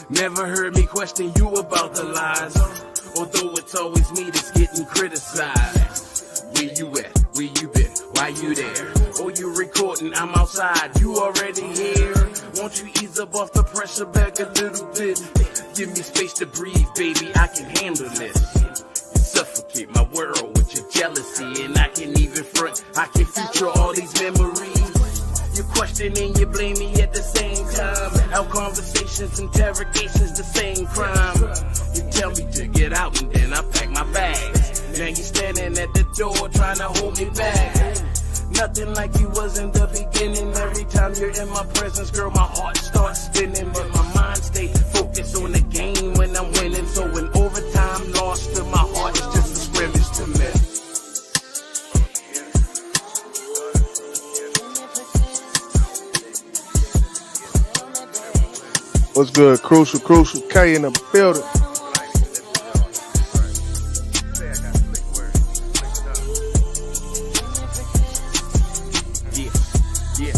Never heard me question you about the lies, although it's always me that's getting criticized. Where you at? Where you been? Why you there? Oh, you recording? I'm outside. You already here? Won't you ease up off the pressure back a little bit? Give me space to breathe, baby. I can handle this. You suffocate my world with your jealousy, and I can even front. I can feature all these memories. You question and you blame me at the same time. Our conversations, interrogations, the same crime. You tell me to get out and then I pack my bags. Now you standing at the door trying to hold me back. Nothing like you was in the beginning. Every time you're in my presence, girl, my heart starts spinning. But my mind stays focused on the game when I'm winning. So in overtime, lost to my heart is just a scrimmage to me. What's good? Crucial K in the building. Yeah.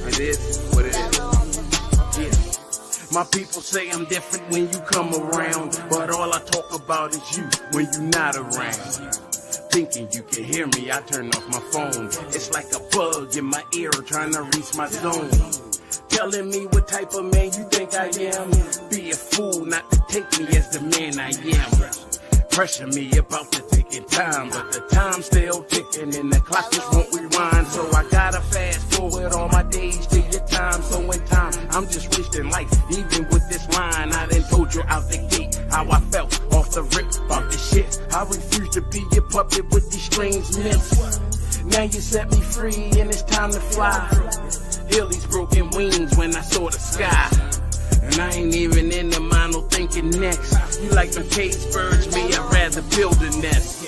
It is what it is. Yeah. My people say I'm different when you come around, but all I talk about is you when you're not around. Thinking you can hear me, I turn off my phone. It's like a bug in my ear trying to reach my zone. Telling me what type of man you think I am. Be a fool not to take me as the man I am. Pressure me about the ticking time, but the time's still ticking and the clock just won't rewind. So I gotta fast forward all my days to your time. So in time, I'm just wasting life. Even with this line, I done told you out the gate how I felt off the rip about this shit. I refuse to be your puppet with these strange myths. Now you set me free and it's time to fly. Heal these broken wings when I saw the sky. And I ain't even in the mind of thinking next. You like the cage birds, me, I'd rather build a nest.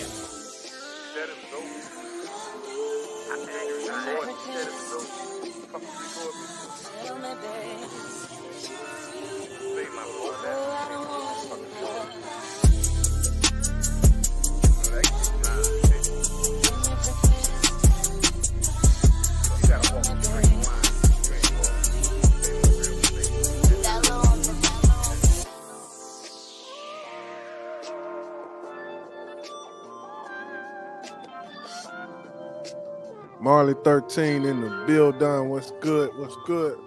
Marley 13 in the building. What's good? What's good?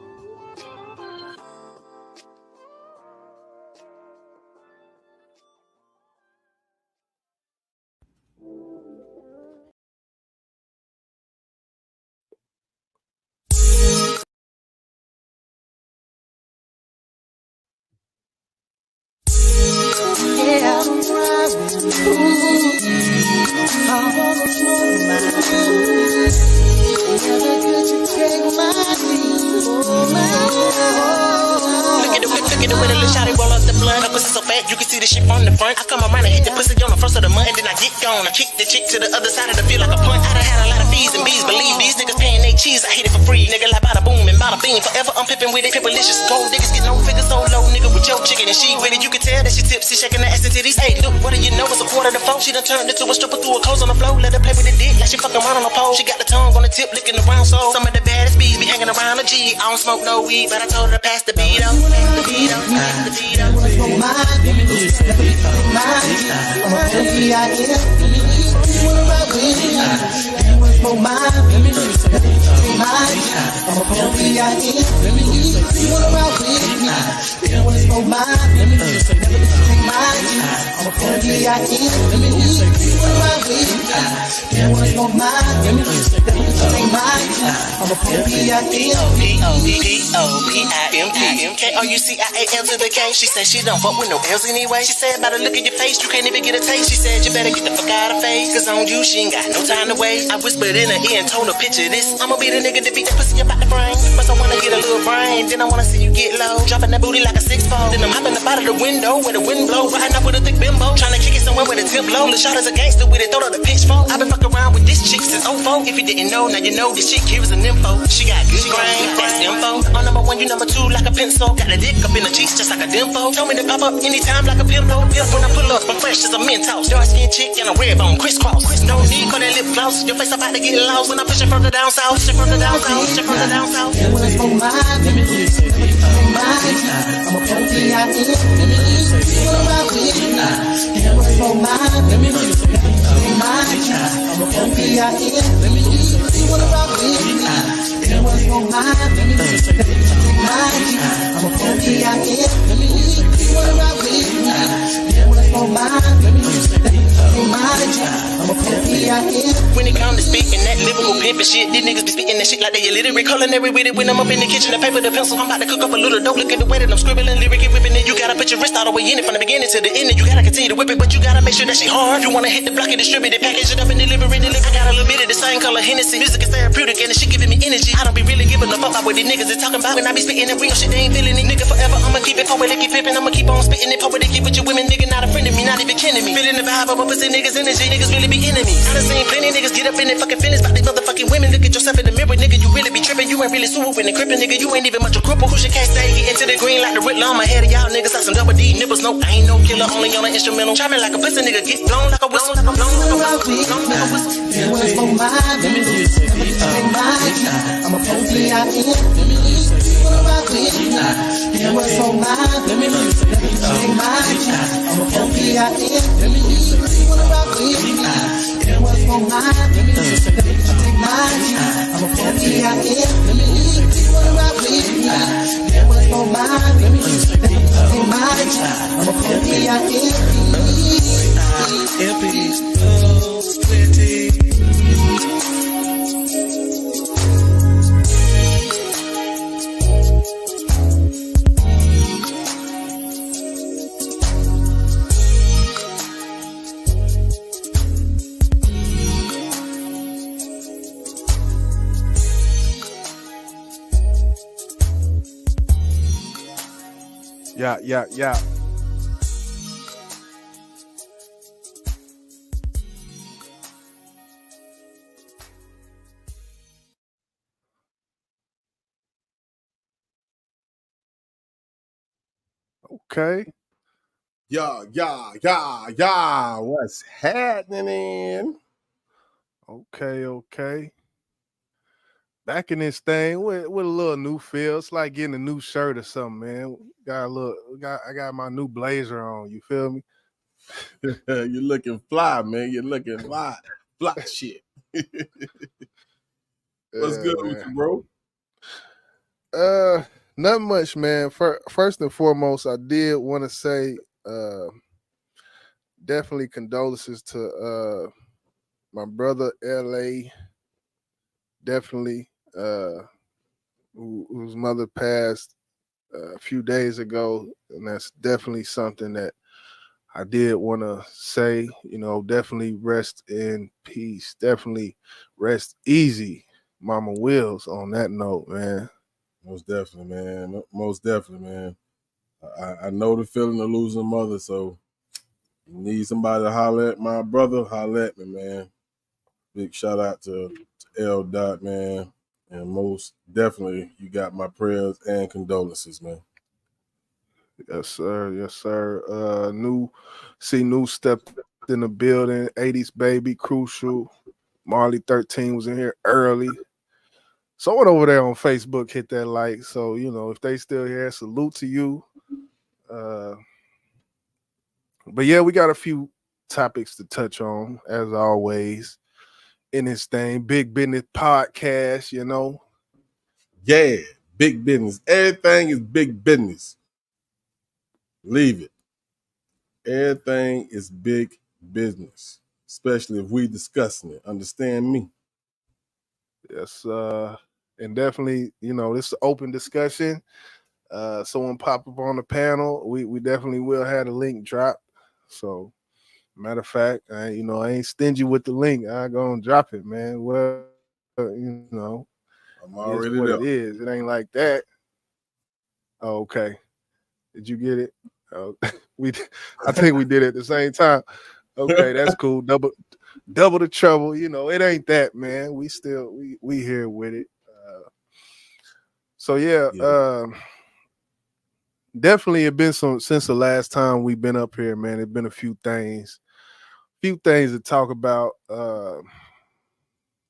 You can see the shit from the front. I come around and hit the pussy on the first of the month, and then I get gone. I kick the chick to the other side of the field like a punt. I done had a lot of B's and B's. Believe these niggas paying they cheese. I hit it for free, nigga, like bada boom and bada beam. Forever I'm pippin' with it, pimpalicious. Gold niggas get no figures so low, nigga, with your chicken and she with it. You can tell that she tipsy, shaking the ass and titties. Hey, look, what do you know? It's a quarter to 4. She done turned into a stripper, threw her clothes on the floor. Let her play with the dick like she fucking around on the pole. She got the tongue on the tip, licking around so. Some of the baddest bees be hanging around the G. I don't smoke no weed, but I told her to pass the beat up. Pass the beat up, pass the beat up. I'm a puppy, I am. You wanna ride with me? You wanna smoke mine? I'm a puppy, I am. You wanna ride with me? You wanna smoke mine? I'm a puppy, I am. You wanna ride with me? You wanna smoke mine? I'm a P-O-P-O-P-O-P-I-M-P. K-O-U-C-I-A-L to the K. She said she don't fuck with no L's anyway. She said by the look in your face, you can't even get a taste. She said you better get the fuck out of face, cause on you she ain't got no time to waste. I whispered in her ear and told her picture this. I'ma be the nigga to beat that pussy about the frame. First I wanna get a little brain, then I wanna see you get low. Dropping that booty like a 6-4. Then I'm hopping up out of the window where the wind blow. Riding up with a thick bimbo. Tryna kick it somewhere where the temp low. The shot is a gangster with it, throw her the pitchfork. I've been fucking around with this chick since 04. If you didn't know, now you know this chick here is an info. She got good brain, that's info. I'm number 1, you number 2 like a pencil. Got a dick up in the cheeks just like a dimple. Told me to pop up anytime like a pimple. When I pull up, I'm fresh as a Mentos. Dark skin chick and a red bone, crisscross. No need for that lip gloss. Your face about to get lost when I push it from the down south. Push it from the down south. Push it from the down south. I'm a When it comes to speaking that lyrical pimpin' shit, these niggas be speaking that shit like they illiterate. Culinary with it when I'm up in the kitchen, the paper, the pencil. I'm about to cook up a little dope. Look at the way that I'm scribbling, lyric and whipping it. You gotta put your wrist all the way in it from the beginning to the end. And you gotta continue to whip it, but you gotta make sure that shit hard. If you wanna hit the block and distribute it, package it up and deliver it. I got a little bit of the same color Hennessy. Music is therapeutic and the shit giving me energy. I don't be really giving a fuck about what these niggas is talking about. When I be spitting that real shit, they ain't feeling it. Nigga forever, I'ma keep it poetic, keep flipping. I'ma keep on spitting it poetic, keep with your women, nigga, not a friend of me, not even kidding me. Feeling the vibe of opposite niggas energy, niggas really be enemies. I done seen plenty niggas get up in their fucking feelings about these motherfucking women. Look at yourself in the mirror, nigga, you really be tripping. You ain't really swooping and crippin', nigga, you ain't even much a cripple. Who should can't stay, get into the green like the Riddler. I'm ahead of y'all niggas, like some double D nipples. No, I ain't no killer, only on an instrumental. Try me like a pussy, nigga, get blown like a whistle, like a blown, like a whistle, blown like a whistle. I'm a P-I-M. Yeah, what's on my mind? Let me take mine. I'm a P-I-M. What about me? Yeah, what's on my mind? Let me take mine. I'm a P-I-M. What about me? Yeah, what's on my mind? Let me take mine. I'm a P-I-M. Yeah. Okay. Yeah. What's happening? Okay. Back in this thing with a little new feel. It's like getting a new shirt or something, man. I got my new blazer on. You feel me? You're looking fly, man. You're looking fly. Fly shit. What's good with you, bro? Not much, man. First and foremost, I did want to say definitely condolences to my brother LA. Definitely whose mother passed a few days ago, and that's definitely something that I did want to say. You know, definitely rest in peace. Definitely rest easy, Mama Wills. On that note, man. Most definitely, man. I know the feeling of losing a mother, so you need somebody to holler at my brother, holler at me, man. Big shout out to L. Dot, man. And most definitely, you got my prayers and condolences, man. Yes, sir. New stepped in the building. 80s baby, crucial. Marley 13 was in here early. Someone over there on Facebook hit that like. So, you know, if they still here, salute to you. But yeah, we got a few topics to touch on, as always, in this thing. Big Business Podcast, you know. Yeah, big business. Everything is big business. Leave it. Everything is big business, especially if we discussing it. Understand me? Yes, and definitely, this is open discussion. Someone pop up on the panel. We definitely will have the link drop. So, matter of fact, I ain't stingy with the link. I gonna drop it, man. Well, I'm is already what there. it is. It ain't like that. Oh, okay. Did you get it? Oh, I think we did it at the same time. Okay, that's cool. Double the trouble. It ain't that, man. We here with it. So yeah, Yeah. definitely it been since the last time we've been up here, man. It's been a few things to talk about.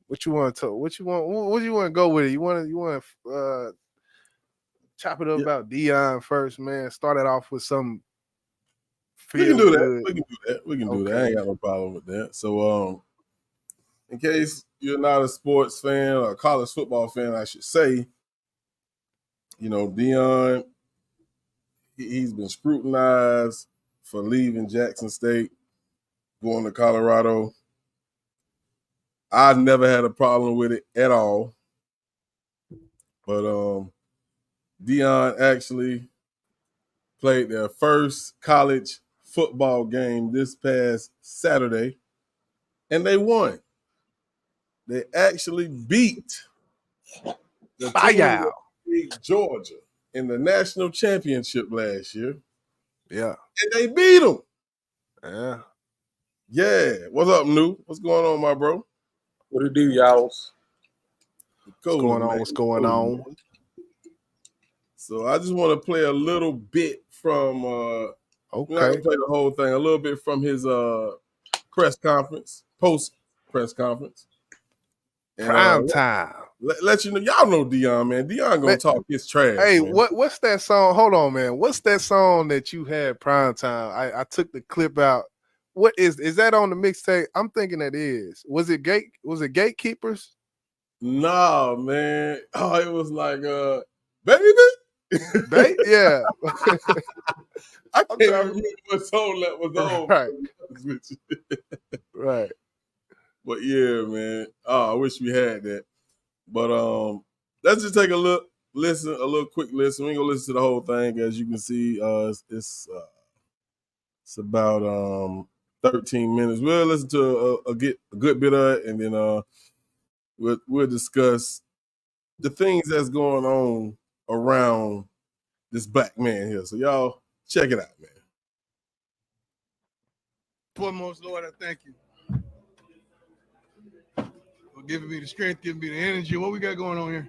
What you want to talk? What you want to go with it? You want to chop it up Yeah. about Dion first, man. Start it off with some We can feel do that. good. We can do that. I Okay. ain't got no problem with that. So, in case you're not a sports fan or a college football fan, I should say, Dion, he's been scrutinized for leaving Jackson State, going to Colorado. I never had a problem with it at all. But Dion actually played their first college football game this past Saturday, and they won. They actually beat the team that Fire. beat Georgia in the national championship last year, Yeah. and they beat them. Yeah. Yeah. What's up, New? What's going on, my bro? What it do, y'all? What's going on? What's going on? So I just want to play a little bit from we're not Okay. gonna play the whole thing, a little bit from his press conference, post press conference. And Prime time. let you know, y'all know Dion, man. Dion gonna Man, talk his trash. Hey, man. what's that song? Hold on, man. What's that song that you had prime time? I took the clip out. What is that on the mixtape? I'm thinking that is. Was it Gatekeepers? Nah, man. Oh, it was like baby. Yeah. I I'm can't trying- remember what song that was on. Right. With you. Right. But yeah, man. Oh, I wish we had that. But let's just take a little quick listen. We ain't gonna listen to the whole thing. As you can see, it's about 13 minutes. We'll listen to a good bit of it, and then we'll discuss the things that's going on around this black man here. So y'all check it out, man. Foremost, Lord, I thank you for giving me the strength, giving me the energy. What we got going on here?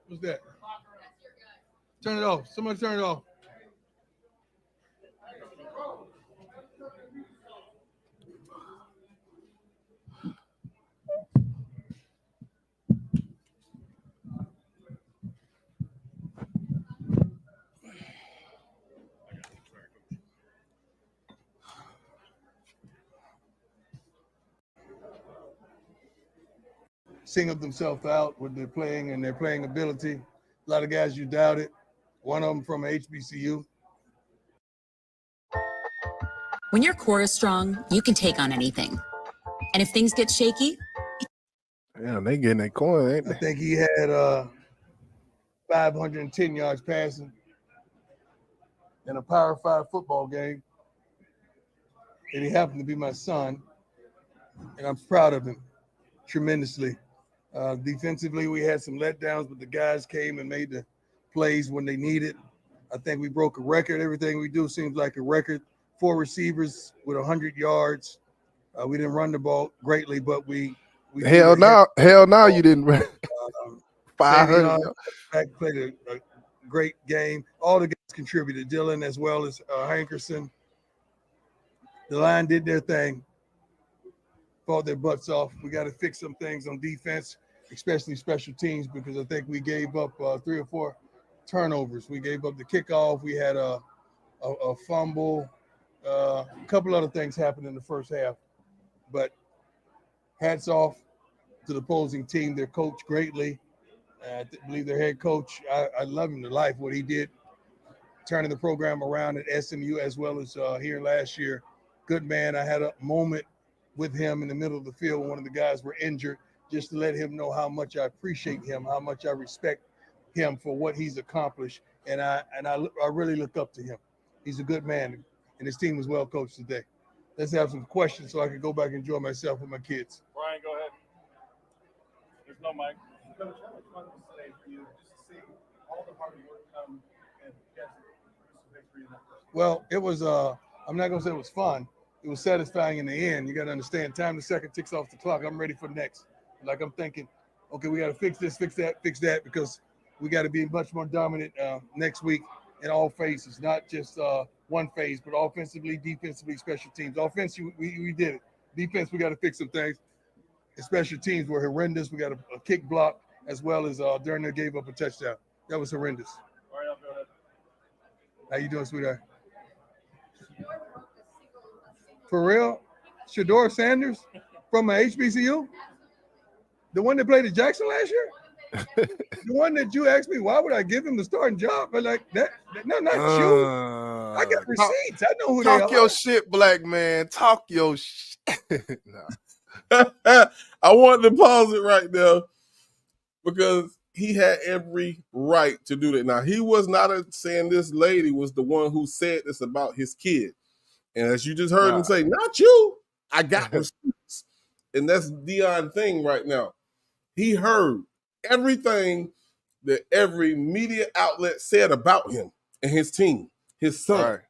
What's that? Turn it off. Somebody turn it off. Sing up themselves out with their playing and their playing ability. A lot of guys you doubted. One of them from HBCU. When your core is strong, you can take on anything. And if things get shaky, Yeah, they getting their coin, ain't I they? think he had 510 yards passing in a Power 5 football game. And he happened to be my son. And I'm proud of him tremendously. Defensively, we had some letdowns, but the guys came and made the plays when they needed. I think we broke a record. Everything we do seems like a record. 4 receivers with 100 yards. We didn't run the ball greatly, but we Hell no, you didn't. 500. Back played a great game. All the guys contributed. Dylan as well as Hankerson. The line did their thing. Fought their butts off. We got to fix some things on defense, especially special teams, because I think we gave up 3 or 4 turnovers. We gave up the kickoff. We had a fumble. A couple other things happened in the first half. But hats off to the opposing team. They're coached greatly. I believe their head coach, I love him to life, what he did, turning the program around at SMU as well as here last year. Good man. I had a moment with him in the middle of the field when one of the guys were injured. just to let him know how much I appreciate him, how much I respect him for what he's accomplished, and I really look up to him. He's a good man, and his team was well coached today. Let's have some questions so I can go back and enjoy myself with my kids. Brian, go ahead. There's no mic. Coach, how much fun was today for you just to see all the hard work come and get some victory in that first? Well, it was, I'm not going to say it was fun. It was satisfying in the end. You got to understand, time the second ticks off the clock. I'm ready for the next. Like I'm thinking, okay, we got to fix this, fix that, because we got to be much more dominant next week in all phases, not just one phase, but offensively, defensively, special teams. Offense, we did it. Defense, we got to fix some things. And special teams were horrendous. We got a kick block as well as Durner gave up a touchdown. That was horrendous. All right, I'll go ahead. How you doing, sweetheart? For real? Shador Sanders from a HBCU? The one that played at Jackson last year? The one that you asked me, why would I give him the starting job? But like that no, not you. I got receipts. I know who they are. Talk your shit, black man. Talk your shit. I wanted to pause it right there because he had every right to do that. Now, he was not saying this lady was the one who said this about his kid. And as you just heard him say, not you, I got receipts. And that's Deion thing right now. He heard everything that every media outlet said about him and his team, his son.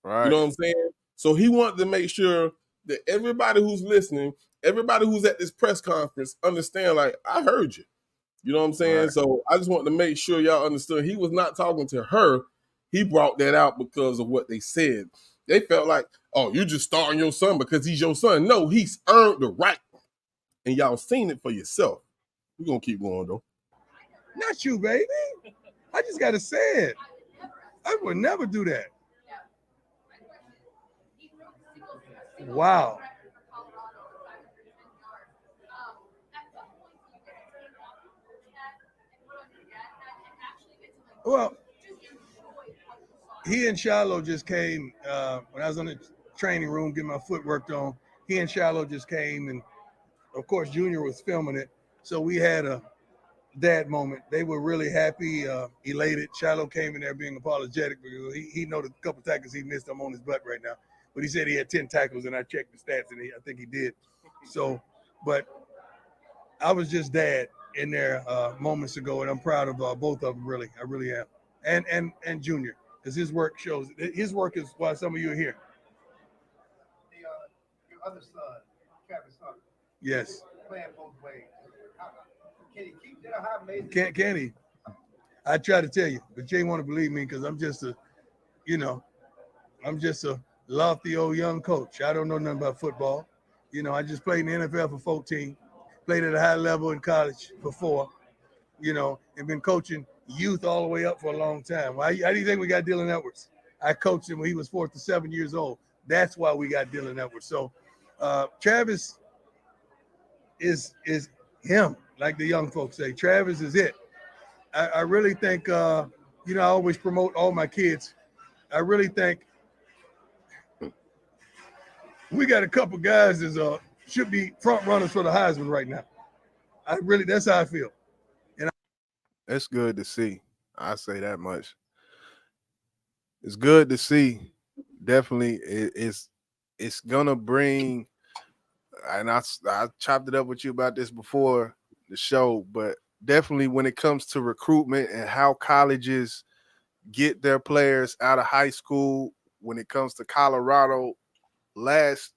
Right. You know what I'm saying? So he wanted to make sure that everybody who's listening, everybody who's at this press conference understand, like, I heard you. You know what I'm saying? Right. So I just wanted to make sure y'all understood he was not talking to her. He brought that out because of what they said. They felt like, oh, you just starting your son because he's your son. No, he's earned the right. And y'all seen it for yourself. We're going to keep going, though. Not you, baby. I just got to say it. I would never do that. Wow. Well, he and Shiloh just came when I was in the training room getting my foot worked on. He and Shiloh just came, and of course, Junior was filming it. So we had a dad moment. They were really happy, elated. Shiloh came in there being apologetic because he know the couple tackles he missed. I'm on his butt right now. But he said he had 10 tackles, and I checked the stats, and I think he did. So, but I was just dad in there moments ago, and I'm proud of both of them, really. I really am. And Junior, because his work shows. His work is why some of you are here. Your other son, Travis Hunter. Yes. Playing both ways. Can he keep that? How amazing? Can he? I try to tell you, but you ain't want to believe me because I'm just a lofty old young coach. I don't know nothing about football. I just played in the NFL for 14, played at a high level in college before, and been coaching youth all the way up for a long time. How do you think we got Dylan Edwards? I coached him when he was 4 to 7 years old. That's why we got Dylan Edwards. So Travis is him, like the young folks say. Travis is it. I really think, I always promote all my kids. I really think we got a couple guys that should be front runners for the Heisman right now. That's how I feel. That's good to see. I say that much. It's good to see. Definitely, it's gonna bring. And I chopped it up with you about this before the show, but definitely when it comes to recruitment and how colleges get their players out of high school, when it comes to Colorado, last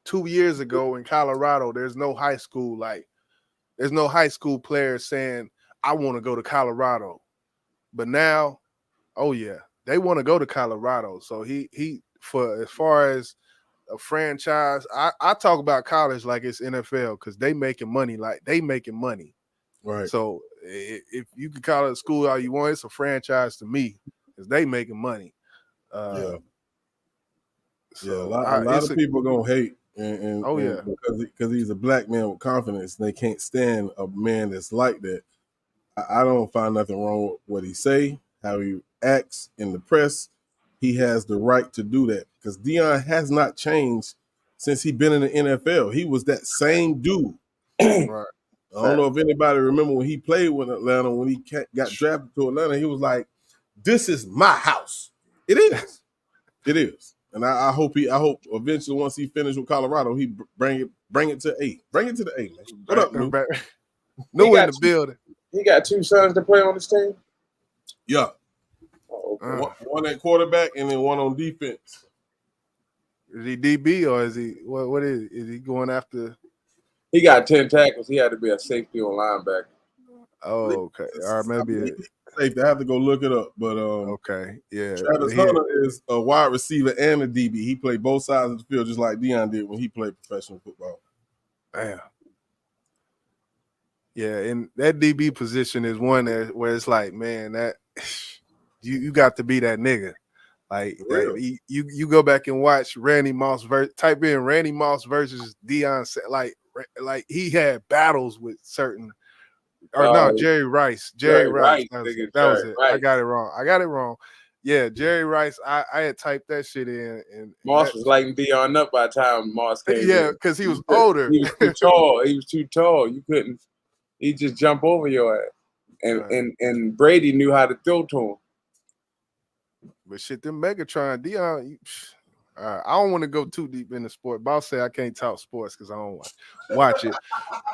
2 years ago in Colorado, there's no high school players saying, I want to go to Colorado. But now, oh yeah, they want to go to Colorado. So he for as far as a franchise, I talk about college like it's NFL because they making money Right. So if you can call it a school all you want, it's a franchise to me because they making money. So a lot of people gonna hate, and because he's a black man with confidence, and they can't stand a man that's like that. I don't find nothing wrong with what he say, how he acts in the press. He has the right to do that because Deion has not changed since he's been in the NFL. He was that same dude. Right. I don't know if anybody remember when he played with Atlanta, when he got drafted to Atlanta, he was like, "This is my house." It is. It is. And I hope eventually once he finishes with Colorado, he bring it to A. Bring it to the A, man. What up, New? New in the building. He got 2 sons to play on his team? Yeah. Oh, okay. One at quarterback and then one on defense. Is he DB or is he what is he going after? He got 10 tackles. He had to be a safety or linebacker. Oh, okay. All right, maybe safe. I have to go look it up. But okay, yeah. Travis Hunter is a wide receiver and a DB. He played both sides of the field just like Deion did when he played professional football. Damn. Yeah, and that DB position is one where it's like, man, that you got to be that nigga. Like you go back and watch Randy Moss type in Randy Moss versus Deion. Like he had battles with certain Jerry Rice. Jerry Rice. That was it. I got it wrong. Yeah, Jerry Rice. I had typed that shit in, and Moss was lighting Deion up by the time Moss came. Yeah, because he was older. He was too tall. He was too tall. You couldn't. He just jump over your ass, and Brady knew how to throw to him. But shit, them Megatron, Deion. I don't want to go too deep into sport. Boss say I can't talk sports because I don't watch it.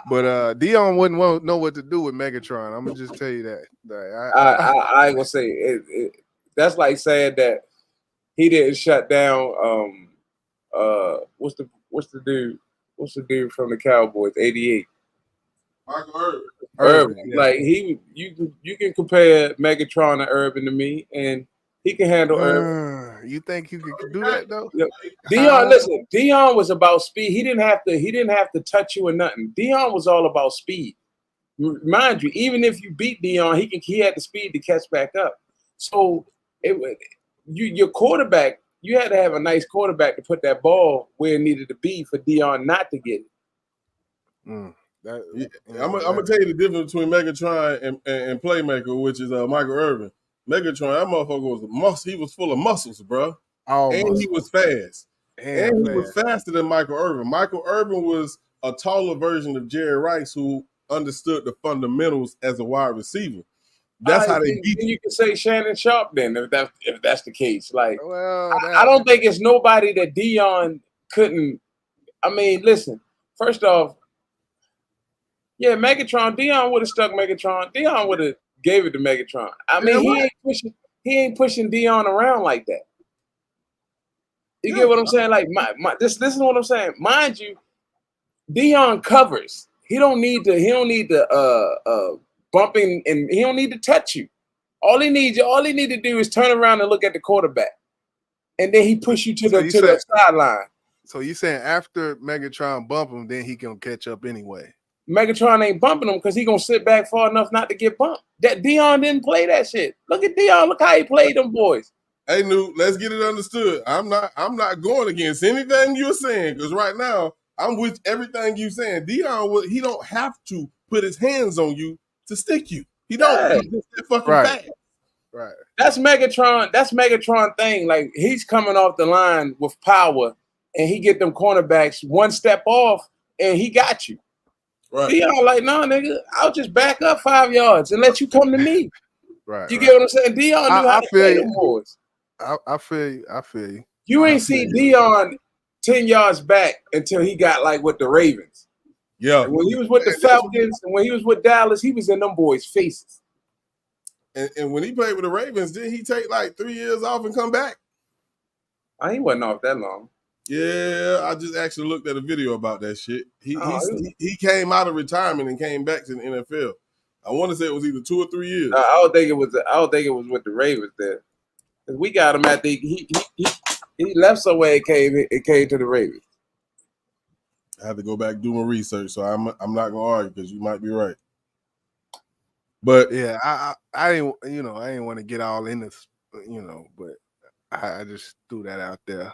But Deion wouldn't know what to do with Megatron. I'm gonna just tell you that. I ain't gonna say that's like saying that he didn't shut down. What's the dude from the Cowboys? 88. Michael Irvin. Yeah. Like you can compare Megatron to Irvin to me, and he can handle Irvin. You think you could do that though? Yep. Deion was about speed. He didn't have to touch you or nothing. Deion was all about speed. Mind you, even if you beat Deion, he had the speed to catch back up. So your quarterback, you had to have a nice quarterback to put that ball where it needed to be for Deion not to get it. I'm gonna tell you the difference between Megatron and Playmaker, which is Michael Irvin. Megatron, that motherfucker he was full of muscles, bro. He was fast. And he was faster than Michael Irvin. Michael Irvin was a taller version of Jerry Rice who understood the fundamentals as a wide receiver. That's how they beat you. You can say Shannon Sharp then, if that's the case. Like, I don't think it's nobody that Deion couldn't. I mean, listen. First off, yeah, Megatron. Deion would have stuck Megatron. Deion would have gave it to Megatron. I mean, he ain't pushing Deion around like that. You get what I'm saying? Like, this is what I'm saying. Mind you, Deion covers. He don't need to bumping, and he don't need to touch you. All he need to do is turn around and look at the quarterback, and then he push you to the sideline. So you saying after Megatron bump him, then he can catch up anyway? Megatron ain't bumping him because he gonna sit back far enough not to get bumped. That Deion didn't play that shit. Look at Deion. Look how he played them boys. Hey, New, let's get it understood. I'm not going against anything you're saying because right now I'm with everything you're saying. Deion, he don't have to put his hands on you to stick you. He don't. He's just fucking fast. Right. That's Megatron. That's Megatron thing. Like, he's coming off the line with power, and he get them cornerbacks one step off, and he got you. Right. Deion like, no, nigga, I'll just back up 5 yards and let you come to me. Right. You get what I'm saying? Deion knew how to play them boys. I feel you. You ain't see Deion 10 yards back until he got like with the Ravens. Yeah. And when he was with the Falcons and when he was with Dallas, he was in them boys' faces. And when he played with the Ravens, didn't he take like 3 years off and come back? He wasn't off that long. Yeah, I just actually looked at a video about that shit. He came out of retirement and came back to the NFL. I want to say it was either 2 or 3 years. I don't think it was with the Ravens there. We got him at he left somewhere. It came to the Ravens. I have to go back and do my research, so I'm not gonna argue because you might be right. But yeah, I didn't want to get all in this, but I just threw that out there.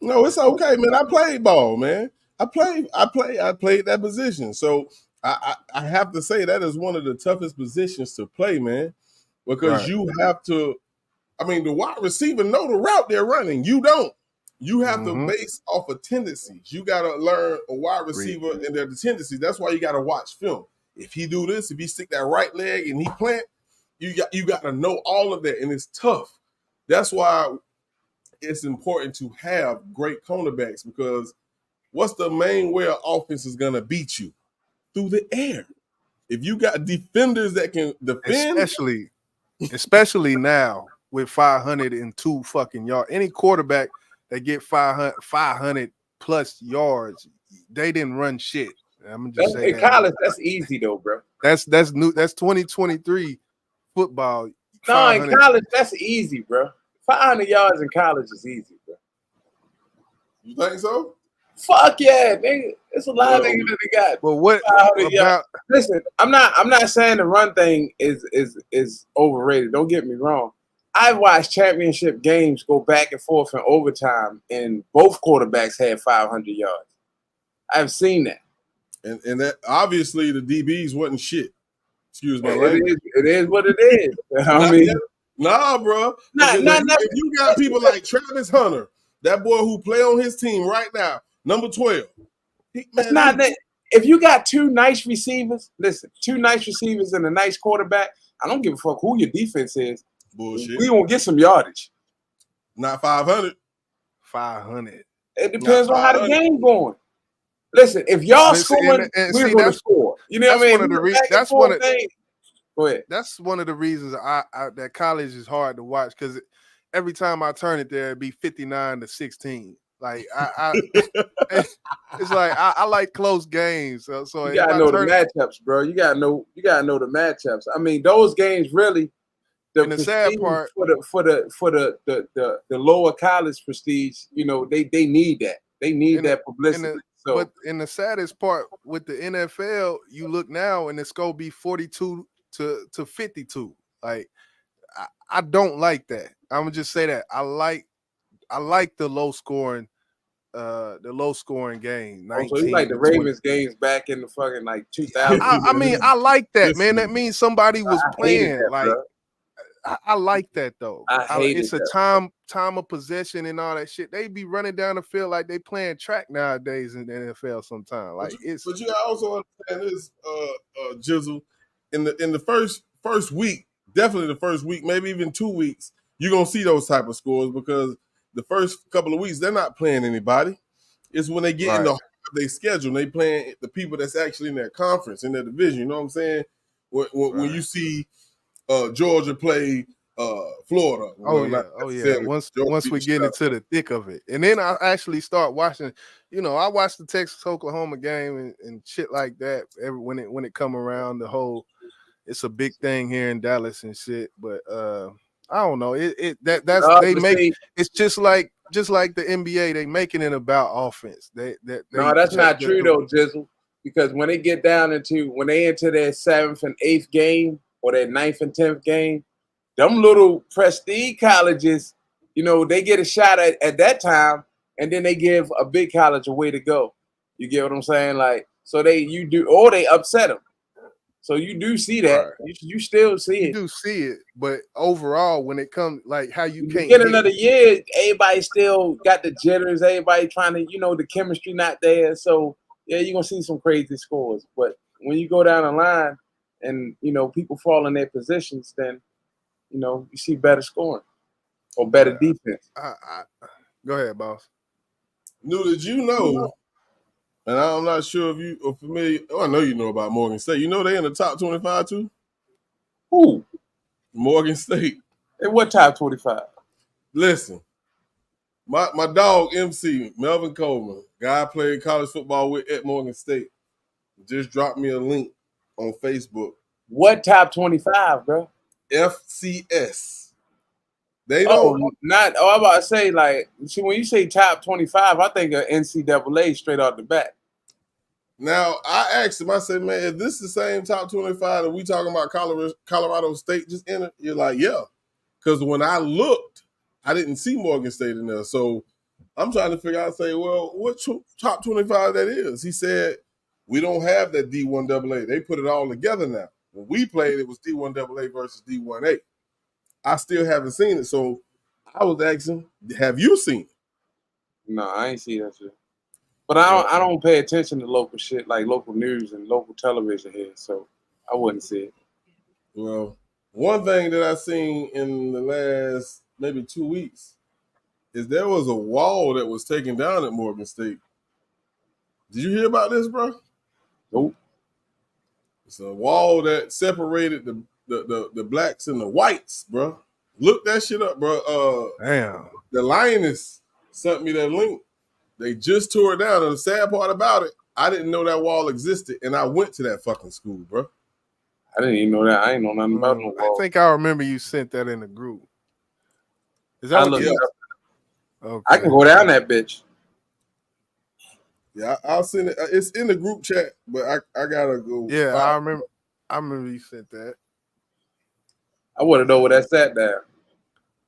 No, it's okay, man. I played ball, man. I played that position. So I have to say that is one of the toughest positions to play, man. Because you have to, the wide receiver know the route they're running. You don't. You have to base off of tendencies. You got to learn a wide receiver and their tendencies. That's why you got to watch film. if he do this, if he stick that right leg and he plant, you got to know all of that, and it's tough. That's why it's important to have great cornerbacks, because what's the main way an offense is gonna beat you? Through the air. If you got defenders that can defend, especially now with 502 fucking yards, any quarterback that get 500 plus yards, they didn't run shit. I'm gonna just say in college, that's easy though, bro. That's new. That's 2023 football. No, in college, that's easy, bro. 500 yards in college is easy, bro. You think so? Fuck yeah, nigga. It's a lot of niggas that they got. But what about? Listen, I'm not saying the run thing is overrated. Don't get me wrong. I've watched championship games go back and forth in overtime, and both quarterbacks had 500 yards. I've seen that. And that obviously the DBs wasn't shit. Excuse my language. It is what it is. I mean, nah, bro. If you got people like Travis Hunter, that boy who play on his team right now, number 12. It's not that. If you got two nice receivers, listen, two nice receivers and a nice quarterback, I don't give a fuck who your defense is. Bullshit. We gonna get some yardage. Not 500. 500. It depends on how the game going. Listen, if y'all scoring, we're gonna score. You know what I mean? That's one of Go ahead. That's one of the reasons I that college is hard to watch, because every time I turn it there, it'd be 59-16. Like it's like I like close games. So you gotta know the matchups, bro. You gotta know the matchups. I mean, those games really. And the sad part for the lower college prestige, you know, they need that. They need that publicity. But in the saddest part with the NFL, you look now and it's gonna be 42 to 52. Like I don't like that. I'm gonna just say that I like the low scoring game. So you like the Ravens games back in the fucking like 2000. I mean, I like that, man. That means somebody was playing. That, like I like that though. It's a time of possession and all that shit. They be running down the field like they playing track nowadays in the NFL sometimes. Like but you also understand this, Jizzle. In the first week, definitely the first week, maybe even 2 weeks, you're gonna see those type of scores, because the first couple of weeks they're not playing anybody. It's when they get in their schedule, they playing the people that's actually in their conference, in their division. You know what I'm saying? When you see Georgia play Florida. Once we get into the thick of it, and then I actually start watching. You know, I watch the Texas Oklahoma game and shit like that. When it come around, it's a big thing here in Dallas and shit. But I don't know. It's just like the NBA. They making it about offense. No, that's not true though, Jizzle. Because when they get down when they enter their 7th and 8th game or their 9th and 10th game, them little prestige colleges, you know, they get a shot at that time, and then they give a big college a way to go. You get what I'm saying? Like, so they upset them. So you do see that. Right. You still see it. You do see it, but overall, when it comes, like how you can't get another year, everybody still got the jitters. Everybody trying to, you know, the chemistry not there. So yeah, you're gonna see some crazy scores. But when you go down the line and, you know, people fall in their positions, then, you know, you see better scoring or better defense. Go ahead, boss. Did you know? And I'm not sure if you are familiar. Oh, I know you know about Morgan State. You know they in the top 25 too? Who? Morgan State. And what top 25? Listen, my dog MC, Melvin Coleman, guy I played college football with at Morgan State, just dropped me a link on Facebook. What top 25, bro? FCS. They don't. I'm about to say, like, see, when you say top 25, I think of NCAA straight off the bat. Now, I asked him, I said, man, is this the same top 25 that we talking about Colorado State just entered? You're like, yeah. Because when I looked, I didn't see Morgan State in there. So I'm trying to figure out, say, well, what top 25 that is? He said, we don't have that D1AA. They put it all together now. When we played, it was D1AA versus D1A. I still haven't seen it. So I was asking, have you seen it? No, I ain't seen that shit. But I don't pay attention to local shit like local news and local television here, so I wouldn't see it. Well, one thing that I seen in the last maybe 2 weeks is there was a wall that was taken down at Morgan State. Did you hear about this, bro? Nope. It's a wall that separated the blacks and the whites, bro. Look that shit up, bro. Damn. The Lioness sent me that link. They just tore it down. And the sad part about it, I didn't know that wall existed, and I went to that fucking school, bro. I didn't even know that. I ain't know nothing about no wall. I think I remember you sent that in the group. Is that what you? Okay. I can go down that bitch. Yeah, I'll send it. It's in the group chat, but I gotta go. Yeah, I remember you sent that. I want to know where that's at now.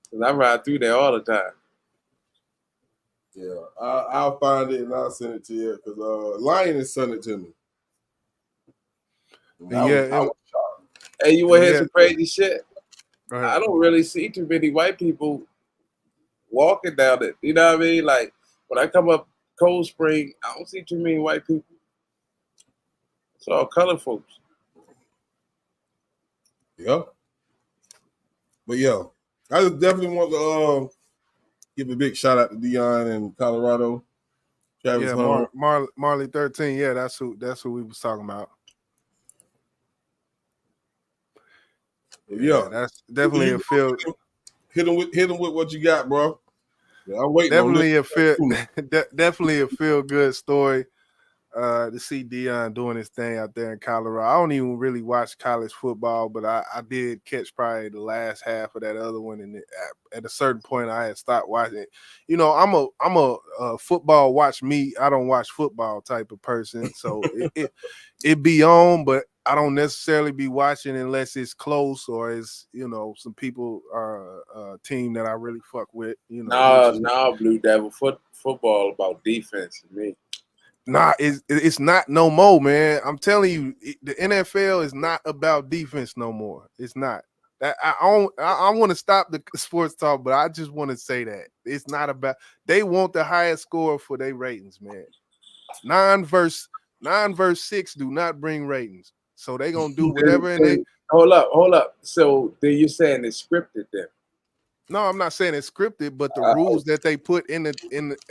Cause I ride through there all the time. Yeah, I'll find it and I'll send it to you because Lioness sent it to me. I was shocked. Hey, you want to hear some crazy shit? I don't really see too many white people walking down it. You know what I mean? Like when I come up Cold Spring, I don't see too many white people. It's all colored folks. Yeah. But yeah, I just definitely want to give a big shout out to Dion in Colorado. Travis Marley 13. Yeah, that's who we was talking about. Yeah, that's definitely a feel. Hit him with what you got, bro. Yeah, I'm waiting. Definitely a feel good story. To see Dion doing his thing out there in Colorado. I don't even really watch college football, but I did catch probably the last half of that other one, and at a certain point I had stopped watching it. You know, I'm a football watch me. I don't watch football type of person, so it be on, but I don't necessarily be watching unless it's close or it's, you know, some people are a team that I really fuck with. You know, no, Blue Devil football about defense to me. Nah, it's not no more, man. I'm telling you, the NFL is not about defense no more. It's not. I want to stop the sports talk, but I just want to say that it's not about. They want the highest score for their ratings, man. 9 versus 6 do not bring ratings, so they gonna do whatever. Hold up. So then you're saying it's scripted then? No, I'm not saying it's scripted, but the rules that they put in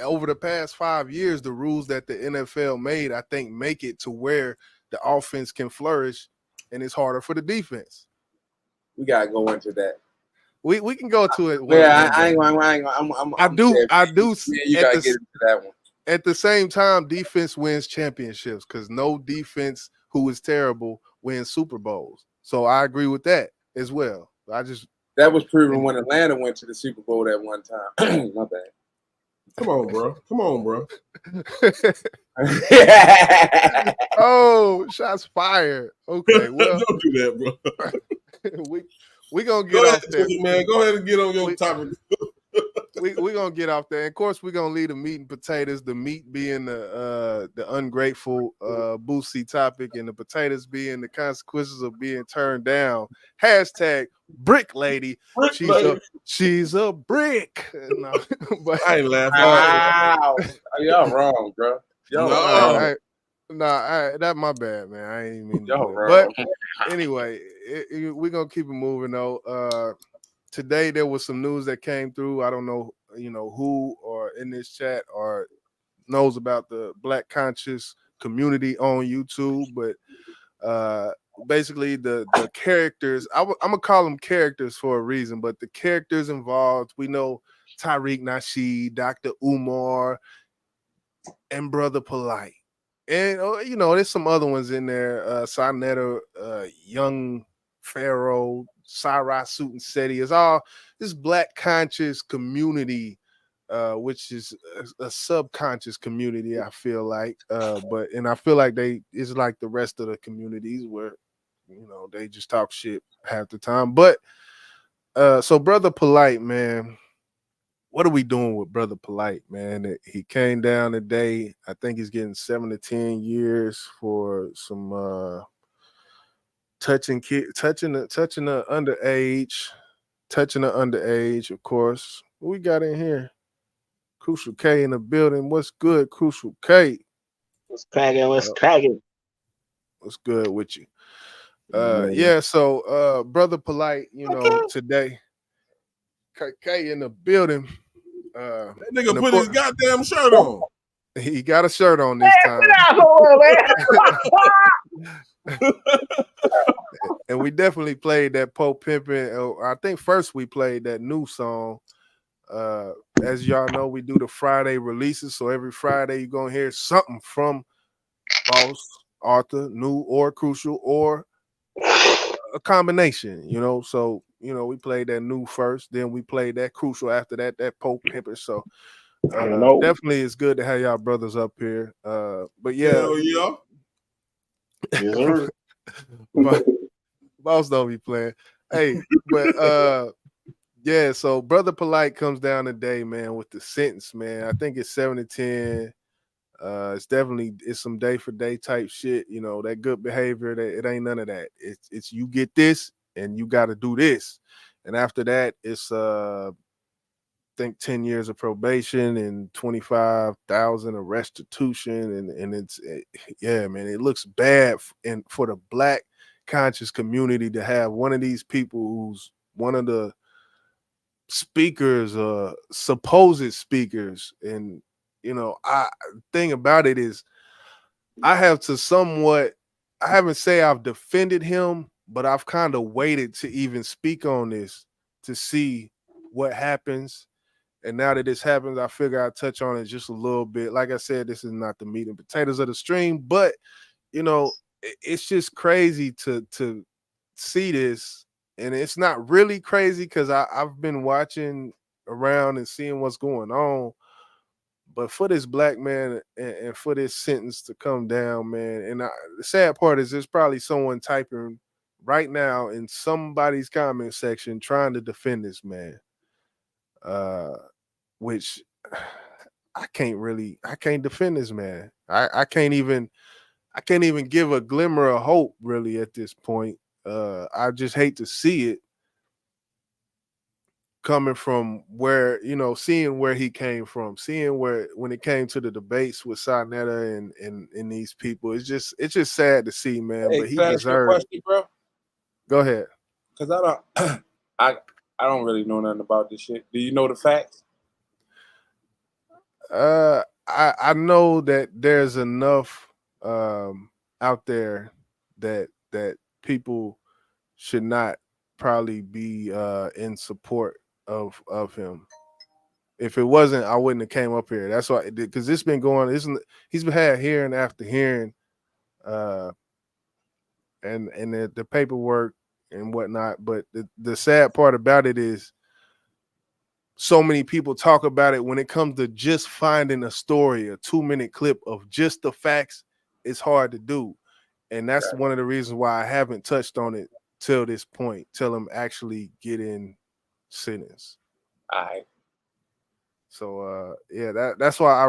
over the past 5 years, the rules that the NFL made, I think make it to where the offense can flourish, and it's harder for the defense. We gotta go into that. We can go to it. Yeah, I ain't going. I do. Yeah, you gotta get into that one. At the same time, defense wins championships because no defense who is terrible wins Super Bowls. So I agree with that as well. That was proven when Atlanta went to the Super Bowl that one time. My bad. Come on, bro. Oh, shots fired. Okay, well, don't do that, bro. we gonna get off there, man. Go ahead and get on your topic. we gonna get off there. And of course, we're gonna leave the meat and potatoes. The meat being the ungrateful Boosie topic, and the potatoes being the consequences of being turned down. Hashtag brick lady. She's a brick. No, but I ain't laughing. Wow. Y'all wrong, bro. Y'all wrong. That's my bad, man. I ain't even mean to y'all do wrong. But anyway, we're gonna keep it moving though. Today there was some news that came through. I don't know, who or in this chat or knows about the Black conscious community on YouTube, but basically the characters, I'm gonna call them characters for a reason, but the characters involved, we know Tariq Nasheed, Dr. Umar, and Brother Polite. And there's some other ones in there, Sonetta, Young Pharaoh, Cyrus Suit and Seti. Is all this Black conscious community, which is a subconscious community, I feel like. But I feel like it's like the rest of the communities where they just talk shit half the time. But so Brother Polite, man, what are we doing with Brother Polite, man? He came down today. I think he's getting 7 to 10 years for some touching the underage, of course. What we got in here? Crucial K in the building. What's good, Crucial K? What's cracking? What's cracking? What's good with you? Yeah, so Brother Polite, today. K in the building. That nigga put his goddamn shirt on. He got a shirt on this time. And we definitely played that Pope Pimpin'. I think first we played that new song. As y'all know, we do the Friday releases. So every Friday you're going to hear something from Boss, Arthur, New, or Crucial, or a combination, So, we played that New first. Then we played that Crucial after that Pope Pimpin'. So definitely it's good to have y'all brothers up here. But yeah. Hell yeah. Yes, sir. Boss don't be playing. Hey, but yeah, so Brother Polite comes down today, man, with the sentence, man. I think it's 7 to 10. It's some day for day type shit, that good behavior. That it ain't none of that. It's you get this and you got to do this, and after that, it's I think 10 years of probation and 25,000 of restitution, and yeah, man, it looks bad for the Black conscious community to have one of these people who's one of the speakers, supposed speakers, and thing about it is I haven't say I've defended him, but I've kind of waited to even speak on this to see what happens. And now that this happens, I figure I'll touch on it just a little bit. Like I said, this is not the meat and potatoes of the stream, but it's just crazy to see this. And it's not really crazy because I've been watching around and seeing what's going on. But for this black man and for this sentence to come down, man, and the sad part is there's probably someone typing right now in somebody's comment section trying to defend this man, which I can't defend this man. I can't even give a glimmer of hope really at this point. I just hate to see it coming from where, seeing where he came from, seeing when it came to the debates with Sarnetta and these people, it's just sad to see, man. Hey, but he deserves. Bro. Go ahead. Because I don't really know nothing about this shit. Do you know the facts? I know that there's enough out there that people should not probably be in support of him. If it wasn't, I wouldn't have came up here. That's why, because it's been going. He's been had hearing after hearing, and the paperwork and whatnot. But the sad part about it is, so many people talk about it when it comes to just finding a story, a 2-minute clip of just the facts. It's hard to do, and that's one of the reasons why I haven't touched on it till this point, till him actually get in sentence. All right. So yeah, that's why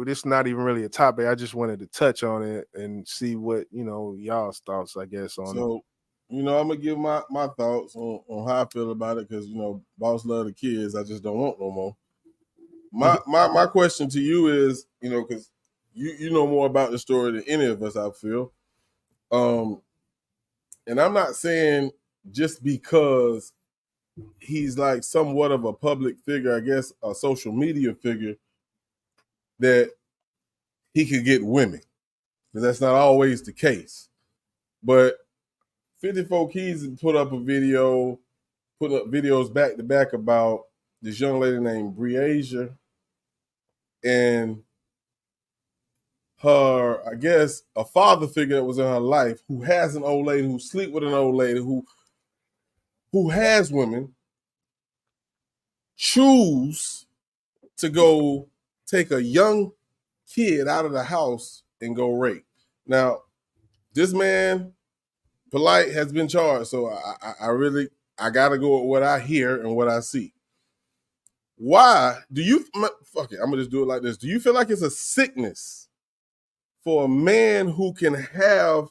this is not even really a topic. I just wanted to touch on it and see what y'all's thoughts, I guess, on it. So, I'm gonna give my thoughts on how I feel about it, because boss love the kids. I just don't want no more. My question to you is, because you know more about the story than any of us, I feel. And I'm not saying just because he's like somewhat of a public figure, I guess a social media figure, that he could get women, because that's not always the case. But 54 Keys put up videos back to back about this young lady named Breasia and her, I guess, a father figure that was in her life who has an old lady, who sleep with an old lady, who has women, choose to go take a young kid out of the house and go rape. Now, this man, Polite, has been charged, so I gotta go with what I hear and what I see. Why do you, fuck it, I'm gonna just do it like this. Do you feel like it's a sickness for a man who can have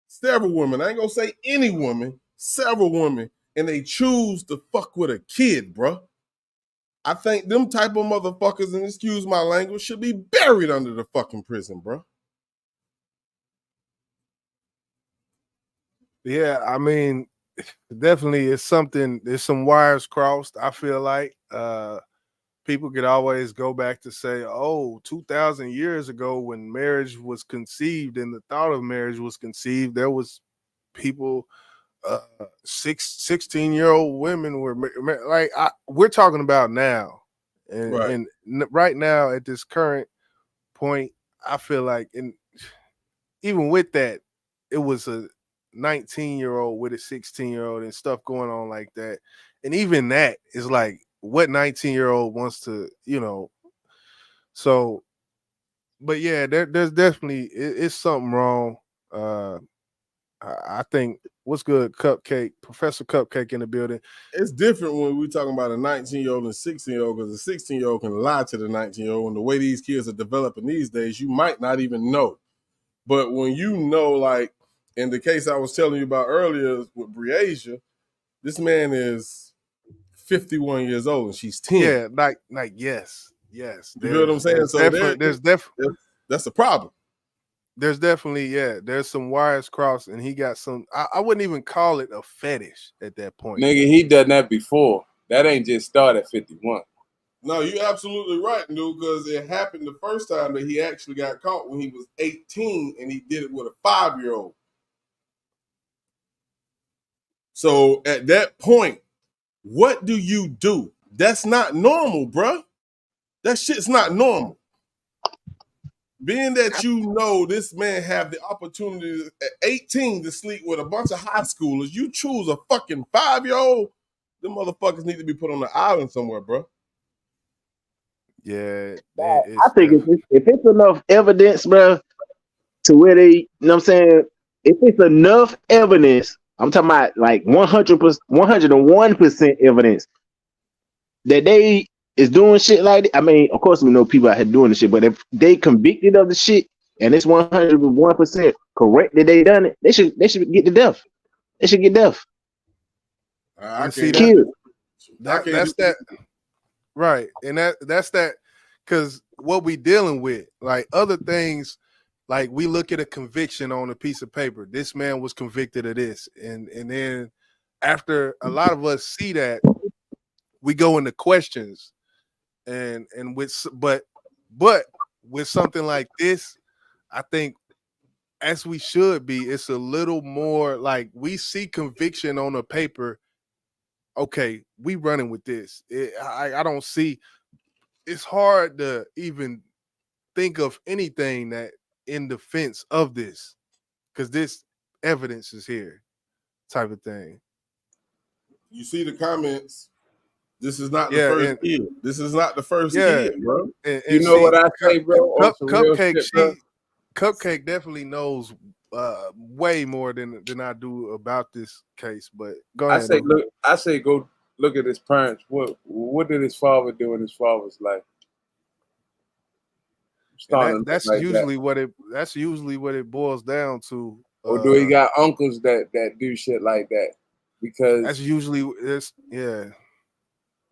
several women, I ain't gonna say any woman, several women, and they choose to fuck with a kid, bruh? I think them type of motherfuckers, and excuse my language, should be buried under the fucking prison, bro. Yeah, I mean, definitely it's something. There's some wires crossed. I feel like people could always go back to say, "Oh, 2,000 years ago, when marriage was conceived and the thought of marriage was conceived, there was people." 16-year-old women were like we're talking about now, and right now at this current point, I feel like, and even with that, it was a 19-year-old with a 16-year-old and stuff going on like that, and even that is like what 19-year-old wants to, so. But yeah, there's definitely it's something wrong. I think what's good, Cupcake, Professor Cupcake in the building. It's different when we're talking about a 19-year-old and 16-year-old, because a 16-year-old can lie to the 19-year-old, and the way these kids are developing these days, you might not even know. But when you know, like in the case I was telling you about earlier with Breasia, this man is 51 years old and she's 10. Yeah, like yes. You feel what I'm saying? So there's definitely that's a problem. There's definitely, there's some wires crossed, and he got some. I wouldn't even call it a fetish at that point. Nigga, he done that before. That ain't just start at 51. No, you're absolutely right, dude, because it happened the first time that he actually got caught when he was 18, and he did it with a 5-year-old. So at that point, what do you do? That's not normal, bro. That shit's not normal. Being that you know this man have the opportunity at 18 to sleep with a bunch of high schoolers, you choose a fucking 5-year-old, them motherfuckers need to be put on the island somewhere, bro. Yeah. I think if it's enough evidence, bro, to where they, you know what I'm saying? If it's enough evidence, I'm talking about like 100%, 101% evidence that they is doing shit like that. I mean, of course, we know people out here doing the shit, but if they convicted of the shit and it's 101% correct that they done it, they should get the death. They should get death. I see can't. That's that. Right. And that's that, because what we dealing with, like other things, like we look at a conviction on a piece of paper. This man was convicted of this. And then after a lot of us see that, we go into questions. And but with something like this, I think, as we should be, it's a little more like we see conviction on a paper. Okay, we running with this. I don't see. It's hard to even think of anything that in defense of this, because this evidence is here, type of thing. You see the comments. This is not the first kid. This is not the first kid, bro. And you know what I say, bro? Cupcake definitely knows way more than I do about this case. But go ahead. I say go look at his parents. What did his father do in his father's life? That's usually what it boils down to. Or do he got uncles that do shit like that? Because that's usually yeah.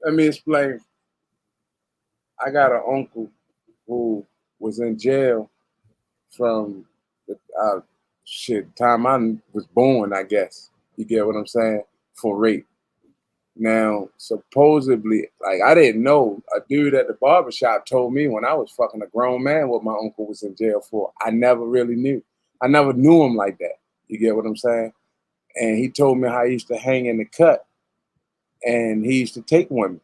Let me explain. I got an uncle who was in jail from the time I was born, I guess. You get what I'm saying? For rape. Now, supposedly, like, I didn't know. A dude at the barbershop told me when I was fucking a grown man what my uncle was in jail for. I never really knew. I never knew him like that. You get what I'm saying? And he told me how he used to hang in the cut and he used to take women.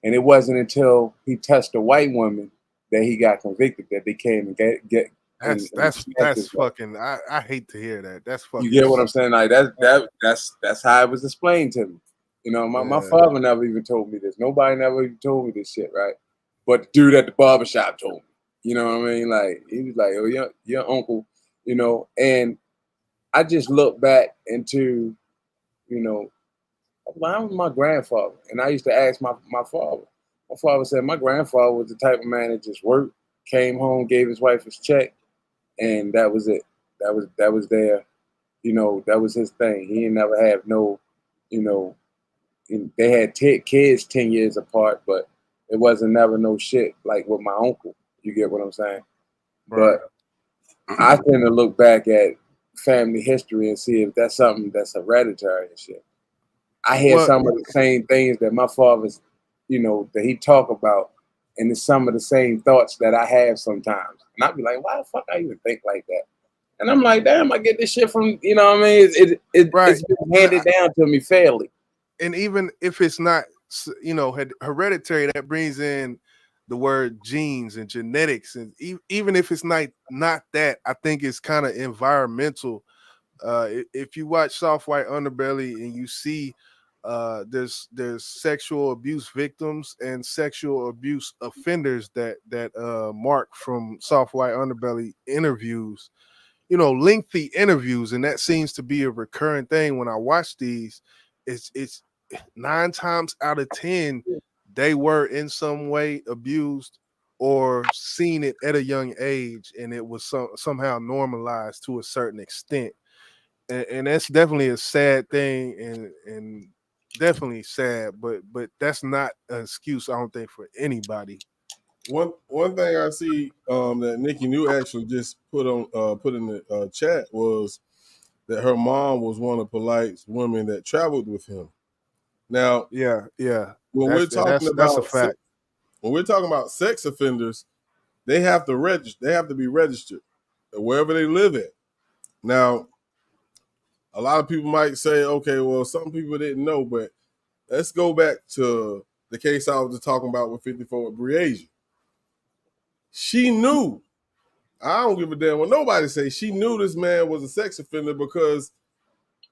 And it wasn't until he touched a white woman that he got convicted, that they came and get. That's fucking. I hate to hear that. That's fucking. You get what I'm saying? Like that's how it was explained to me. You know, my father never even told me this. Nobody never even told me this shit, right? But the dude at the barbershop told me. You know what I mean? Like, he was like, "Oh, your uncle," you know. And I just look back into, you know, I was my grandfather, and I used to ask my father. My father said my grandfather was the type of man that just worked, came home, gave his wife his check, and that was it. That was their, you know, that was his thing. He didn't never have no, you know. They had kids 10 years apart, but it wasn't never no shit like with my uncle. You get what I'm saying? Right. But I tend to look back at family history and see if that's something that's hereditary and shit. I hear some of the same things that my father's, that he talk about, and it's some of the same thoughts that I have sometimes. And I'd be like, why the fuck I even think like that? And I'm like, damn, I get this shit from, you know what I mean? It's been handed down to me fairly. And even if it's not, hereditary, that brings in the word genes and genetics. And even if it's not that, I think it's kind of environmental. If you watch Soft White Underbelly and you see there's sexual abuse victims and sexual abuse offenders that Mark from Soft White Underbelly interviews, lengthy interviews, and that seems to be a recurring thing when I watch these. It's 9 times out of 10 they were in some way abused or seen it at a young age, and it was somehow normalized to a certain extent. And that's definitely a sad thing, and definitely sad, but that's not an excuse, I don't think, for anybody. One thing I see that Nikki New actually just put in the chat was that her mom was one of Polite's women that traveled with him. Now, yeah, when we're talking about that's a fact. When we're talking about sex offenders, they have to register. They have to be registered wherever they live at. Now, a lot of people might say, okay, well, some people didn't know, but let's go back to the case I was just talking about with 54 with Breasia. She knew. I don't give a damn what nobody say. She knew this man was a sex offender because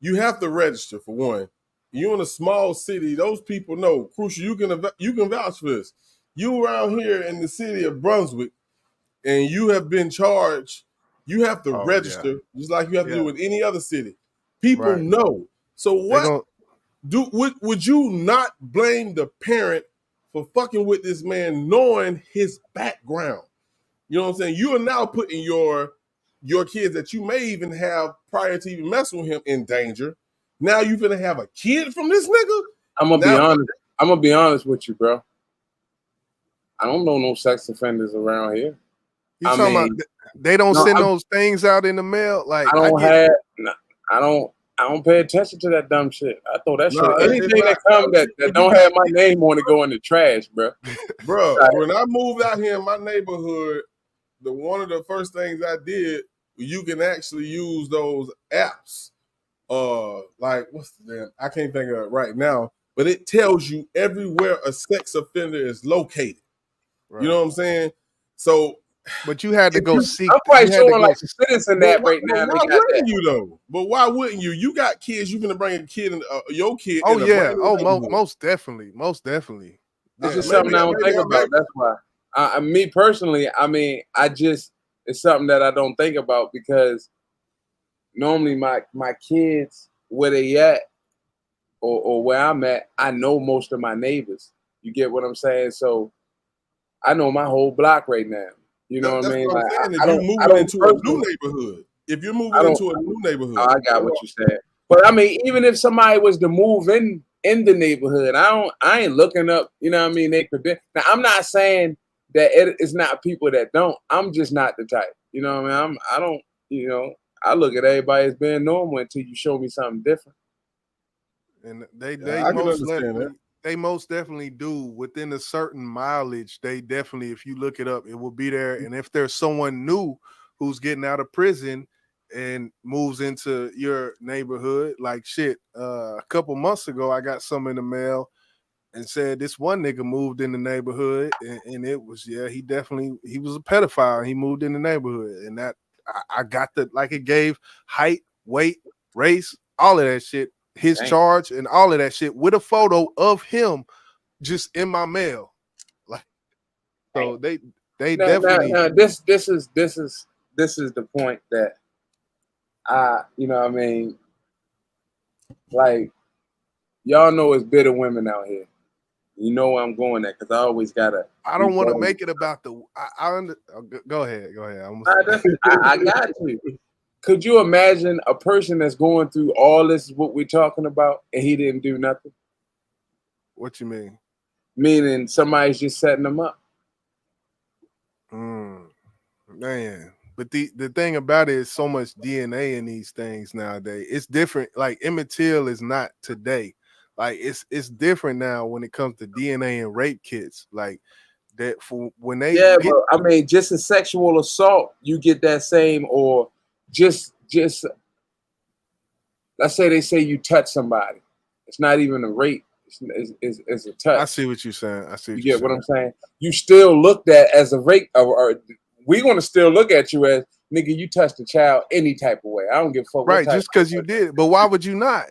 you have to register, for one. You in a small city, those people know. Crucial, you can vouch for this. You around here in the city of Brunswick, and you have been charged. You have to register, just like you have to do with any other city. People know. So what? Would you not blame the parent for fucking with this man, knowing his background? You know what I'm saying? You are now putting your kids that you may even have prior to even messing with him in danger. Now you finna have a kid from this nigga? I'm gonna be honest with you, bro. I don't know no sex offenders around here. You talking about they don't send those things out in the mail? Like I don't pay attention to that dumb shit. I throw that shit. Anything that come that don't have my name on it go in the trash, bro. Bro, when I moved out here in my neighborhood, one of the first things I did, you can actually use those apps. Like what's the damn? I can't think of it right now, but it tells you everywhere a sex offender is located. Right. You know what I'm saying? So, but you had to go seek. I'm probably showing like a citizen that right now. Why wouldn't you though? But why wouldn't you? You got kids. You gonna bring a kid in your kid. Oh yeah. Most definitely. It's just something I don't think about. That's why. Me personally, I mean, it's something that I don't think about because normally my kids, where they at or where I'm at, I know most of my neighbors. You get what I'm saying? So I know my whole block right now. You know what I mean? Like, if you're moving into a new neighborhood. If you're moving into a new neighborhood. I got what you said. But I mean, even if somebody was to move in the neighborhood, I ain't looking up, you know what I mean? Now I'm not saying that it's not people that don't. I'm just not the type. You know what I mean? I don't, I look at everybody as being normal until you show me something different. And they most definitely do. Within a certain mileage, they definitely, if you look it up, it will be there. And if there's someone new who's getting out of prison and moves into your neighborhood, like shit, a couple months ago, I got some in the mail and said this one nigga moved in the neighborhood, and it was, he was a pedophile. He moved in the neighborhood, and that I got it gave height, weight, race, all of that shit, his charge, and all of that shit with a photo of him just in my mail. Like, so they definitely. Now, this is the point that you know what I mean, like, y'all know it's bitter women out here. You know where I'm going at because I always gotta. I don't want to make it about the. Go ahead. I got you. Could you imagine a person that's going through all this, what we're talking about, and he didn't do nothing? What you mean? meaning somebody's just setting them up. Man, but the thing about it is so much DNA in these things nowadays. It's different. Like Emmett Till is not today. Like it's different now when it comes to DNA and rape kits. Like that for when they but I mean, just a sexual assault, you get that same, or just let's say they say you touch somebody. It's not even a rape. It's a touch. I see what you're saying. I see. You get what I'm saying? You still looked at as a rape, or we're gonna still look at you as nigga. You touched a child any type of way. I don't give a fuck. Right, just because you did. But why would you not?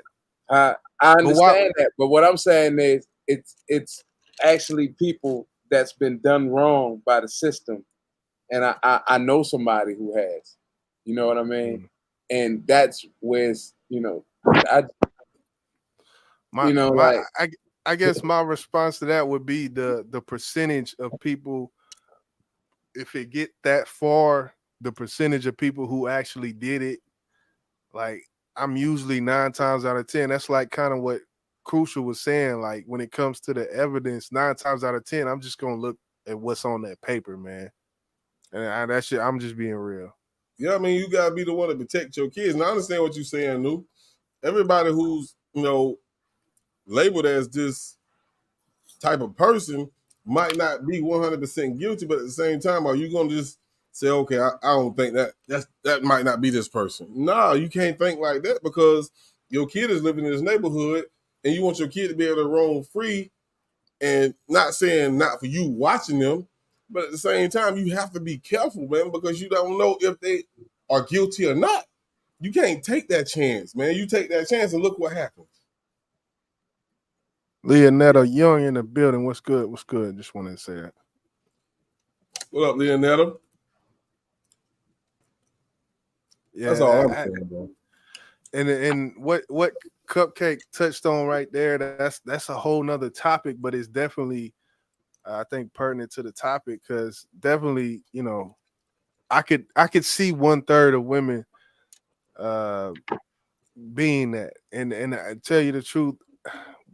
I understand that, but what I'm saying is it's actually people that's been done wrong by the system, and I know somebody who has. You know what I mean? And that's where I guess my response to that would be the percentage of people, if it get that far, the percentage of people who actually did it, like I'm usually 9 times out of 10. That's like kind of what Crucial was saying. Like when it comes to the evidence, 9 times out of 10, I'm just gonna look at what's on that paper, man. And that shit, I'm just being real. Yeah, I mean, you gotta be the one to protect your kids. And I understand what you're saying, Lou. Everybody who's labeled as this type of person might not be 100% guilty, but at the same time, are you gonna just say, okay, I don't think that might not be this person? No, you can't think like that, because your kid is living in this neighborhood and you want your kid to be able to roam free, and not saying not for you watching them, but at the same time, you have to be careful, man, because you don't know if they are guilty or not. You can't take that chance, man. You take that chance and look what happens. Leonetta Young in the building. What's good? What's good? Just wanted to say that. What up, Leonetta? Yeah, that's all I'm saying, bro. And what Cupcake touched on right there, that's a whole nother topic, but it's definitely I think pertinent to the topic, because definitely, I could see 1/3 of women being that, and I tell you the truth,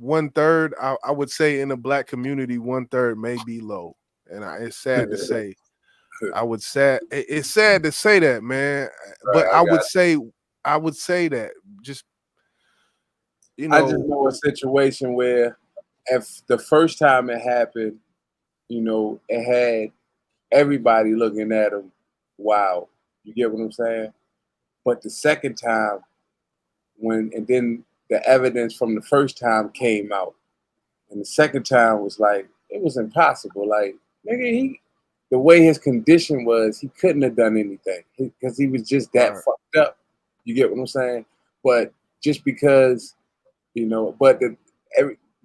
1/3 I would say in the Black community 1/3 may be low, and it's sad to say. It's sad to say that, man. But I would say that just I just know a situation where if the first time it happened, it had everybody looking at him. Wow, you get what I'm saying? But the second time, and then the evidence from the first time came out, and the second time was like, it was impossible. Like, nigga, the way his condition was, he couldn't have done anything because he was just that fucked up. You get what I'm saying? But just because, but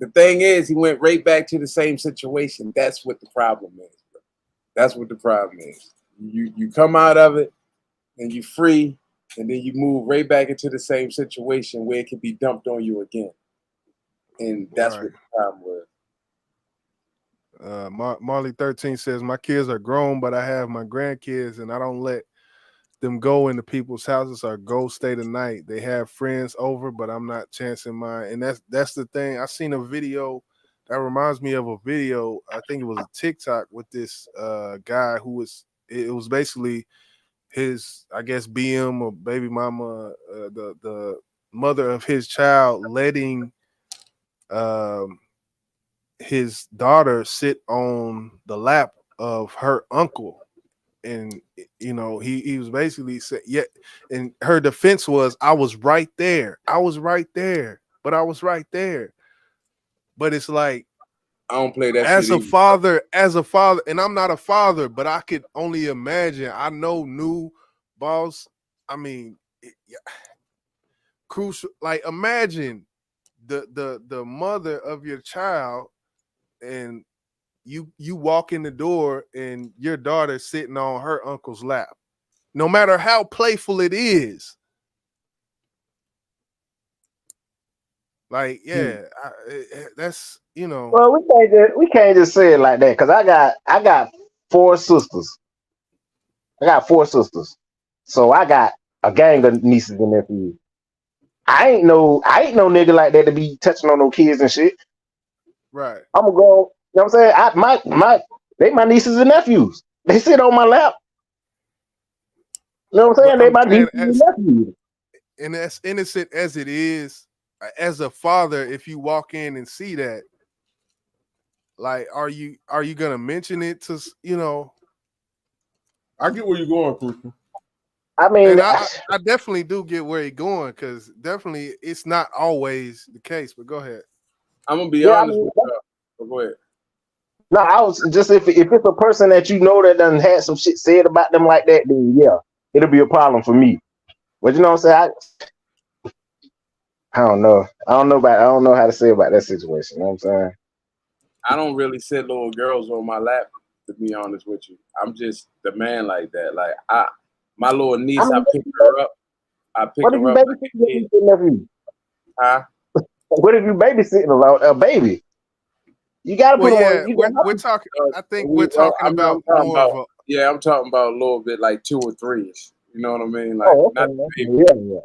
the thing is, he went right back to the same situation. That's what the problem is. Bro. That's what the problem is. You come out of it and you free, and then you move right back into the same situation where it can be dumped on you again. And that's what the problem was. Marley 13 says, my kids are grown, but I have my grandkids, and I don't let them go into people's houses or go stay the night. They have friends over, but I'm not chancing mine. And that's the thing. I seen a video that reminds me of a video. I think it was a TikTok with this guy who it was basically his, I guess, BM or baby mama, the mother of his child, letting his daughter sit on the lap of her uncle. And he was basically said, yeah, and her defense was, I was right there, but I was right there. But it's like, I don't play that as shit a father, and I'm not a father, but I could only imagine. I know new boss. I mean, crucial. Like, imagine the mother of your child, and you walk in the door and your daughter sitting on her uncle's lap, no matter how playful it is. Like, yeah, that's Well, we can't just say it like that, because I got 4 sisters. So I got a gang of nieces and nephews. I ain't no nigga like that to be touching on no kids and shit. Right. I'm a You know what I'm saying? They my nieces and nephews. They sit on my lap. You know what I'm saying? But They I'm my saying, nieces and nephews. and as innocent as it is, as a father, if you walk in and see that, like, are you gonna mention it to, you know? I get where you're going, Crucial. I mean, And I definitely do get where you're going, because definitely it's not always the case. But go ahead. I'm gonna be yeah, I honest mean, with you. But go ahead. no, I was just if it's a person that you know that done had some shit said about them like that, then yeah, it'll be a problem for me. But you know what I'm saying? I don't know. I don't know how to say about that situation. You know what I'm saying? I don't really sit little girls on my lap, to be honest with you. I'm just the man like that. Like my little niece, I pick her up. I pick What if her you up like a kid. babysitting your nephew? Huh? What if you babysitting a baby? You gotta Well, put them yeah, on. we're talking. I think we're talking I'm about talking more about, of a. yeah, I'm talking about a little bit like 2 or 3. You know what I mean? Like Oh, not okay. the baby, Yeah.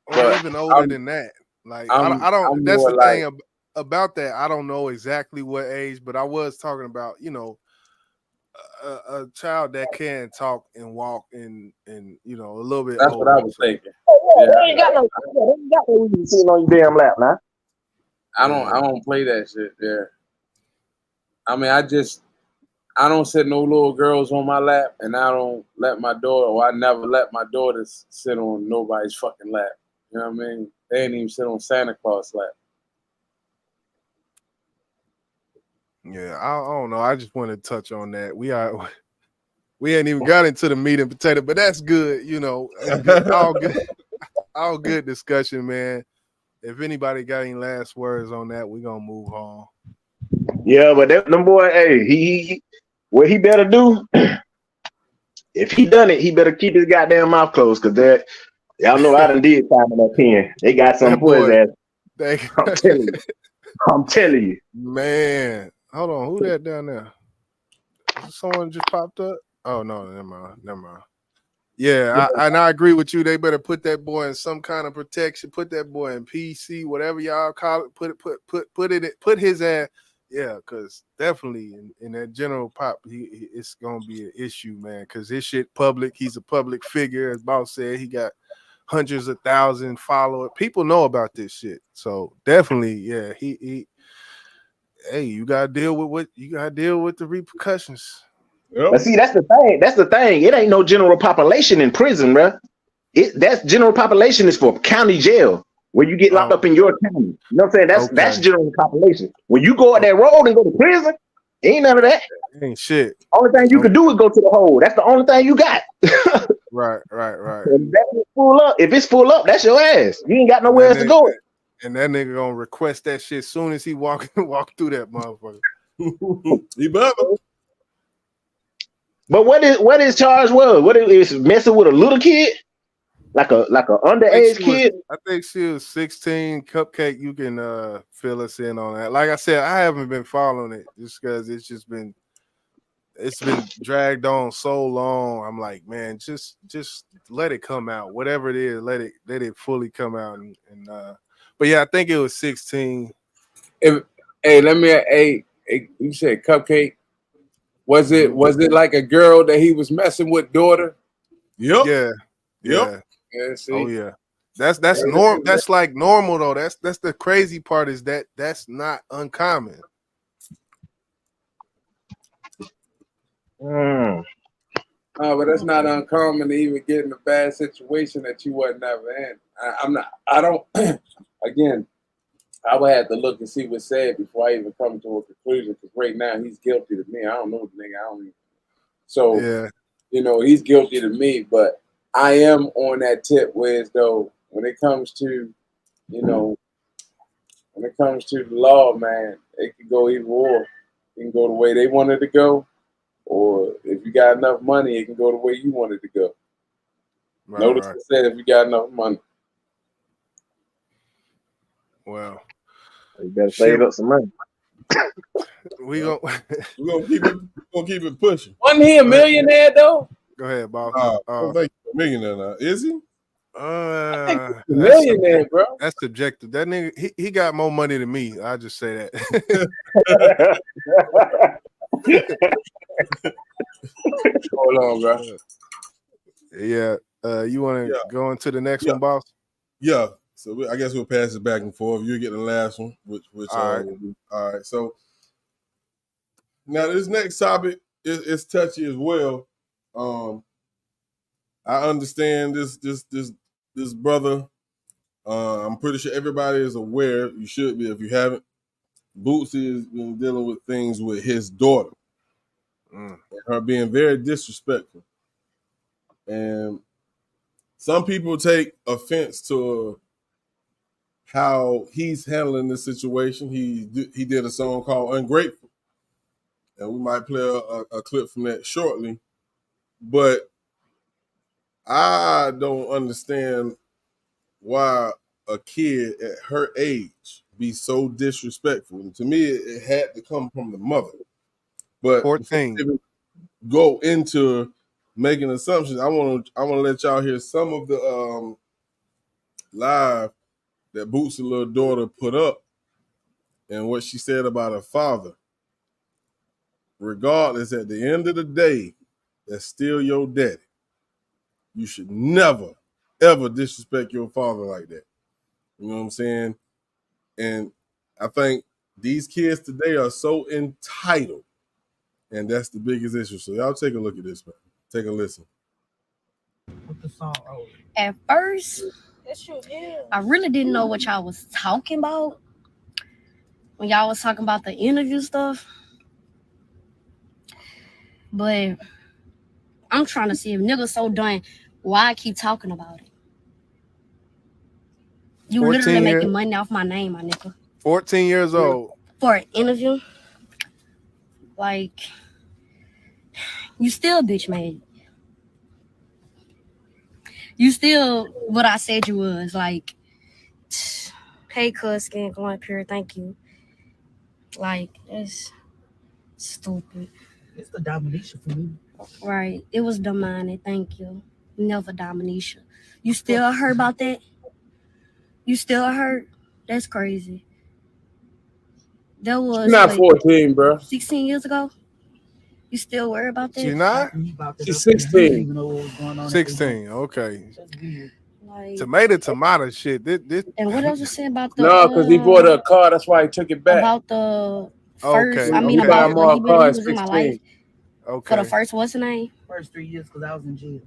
Or but even older than that. Like I don't. I'm That's more the like, thing about that. I don't know exactly what age, but I was talking about, you know, a child that can talk and walk and you know, a little bit that's what I older. was So. thinking. Yeah, Yeah, they ain't got no sitting on your damn lap now. I don't play that shit. Yeah, I mean, I don't sit no little girls on my lap, and I don't let my daughter, or I never let my daughters sit on nobody's fucking lap. You know what I mean? They ain't even sit on Santa Claus' lap. Yeah, I don't know. I just wanted to touch on that. We ain't even got into the meat and potato, but that's good. You know, that's good. All good discussion, man. If anybody got any last words on that, we're gonna move on. Yeah, but them boy, hey, he what he better do, if he done it, he better keep his goddamn mouth closed, because that y'all know I done did time in that pen. They got some That for his boy, ass. I'm telling you. Man, hold on. Who that down there? Someone just popped up? Oh no, never mind. Yeah, I agree with you. They better put that boy in some kind of protection. Put that boy in PC, whatever y'all call it. Put his ass. Yeah, because definitely in that general pop, it's gonna be an issue, man. Because his shit public. He's a public figure, as Boss said. He got hundreds of thousands followers. People know about this shit. So definitely, yeah. He hey, you gotta deal with the repercussions. Yep. But see, that's the thing. That's the thing. It ain't no general population in prison, bro. That's general population is for county jail, where you get locked up in your county. You know what I'm saying? That's Okay. general population. When you go on that road and go to prison, ain't none of that. Ain't shit. Only thing you can do is go to the hole. That's the only thing you got. Right. If it's full up, that's your ass. You ain't got nowhere else to go. And that nigga gonna request that shit soon as he walk through that motherfucker. He better. But what is charge was? What is messing with a little kid? Like a underage kid? I think she was 16. Cupcake, you can fill us in on that. Like I said, I haven't been following it just because it's been dragged on so long. I'm like, man, just let it come out. Whatever it is, let it fully come out. And but yeah, I think it was 16. You said Cupcake. Was it like a girl that he was messing with, daughter? Yep. Yeah. Yep. Yeah, see? Oh yeah. That's normal. That's like normal though. That's the crazy part, is that's not uncommon. But that's not uncommon to even get in a bad situation that you wasn't ever in. Again, I would have to look and see what's said before I even come to a conclusion, because right now he's guilty to me. I don't know the nigga. So, yeah. You know, he's guilty to me, but I am on that tip where as though when it comes to, you know, when it comes to the law, man, it can go either or. It can go the way they want it to go, or if you got enough money, it can go the way you want it to go. Notice I said if you got enough money. Well, you better save up some money. We're gonna keep it pushing. Wasn't he a millionaire though? Go ahead, boss. I don't think he's a millionaire now. Is he? A millionaire, bro. That's subjective. That nigga, he got more money than me. I just say that. Hold on, bro. Yeah. You want to go into the next one, boss? Yeah. So I guess we'll pass it back and forth. You'll get the last one, which all right. will be all right. So now this next topic is touchy as well. I understand this brother. I'm pretty sure everybody is aware. You should be if you haven't. Bootsy has been dealing with things with his daughter, and her being very disrespectful. And some people take offense to how he's handling this situation. He did a song called "Ungrateful," and we might play a clip from that shortly. But I don't understand why a kid at her age be so disrespectful. And to me, it had to come from the mother. But 14. Go into making assumptions. I want to let y'all hear some of the live that Boots' little daughter put up and what she said about her father. Regardless, at the end of the day, that's still your daddy. You should never, ever disrespect your father like that. You know what I'm saying? And I think these kids today are so entitled, and that's the biggest issue. So y'all take a look at this, man. Take a listen. At first, I really didn't know what y'all was talking about when y'all was talking about the interview stuff. But I'm trying to see if niggas so done, why I keep talking about it. You literally making money off my name, my nigga. 14 years old. For an interview? Like, you still bitch made. You still what I said you was. Like, hey, cuz, skin going pure, thank you. Like, it's stupid. It's the domination for me. Right. It was demanded, thank you. Never domination. You still heard about that? You still heard? That's crazy. That was She's not 14, bro. 16 years ago? You still worry about that? She's not? She's 16. 16, okay. Like, tomato shit. This. And what else you saying about the... No, because he bought her a car. That's why he took it back. About the first... Okay. I mean, about when he was in my life. Okay. For the first, what's the name? First 3 years because I was in jail.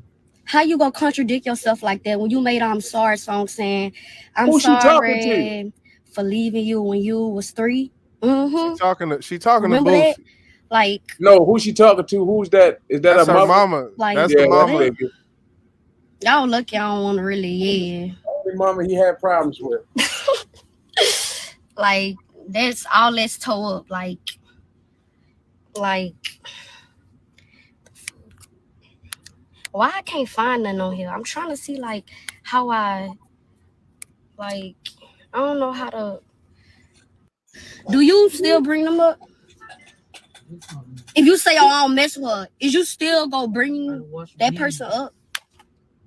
How you gonna contradict yourself like that when you made I'm Sorry song saying, I'm Who sorry for leaving you when you was 3? Mm-hmm. She talking Remember to that? Boosie. Like, no, who's she talking to? Who's that? Is that that's her mama? Like, that's the mama. Y'all lucky I don't want to really, The mama he had problems with. Like, that's all that's tore up. Like, why I can't find nothing on here? I'm trying to see, like, how I don't know how to. Do you still bring them up? If you say, oh, I don't mess with her, is you still gonna bring that person up?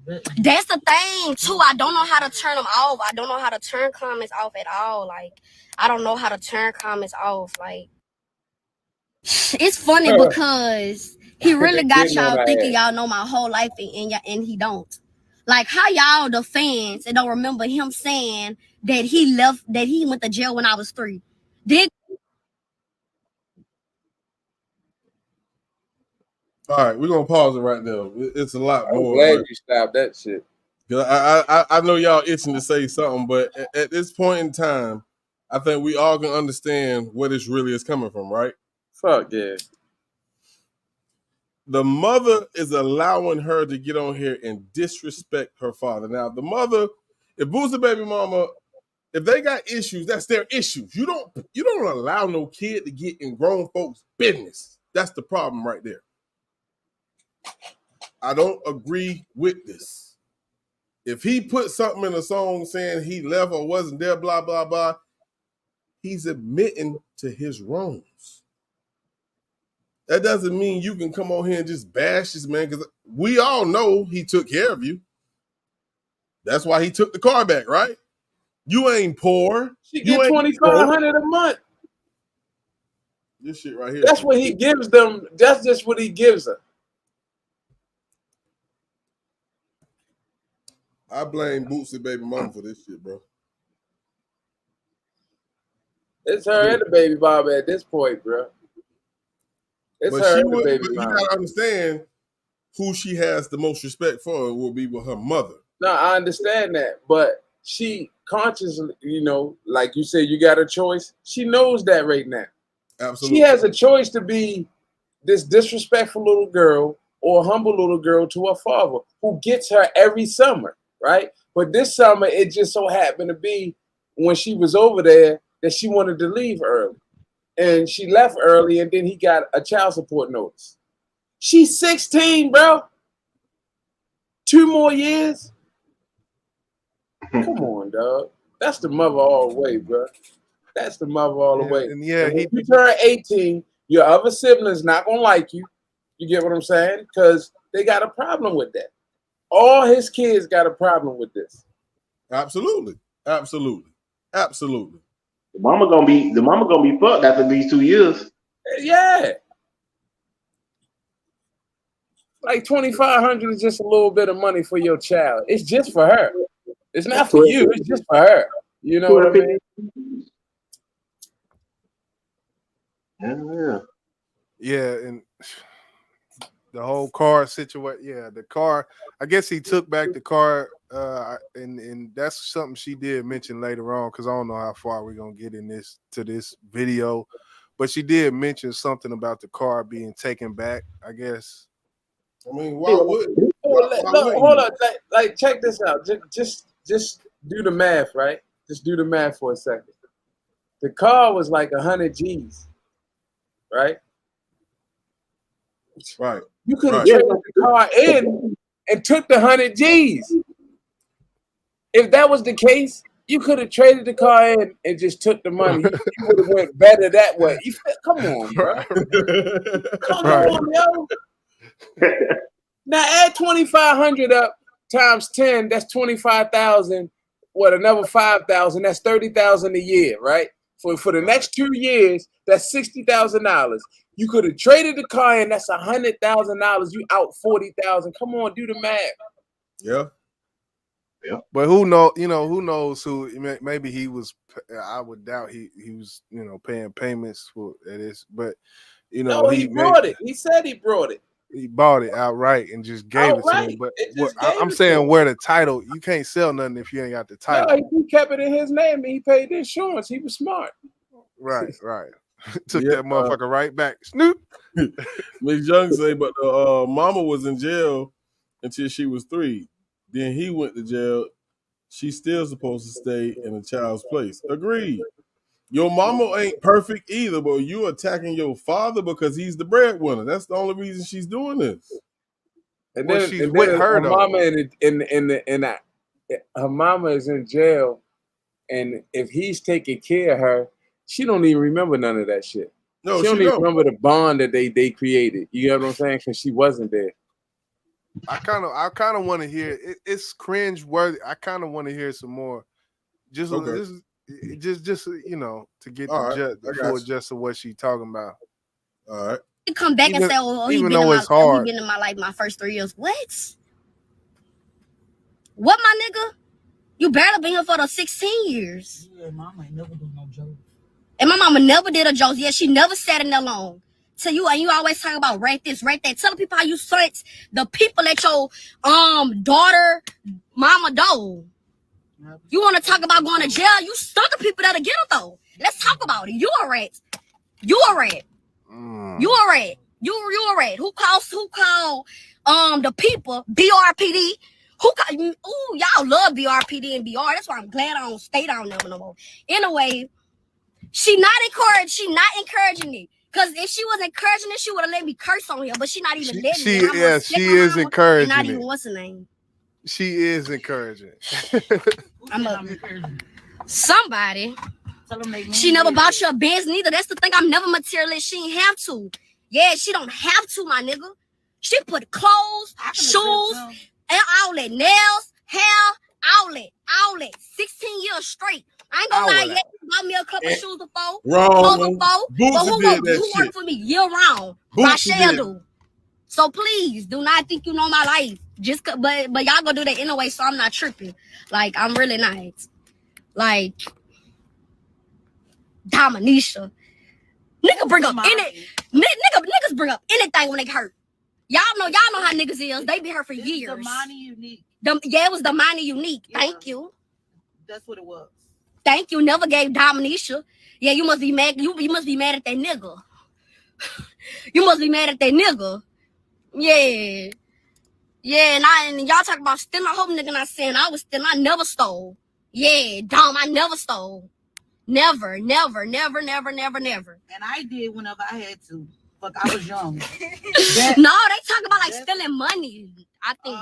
That's the thing, too. I don't know how to turn them off. I don't know how to turn comments off at all. Like, I don't know how to turn comments off. Like, it's funny because he really got y'all thinking y'all know my whole life and he don't. Like, how y'all, the fans, and don't remember him saying that he went to jail when I was 3. All right, we're gonna pause it right there. It's a lot more. I'm glad you stopped that shit. I know y'all itching to say something, but at this point in time, I think we all can understand where this really is coming from, right? Fuck yeah. The mother is allowing her to get on here and disrespect her father. Now, the mother, if Boosie baby mama, if they got issues, that's their issues. You don't allow no kid to get in grown folks' business. That's the problem right there. I don't agree with this. If he put something in a song saying he left or wasn't there, blah, blah, blah, he's admitting to his wrongs. That doesn't mean you can come on here and just bash this man, because we all know he took care of you. That's why he took the car back, right? You ain't poor. She get $2,500 a month. This shit right here. That's what he gives them. That's just what he gives her. I blame Bootsy baby mama for this shit, bro. It's her and the baby mama at this point, bro. It's her and the baby mama. You gotta understand who she has the most respect for will be with her mother. No, I understand that, but she consciously, like you said, you got a choice. She knows that right now. Absolutely. She has a choice to be this disrespectful little girl or a humble little girl to her father, who gets her every summer, right? But this summer, it just so happened to be when she was over there that she wanted to leave early. And she left early, and then he got a child support notice. She's 16, bro. 2 more years? Come on, dog. That's the mother all the way, bro. That's the mother all the way. And yeah, if you turn 18, your other siblings not gonna like you. You get what I'm saying? Because they got a problem with that. All his kids got a problem with this. Absolutely. Absolutely. Absolutely. The mama gonna be fucked after these 2 years. Yeah. Like $2,500 is just a little bit of money for your child. It's just for her. It's not for you. It's just for her. You know what I mean? Yeah, and the whole car situation. Yeah, the car. I guess he took back the car, and that's something she did mention later on. Because I don't know how far we're gonna get in this video, but she did mention something about the car being taken back. I guess. I mean, why would? Hold on, like check this out. Just do the math, right? Just do the math for a second. The car was like 100 G's, right? Right. You could have traded the car in and took the 100 G's. If that was the case, you could have traded the car in and just took the money. You would have went better that way. Come on, bro. Come on, yo. Now add 2,500 up times 10. That's 25,000. What, another 5,000? That's 30,000 a year, right? For the next 2 years, that's $60,000. You could have traded the car in. That's $100,000. You out 40,000. Come on, do the math. Yeah. Yeah. But who know? Who knows? Who maybe he was? I would doubt he was. Paying payments for this. But no, he brought it. He said he brought it. He bought it outright and just gave it to him. But I'm saying where the title, you can't sell nothing if you ain't got the title. No, he kept it in his name and he paid the insurance. He was smart. Right. Took that motherfucker right back. Snoop. Miss Young say, but the mama was in jail until she was 3. Then he went to jail. She's still supposed to stay in a child's place. Agreed. Your mama ain't perfect either, but you attacking your father because he's the breadwinner. That's the only reason she's doing this. And then she's with her mama her mama is in jail, and if he's taking care of her, she don't even remember none of that shit. No, she don't even remember the bond that they created. You get what I'm saying? Because she wasn't there. I kind of want to hear it's cringe worthy. I kind of want to hear some more. Just to get the full gist of what she's talking about. All right. You come back and say, "Oh, he been in my life my first 3 years." What, my nigga? You barely been here for the 16 years. Yeah, mama ain't never do no jokes. And my mama never did a joke. Yeah, she never sat in there long. To you, and you always talk about rate this, rate that. Tell the people how you sent the people that your daughter, mama do. You want to talk about going to jail? You stuck the people that'll get them though. Let's talk about it. You a rat. You a rat. You a rat. You a rat. Who called the people BRPD? Ooh, y'all love BRPD and BR. That's why I'm glad I don't stay down there no more. Anyway, she not encouraging me. Because if she was encouraging it, she would have let me curse on here. But she not even letting me. She is encouraging. Not even what's her name. She is encouraging. Somebody. She never bought you a Benz neither. That's the thing. I'm never materialist. She ain't have to. Yeah, she don't have to, my nigga. She put clothes, shoes, and all that, nails, hair, Outlet. 16 years straight. I ain't gonna lie, yet you bought me a couple shoes before. Wrong. But who did that who shit. work for me year round? Rochelle do. So please do not think you know my life. But y'all gonna do that anyway, so I'm not tripping. Like, I'm really not. Like, Dominisha. Niggas bring up anything when they hurt. Y'all know how niggas is. They be hurt for years. The Money Unique. It was the Money Unique. Yeah. Thank you. That's what it was. Thank you. Never gave Dominisha. Yeah, you must be mad. You must be mad at that nigga. You must be mad at that nigga. Yeah. Yeah, and y'all talk about stealing. I hope nigga not saying I was stealing. I never stole. Yeah, Dom, I never stole. Never. And I did whenever I had to. Fuck, I was young. No, they talk about like stealing money, I think.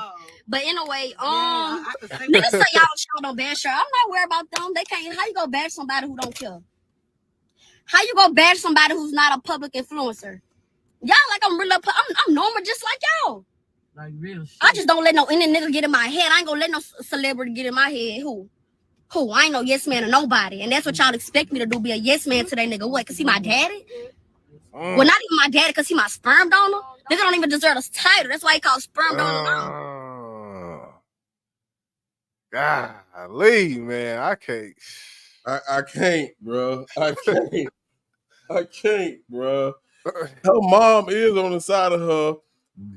But anyway, niggas say y'all don't bash her. I'm not worried about them. They can't. How you go bash somebody who don't care? How you go bash somebody who's not a public influencer? Y'all like I'm real. I'm normal, just like y'all. Like real shit. I just don't let no any nigga get in my head. I ain't gonna let no celebrity get in my head. Who? I ain't no yes man or nobody. And that's what y'all expect me to do, be a yes man to that nigga. What? Cause he my daddy? Well, not even my daddy, cause he my sperm donor. Nigga don't even deserve this title. That's why he called sperm donor. Golly, man, I can't. I can't, bro. I can't, bro. Her mom is on the side of her.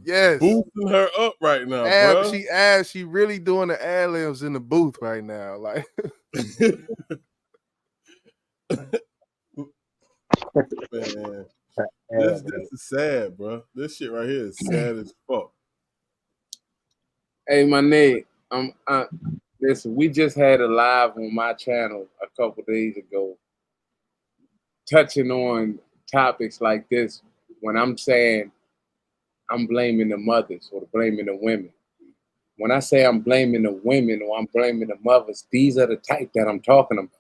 Yes, boosting her up right now, bro. She really doing the ad-libs in the booth right now, like. Man, this is sad, bro. This shit right here is sad as fuck. Hey, my nigga, listen, we just had a live on my channel a couple days ago, touching on topics like this. When I'm saying I'm blaming the mothers or blaming the women. When I say I'm blaming the women or I'm blaming the mothers, these are the type that I'm talking about.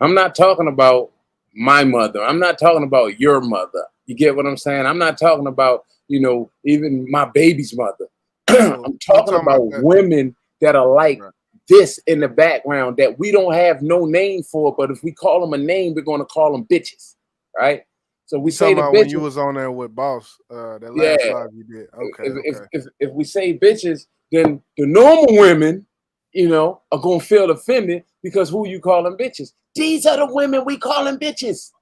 I'm not talking about my mother. I'm not talking about your mother. You get what I'm saying? I'm not talking about, even my baby's mother. I'm talking about women that are like this in the background that we don't have no name for, but if we call them a name, we're going to call them bitches, right? So we say the bitches. When you was on there with Boss, that last live you did. Okay. If we say bitches, then the normal women, are going to feel offended because who you calling bitches? These are the women we calling bitches.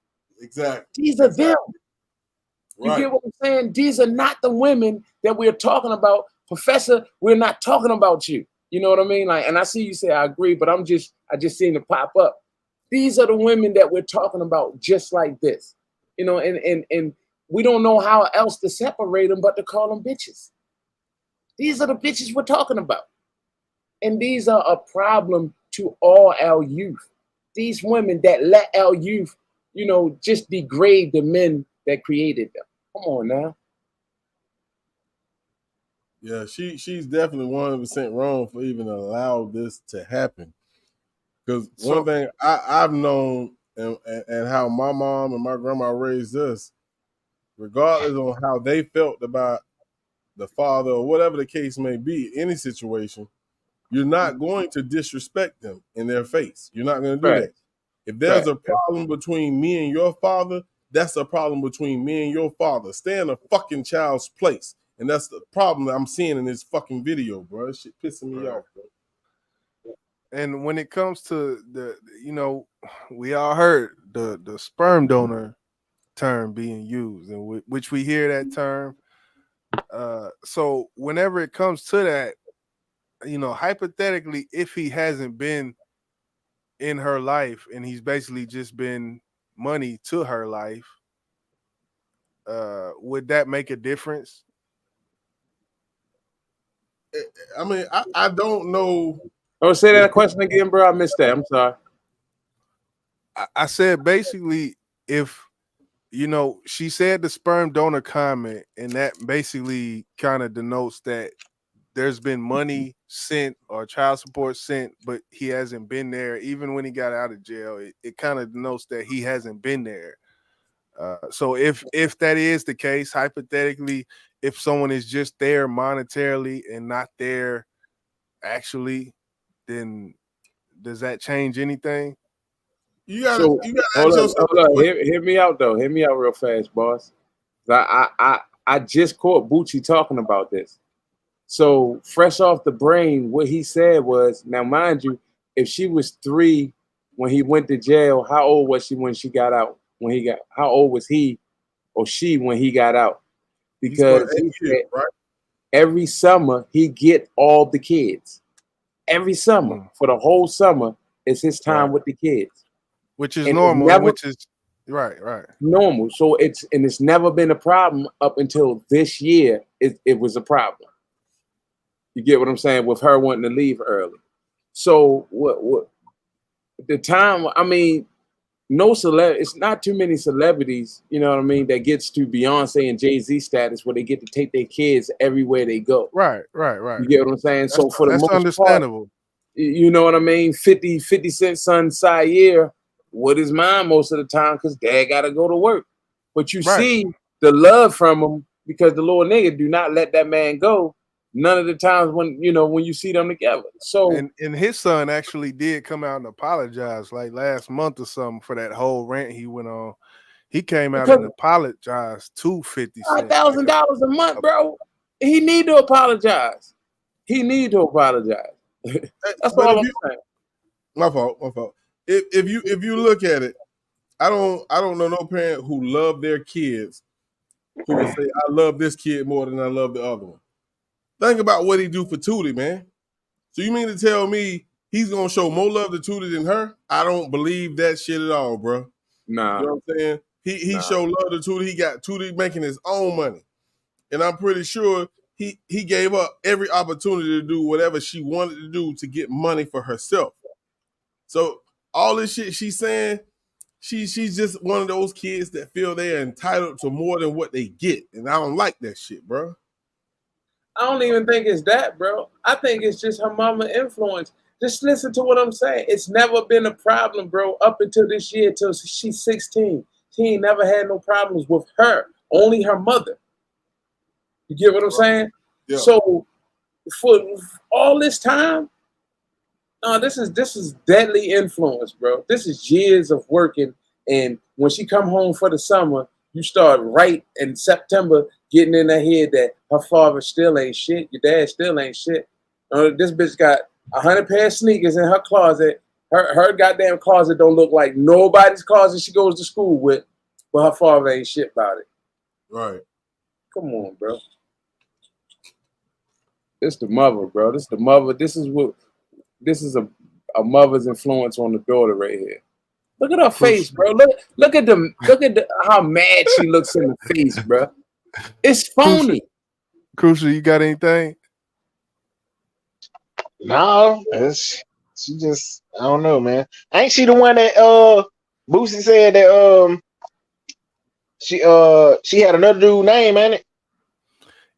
Exactly. These are them. You get what I'm saying? These are not the women that we're talking about. Professor, we're not talking about you. You know what I mean? Like, and I see you say I agree, but I just seen it pop up. These are the women that we're talking about, just like this. And we don't know how else to separate them but to call them bitches. These are the bitches we're talking about. And these are a problem to all our youth. These women that let our youth, just degrade the men that created them. Come on now. Yeah, she's definitely 100% wrong for even allow this to happen. Because one thing I've known and how my mom and my grandma raised us, regardless on how they felt about the father or whatever the case may be, any situation, you're not going to disrespect them in their face. You're not going to do that. If there's a problem between me and your father, that's a problem between me and your father. Stay in a fucking child's place. And that's the problem that I'm seeing in this fucking video, bro. This shit pissing me off, bro. And when it comes to we all heard the sperm donor term being used, and which we hear that term. So whenever it comes to that, hypothetically, if he hasn't been in her life and he's basically just been money to her life, would that make a difference? I mean, I don't know. Oh, say that question again, bro. I missed that. I'm sorry. I said basically, if she said the sperm donor comment, and that basically kind of denotes that there's been money sent or child support sent, but he hasn't been there. Even when he got out of jail, it kind of denotes that he hasn't been there. So if that is the case, hypothetically, if someone is just there monetarily and not there actually, then does that change anything? You gotta So ask yourself. hold on. Hear me out though. Hear me out real fast, boss. I just caught Bucci talking about this. So fresh off the brain, what he said was, now mind you, if she was 3 when he went to jail, how old was she when she got out? How old was he or she when he got out? Because he said every summer he get all the kids. Every summer for the whole summer is his time with the kids, which is and normal. never, which is right. Normal. So it's never been a problem up until this year. It was a problem. You get what I'm saying with her wanting to leave early. So what the time? I mean, it's not too many celebrities. You know what I mean? That gets to Beyonce and Jay-Z status where they get to take their kids everywhere they go. Right. You get what I'm saying? So for the most understandable. Part, you know what I mean? 50 Cent son Syer with his mom most of the time because dad got to go to work. But you see the love from him because the little nigga do not let that man go. None of the times when you see them together. So and his son actually did come out and apologize like last month or something for that whole rant he went on. He came out and apologized to 50 Cent. $5,000 a month, bro. He need to apologize. That's all I'm saying. My fault. If you look at it, I don't know no parent who love their kids who would say I love this kid more than I love the other one. Think about what he do for Tootie, man. So you mean to tell me he's gonna show more love to Tootie than her? I don't believe that shit at all, bro. Nah. You know what I'm saying? He showed love to Tootie. He got Tootie making his own money. And I'm pretty sure he gave up every opportunity to do whatever she wanted to do to get money for herself. So all this shit she's saying, she's just one of those kids that feel they're entitled to more than what they get. And I don't like that shit, bro. I don't even think it's that, bro. I think it's just her mama influence. Just listen to what I'm saying. It's never been a problem, bro, up until this year, till she's 16. She ain't never had no problems with her, only her mother. You get what I'm saying? Yeah. So for all this time, this is deadly influence, bro. This is years of working, and when she come home for the summer, you start right in September getting in her head that her father still ain't shit, your dad still ain't shit. This bitch got 100 pair of sneakers in her closet. Her goddamn closet don't look like nobody's closet she goes to school with, but her father ain't shit about it. Right. Come on, bro. This the mother, bro. This the mother. This is a mother's influence on the daughter right here. Look at her face, bro. Look at how mad she looks in the face, bro. It's phony. Crucial, you got anything? No, she just I don't know, man. Ain't she the one that Boosie said that she had another dude name, ain't it?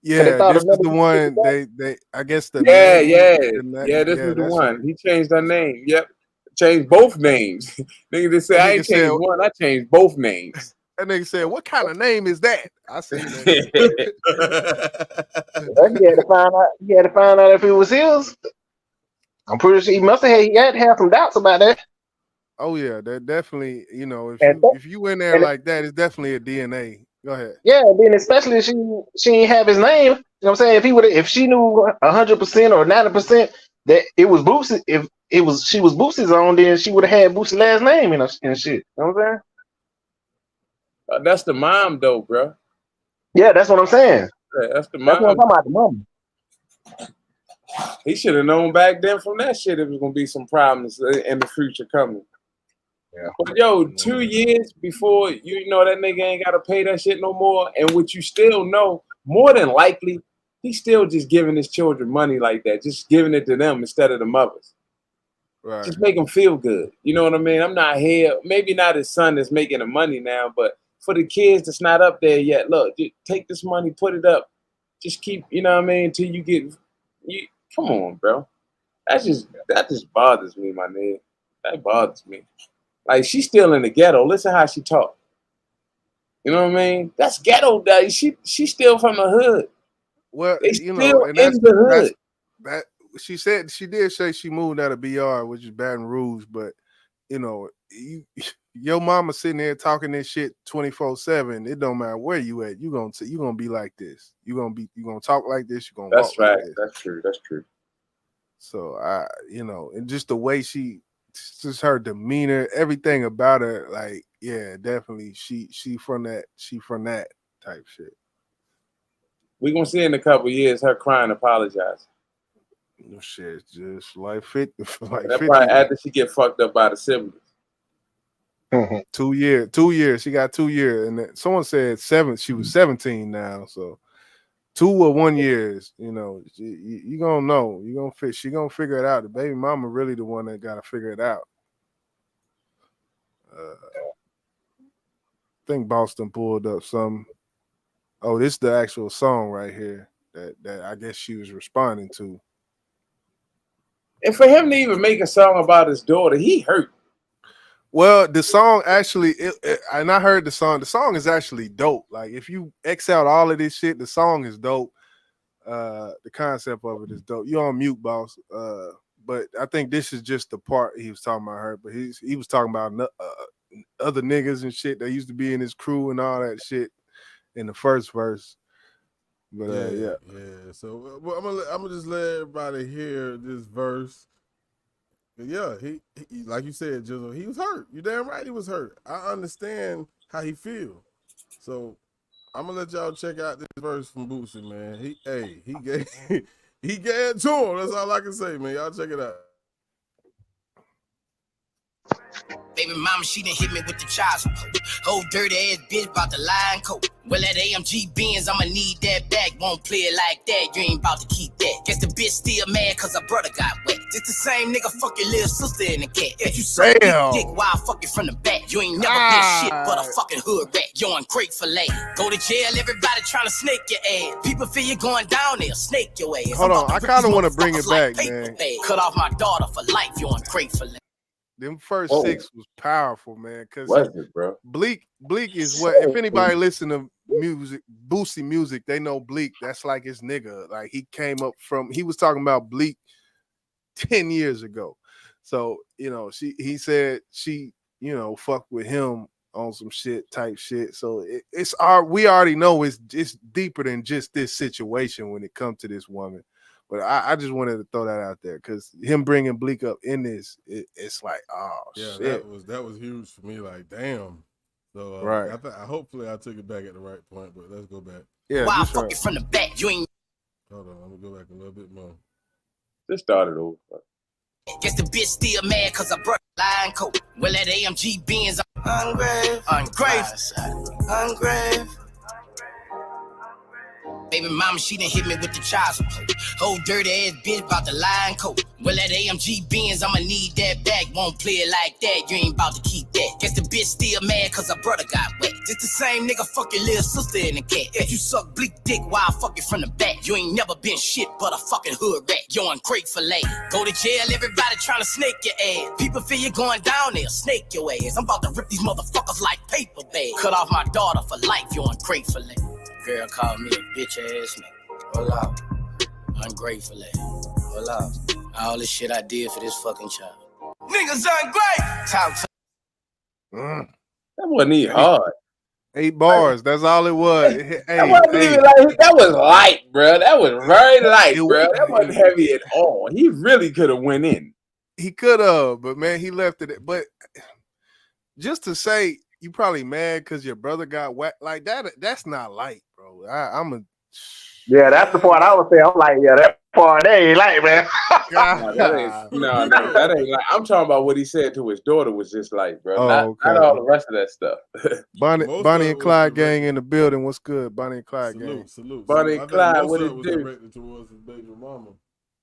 Yeah, this is the one they I guess the this is the one. He changed her name. Yep. Changed both names. Nigga just said I ain't changed one, I changed both names. That nigga said, "What kind of name is that?" I seen that. He had to find out if it was his. I'm pretty sure he had to have some doubts about that. Oh yeah, that definitely, if you in there like that, it's definitely a DNA. Go ahead. Yeah, then especially if she ain't have his name. You know what I'm saying? If she knew 100% or 90% that it was Boosie, if she was Boosie's on, then she would have had Boosie's last name and shit. You know what I'm saying? That's the mom though, bro. Yeah, that's what I'm saying. Yeah, that's the mom. That's what I'm talking about, the mom. He should have known back then from that shit it was gonna be some problems in the future coming. Yeah. But yo, 2 years before that nigga ain't gotta pay that shit no more, and what you still know, more than likely, he's still just giving his children money like that, just giving it to them instead of the mothers. Right. Just make them feel good. You know what I mean? I'm not here. Maybe not his son that's making the money now, but for the kids that's not up there yet, look, take this money, put it up. Just keep, you know what I mean, until you get come on, bro. That just bothers me, my nigga. That bothers me. Like, she's still in the ghetto. Listen how she talk. You know what I mean? That's ghetto, daddy. She's still from the hood. Well, they still in the hood. That she said she did say she moved out of BR, which is Baton Rouge, but you know, your mama sitting there talking this shit 24/7. It don't matter where you at. You gonna be like this. You gonna talk like this. You gonna That's walk right. like this. That's true. That's true. So and just the way just her demeanor, everything about her, like, yeah, definitely she from that type shit. We gonna see in a couple years her crying, apologizing. No shit, just like 50. Like that 50. probably after she get fucked up by the siblings. 2 years. 2 years. She got 2 years, and then someone said 7. She was 17 now, so 2 or 1 years. You know, you gonna know. You gonna fit. She gonna figure it out. The baby mama really the one that gotta figure it out. I think Boston pulled up some. Oh, this is the actual song right here that I guess she was responding to. And for him to even make a song about his daughter, he hurt. Well, the song actually, and I heard the song. The song is actually dope. Like, if you X out all of this shit, the song is dope. The concept of it is dope. You on mute, boss. But I think this is just the part he was talking about her. But he was talking about other niggas and shit that used to be in his crew and all that shit in the first verse. But yeah. So I'm gonna just let everybody hear this verse. Yeah, he like you said, Jizzle, he was hurt. You damn right he was hurt. I understand how he feel. So I'm gonna let y'all check out this verse from Boosie, man. He gave he gave it to him. That's all I can say, man. Y'all check it out. Baby mama, she done hit me with the child support. Whole dirty ass bitch about the line coat. Well, that AMG Benz, I'ma need that back. Won't play it like that, you ain't about to keep that. Guess the bitch still mad cause her brother got wet. It's the same nigga fuck your little sister in the cat. If you suck big dick while I fuck it from the back. You ain't never been shit but a fucking hood rat. You're ungrateful ass. Go to jail, everybody trying to snake your ass. People feel you going down there, snake your ass. Hold on, I kind of want to bring it back, man. Cut off my daughter for life, you're ungrateful ass. Them first 6 was powerful, man. Cause bro? Bleak is what, if anybody listen to music, Boosie music, they know Bleak. That's like his nigga. Like, he was talking about Bleak 10 years ago. So, you know, he said she, you know, fucked with him on some type shit. So we already know it's deeper than just this situation when it comes to this woman. But I just wanted to throw that out there because him bringing Bleak up in this, it's like, oh shit, that was huge for me. Like, damn. So right. Hopefully I took it back at the right point. But let's go back. Yeah. Wow, fuck it from the back. You ain't. Hold on, I'm gonna go back a little bit more. Just started over. Guess the bitch still mad cause I brought line coat. Well, that AMG Benz, ungrateful. Baby mama, she done hit me with the child support. Whole dirty ass bitch about the line coat. Well, that AMG Benz, I'ma need that back. Won't play it like that, you ain't about to keep that. Guess the bitch still mad cause her brother got wet. It's the same nigga fuck your little sister in the cat. If you suck bleak dick while I fuck it from the back. You ain't never been shit but a fucking hood rat. You're ungrateful ass. Go to jail, everybody trying to snake your ass. People feel you going down there, snake your ass. I'm about to rip these motherfuckers like paper bags. Cut off my daughter for life, you're ungrateful ass. Girl called me a bitch ass nigga. Hold up. Ungrateful ass. Hold up. All the shit I did for this fucking child. Niggas ungrateful. Talk to That wasn't even hard. 8 bars. That's all it was. That wasn't even like, that was light, bro. That was very light, bro. That wasn't heavy at all. He really could have went in. He could have, but man, he left it. But just to say, you probably mad because your brother got wet like that. That's not light, bro. Yeah, that's the part I would say. I'm like, yeah, that part they ain't light, man. No, that ain't like. I'm talking about what he said to his daughter was just like, bro. Not all the rest of that stuff. Bonnie and Clyde gang in the building. What's good, Bonnie and Clyde gang? Salute. Bonnie and Clyde, what it was do? directed towards his baby mama.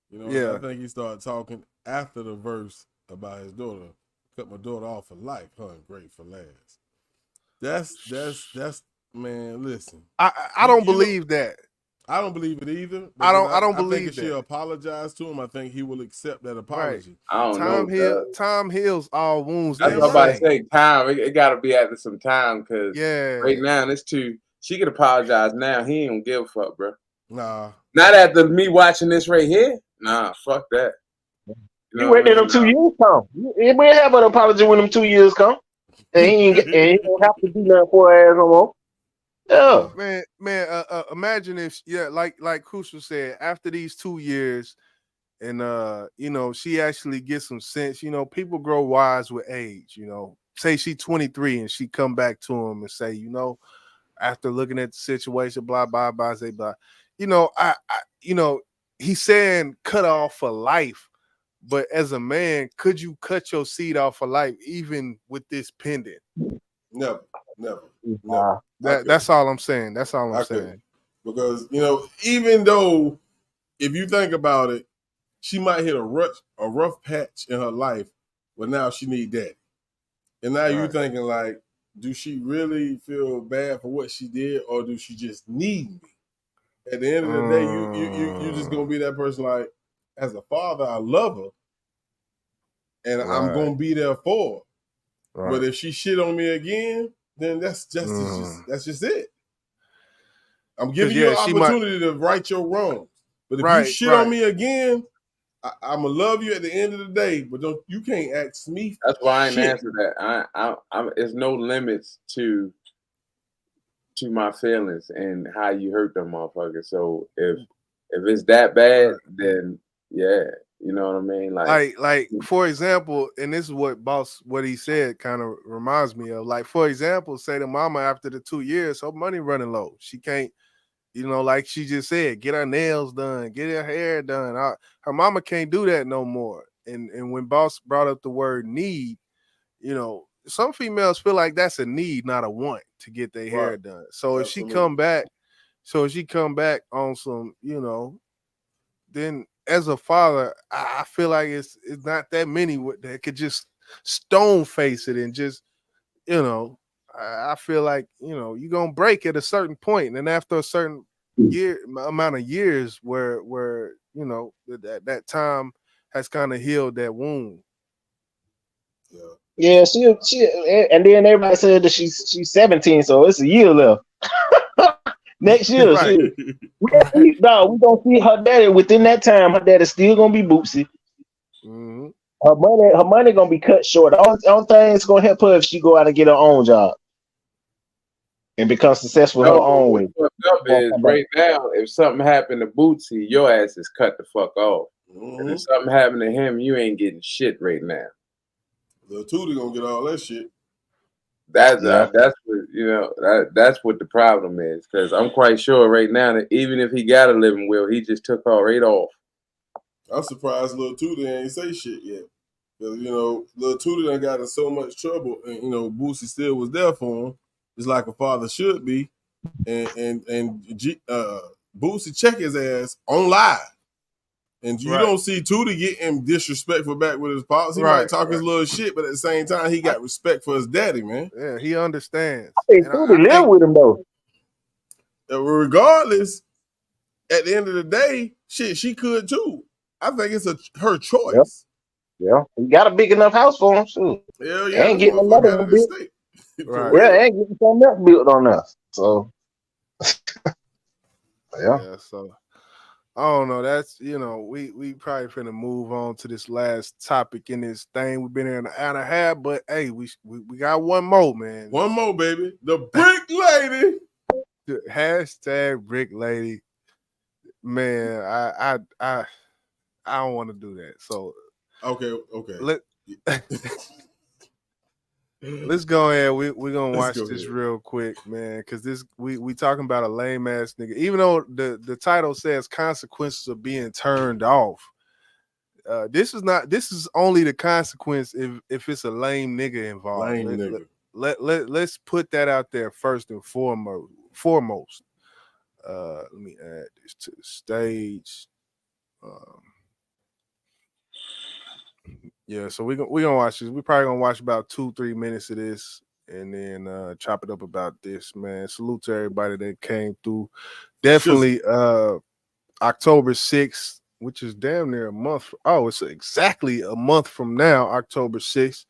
You know, yeah. I think he started talking after the verse about his daughter. Cut my daughter off for life, huh? Ungrateful ass. That's man. Listen, I don't believe that. I don't believe it either. I don't believe think if she apologized to him, I think he will accept that apology. Right. I don't know. Time heals all wounds. That's what I'm about to say. Time. It got to be after some time because right now it's too. She could apologize now. He ain't gonna give a fuck, bro. Nah. Not after me watching this right here. Nah, fuck that. You wait till them 2 years come. You may have an apology when them 2 years come. And he don't have to do nothing for her ass no more. Yeah. Man, imagine if like Crucial said, after these 2 years, and she actually gets some sense. People grow wise with age. Say she's 23 and she come back to him and say, after looking at the situation, blah blah blah, say blah. He's saying cut off for life, but as a man, could you cut your seed off for life even with this pendant? Never. That's all I'm saying. That's all I'm saying. Because even though if you think about it, she might hit a rough patch in her life, but now she need daddy. And now you're thinking like, do she really feel bad for what she did, or do she just need me? At the end of the day, you just gonna be that person like, as a father, I love her, and I'm gonna be there for her. Right. But if she shit on me again, then that's just it. I'm giving you an opportunity to right your wrongs. But if you shit on me again, I'm gonna love you at the end of the day. But you can't ask me. That's why I ain't answer that. I'm there's no limits to my feelings and how you hurt them motherfuckers. So if it's that bad, then yeah, you know what I mean. Like for example, and this is what he said kind of reminds me of. Like for example, say the mama after the 2 years, her money running low. She can't, like she just said, get her nails done, get her hair done. Her mama can't do that no more. And when Boss brought up the word need, some females feel like that's a need, not a want, to get their hair done. So if she come back on some, then as a father, I feel like it's not that many that could just stone face it and just, I feel like, you're gonna break at a certain point, and then after a certain amount of years where that time has kind of healed that wound. Yeah, she, and then everybody said that she's 17, so it's a year left. Next year, we gonna see her daddy within that time. Her daddy still gonna be Bootsy. Mm-hmm. Her money gonna be cut short. The only thing that's gonna help her if she go out and get her own job and become successful her own way. Right now, if something happened to Bootsy, your ass is cut the fuck off. Mm-hmm. And if something happened to him, you ain't getting shit right now. The Tootie gonna get all that shit. That's what that's what the problem is, because I'm quite sure right now that even if he got a living will, he just took her right off. I'm surprised Lil Tootie ain't say shit yet, because Lil Tootie done got in so much trouble, and Boosie still was there for him, just like a father should be, and Boosie check his ass on live. And you don't see Tootie getting disrespectful back with his pops. He might talk his little shit, but at the same time, he got respect for his daddy, man. Yeah, he understands. I think Tootie live with him, though. Regardless, at the end of the day, shit, she could too. I think it's her choice. Yeah, he got a big enough house for him, too. Hell yeah, ain't getting another one built. Ain't getting something else built on us. So, yeah, so. I don't know. That's we probably finna move on to this last topic in this thing. We've been here an hour and a half, but hey, we got one more, man. One more, baby. The Brick Lady. Hashtag Brick Lady. Man, I don't want to do that. So okay. Let's go ahead. We're gonna watch this real quick, man, because we talking about a lame ass nigga. Even though the title says consequences of being turned off, this is only the consequence if it's a lame nigga involved. Let's put that out there first and foremost. Let me add this to the stage. Yeah, so we're gonna watch this. We're probably gonna watch about 2-3 minutes of this and then chop it up about this, man. Salute to everybody that came through. Definitely October 6th, which is damn near a month. Oh, it's exactly a month from now, October 6th.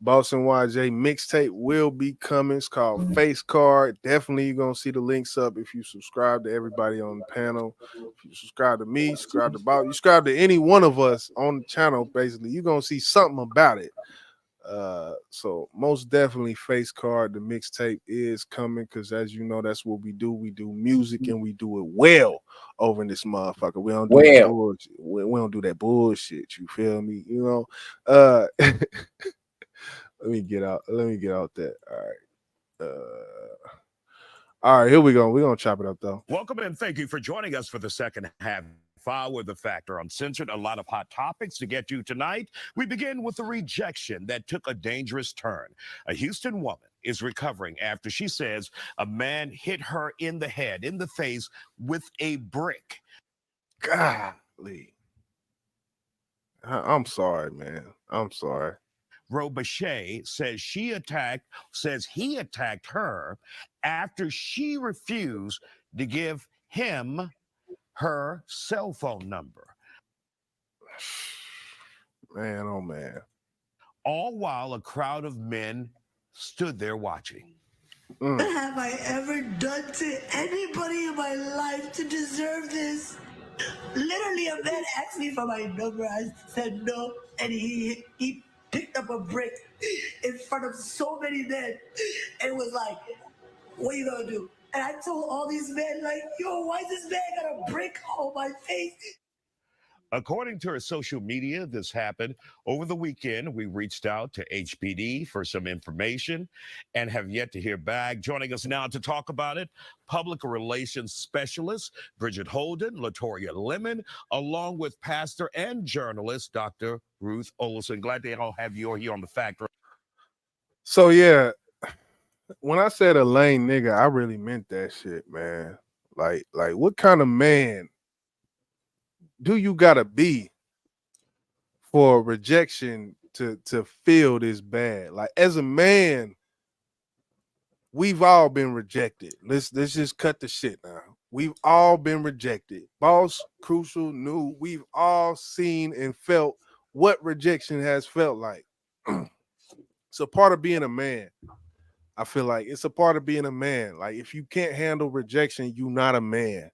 Boss and YJ mixtape will be coming. It's called FaceCard. Definitely you're gonna see the links up if you subscribe to everybody on the panel. If you subscribe to me, subscribe to Bob, you subscribe to any one of us on the channel, basically, you're gonna see something about it. So most definitely FaceCard, the mixtape is coming, because as you know, that's what we do. We do music and we do it well over in this motherfucker. We don't do that bullshit. We don't do that bullshit. You feel me? You know, let me get out that. All right, here we go. We're gonna chop it up though. Welcome and thank you for joining us for the second half with the Factor Uncensored. A lot of hot topics to get to tonight. We begin with the rejection that took a dangerous turn. A Houston woman is recovering after she says a man hit her in the head, in the face, with a brick. Golly. I'm sorry, man. I'm sorry. Robichaud says he attacked her after she refused to give him her cell phone number. Man, oh man. All while a crowd of men stood there watching. What have I ever done to anybody in my life to deserve this? Literally, a man asked me for my number. I said no, and he picked up a brick in front of so many men and was like, what are you gonna do? And I told all these men, like, yo, why is this man got a brick on my face? According to her social media, this happened over the weekend. We reached out to HPD for some information and have yet to hear back. Joining us now to talk about it, public relations specialist Bridget Holden, Latoya Lemon, along with pastor and journalist Dr. Ruth Olson. Glad to all have you all here on the Factor. So yeah, when I said a lame nigga, I really meant that shit, man. Like what kind of man do you gotta be for rejection to feel this bad? Like, as a man, we've all been rejected. Let's just cut the shit now. We've all been rejected. Boss, Crucial, New, we've all seen and felt what rejection has felt like. It's a part of being a man. I feel like it's a part of being a man. Like, if you can't handle rejection, you're not a man.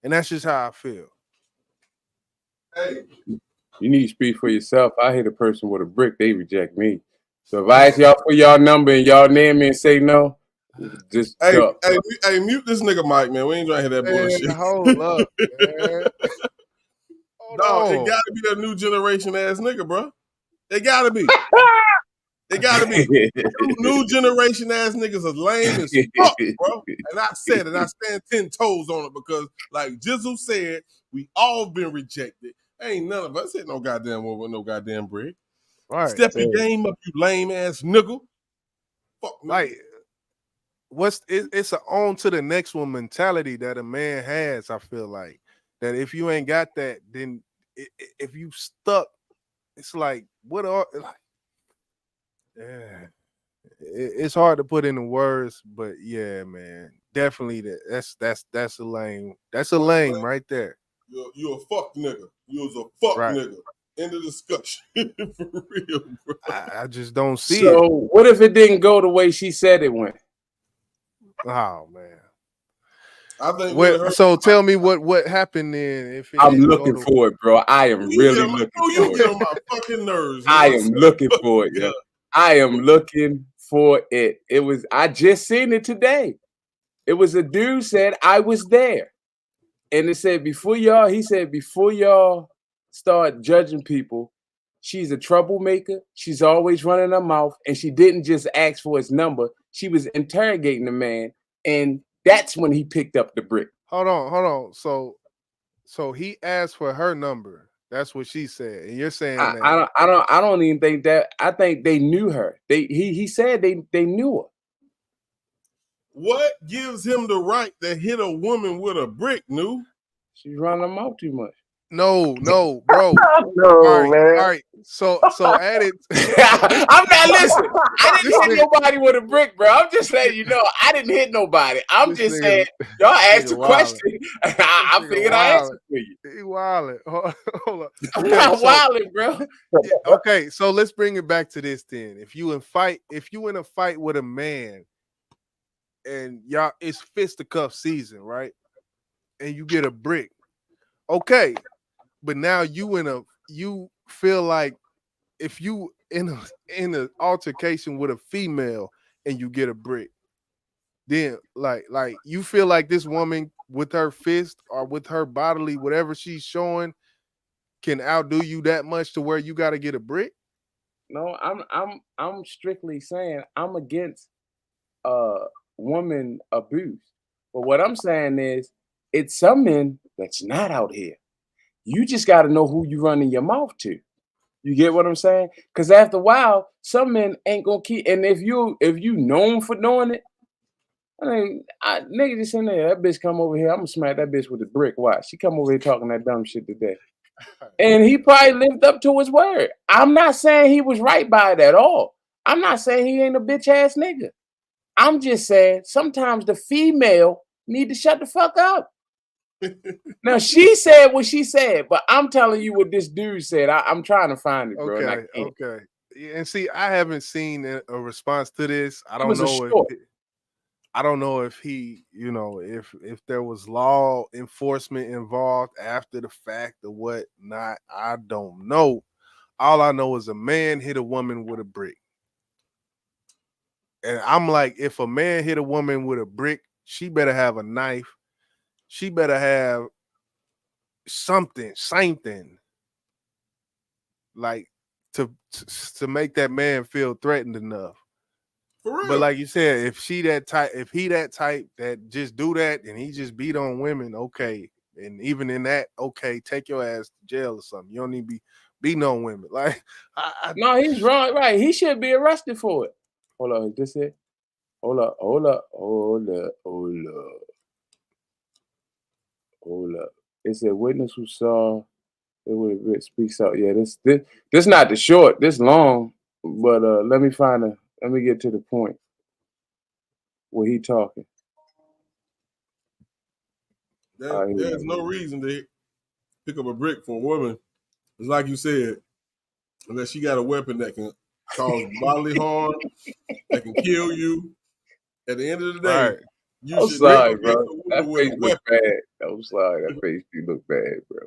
And that's just how I feel. Hey, you need to speak for yourself. I hit a person with a brick, they reject me. So if I ask y'all for y'all number and y'all name me and say no, just hey, mute this nigga Mike, man. We ain't trying to hear that bullshit. Hold up, man. Dog, it gotta be that new generation ass nigga, bro. They gotta be. They gotta be. New generation ass niggas are lame as fuck, bro. And I said it. I stand 10 toes on it because, like Jizzle said, we all been rejected. Ain't none of us hit no goddamn one with no goddamn bread. Right. Step your game up, you lame ass nigga. Fuck, like, it's an on to the next one mentality that a man has. I feel like that if you ain't got that, then if you stuck, it's like what are like. Yeah, it's hard to put into words, but yeah, man, definitely that's a lame. That's a lame right there. You're a fuck nigga. You was a fuck nigga. End of discussion. For real, bro. I just don't see it. So what if it didn't go the way she said it went? Oh man. I think so tell me what happened then. If I'm looking for it, bro. I am really looking for it. You get on my fucking nerves. I am looking for it, yo. I am looking for it. I just seen it today. It was a dude said I was there. And it said before y'all start judging people, she's a troublemaker. She's always running her mouth. And she didn't just ask for his number. She was interrogating the man. And that's when he picked up the brick. Hold on. So he asked for her number. That's what she said. And you're saying that I don't even think that. I think they knew her. He said they knew her. What gives him the right to hit a woman with a brick, New? She's running her mouth too much. No, bro. No, all man. right. So add it. I'm not listening. I didn't This hit nigga- nobody with a brick, bro. I'm just letting you know I didn't hit nobody. I'm This just nigga- saying y'all asked nigga a question. I nigga figured I answered wildin'. for you. He wildin'. Hold on. I'm Okay, not so- wilding, bro. Yeah, okay, so let's bring it back to this then. If you in a fight with a man and y'all it's fisticuff season, right? And you get a brick. Okay. But now you feel like if you in an altercation with a female and you get a brick, then like you feel like this woman with her fist or with her bodily, whatever she's showing, can outdo you that much to where you got to get a brick? No, I'm strictly saying I'm against woman abuse. But what I'm saying is it's some men that's not out here. You just got to know who you running your mouth to. You get what I'm saying? Because after a while, some men ain't gonna keep. And if you known for doing it, I mean, nigga just in there. That bitch come over here. I'm gonna smack that bitch with a brick. Watch, she come over here talking that dumb shit today. And he probably lived up to his word. I'm not saying he was right by it at all. I'm not saying he ain't a bitch ass nigga. I'm just saying sometimes the female need to shut the fuck up. Now she said what she said, but I'm telling you what this dude said. I'm trying to find it, bro. And I can't. Okay. Yeah, and see, I haven't seen a response to this. I don't know if he, if there was law enforcement involved after the fact or what not. I don't know. All I know is a man hit a woman with a brick. And I'm like, if a man hit a woman with a brick, she better have a knife. She better have something like to make that man feel threatened enough. For real. But like you said, if he that type that just do that and he just beat on women, okay. And even in that, okay, take your ass to jail or something. You don't need to be beating on women. Like, no, he's wrong. Right, he should be arrested for it. Hold on, is this it? Hold up. It's a witness who saw it would speaks out. Yeah, this not the short, this long, but let me get to the point where he talking. There's no reason to pick up a brick for a woman. It's like you said, unless she got a weapon that can cause bodily harm, that can kill you. At the end of the day, right. I'm sorry, bro. That face look bad. I'm sorry. That face do look bad, bro.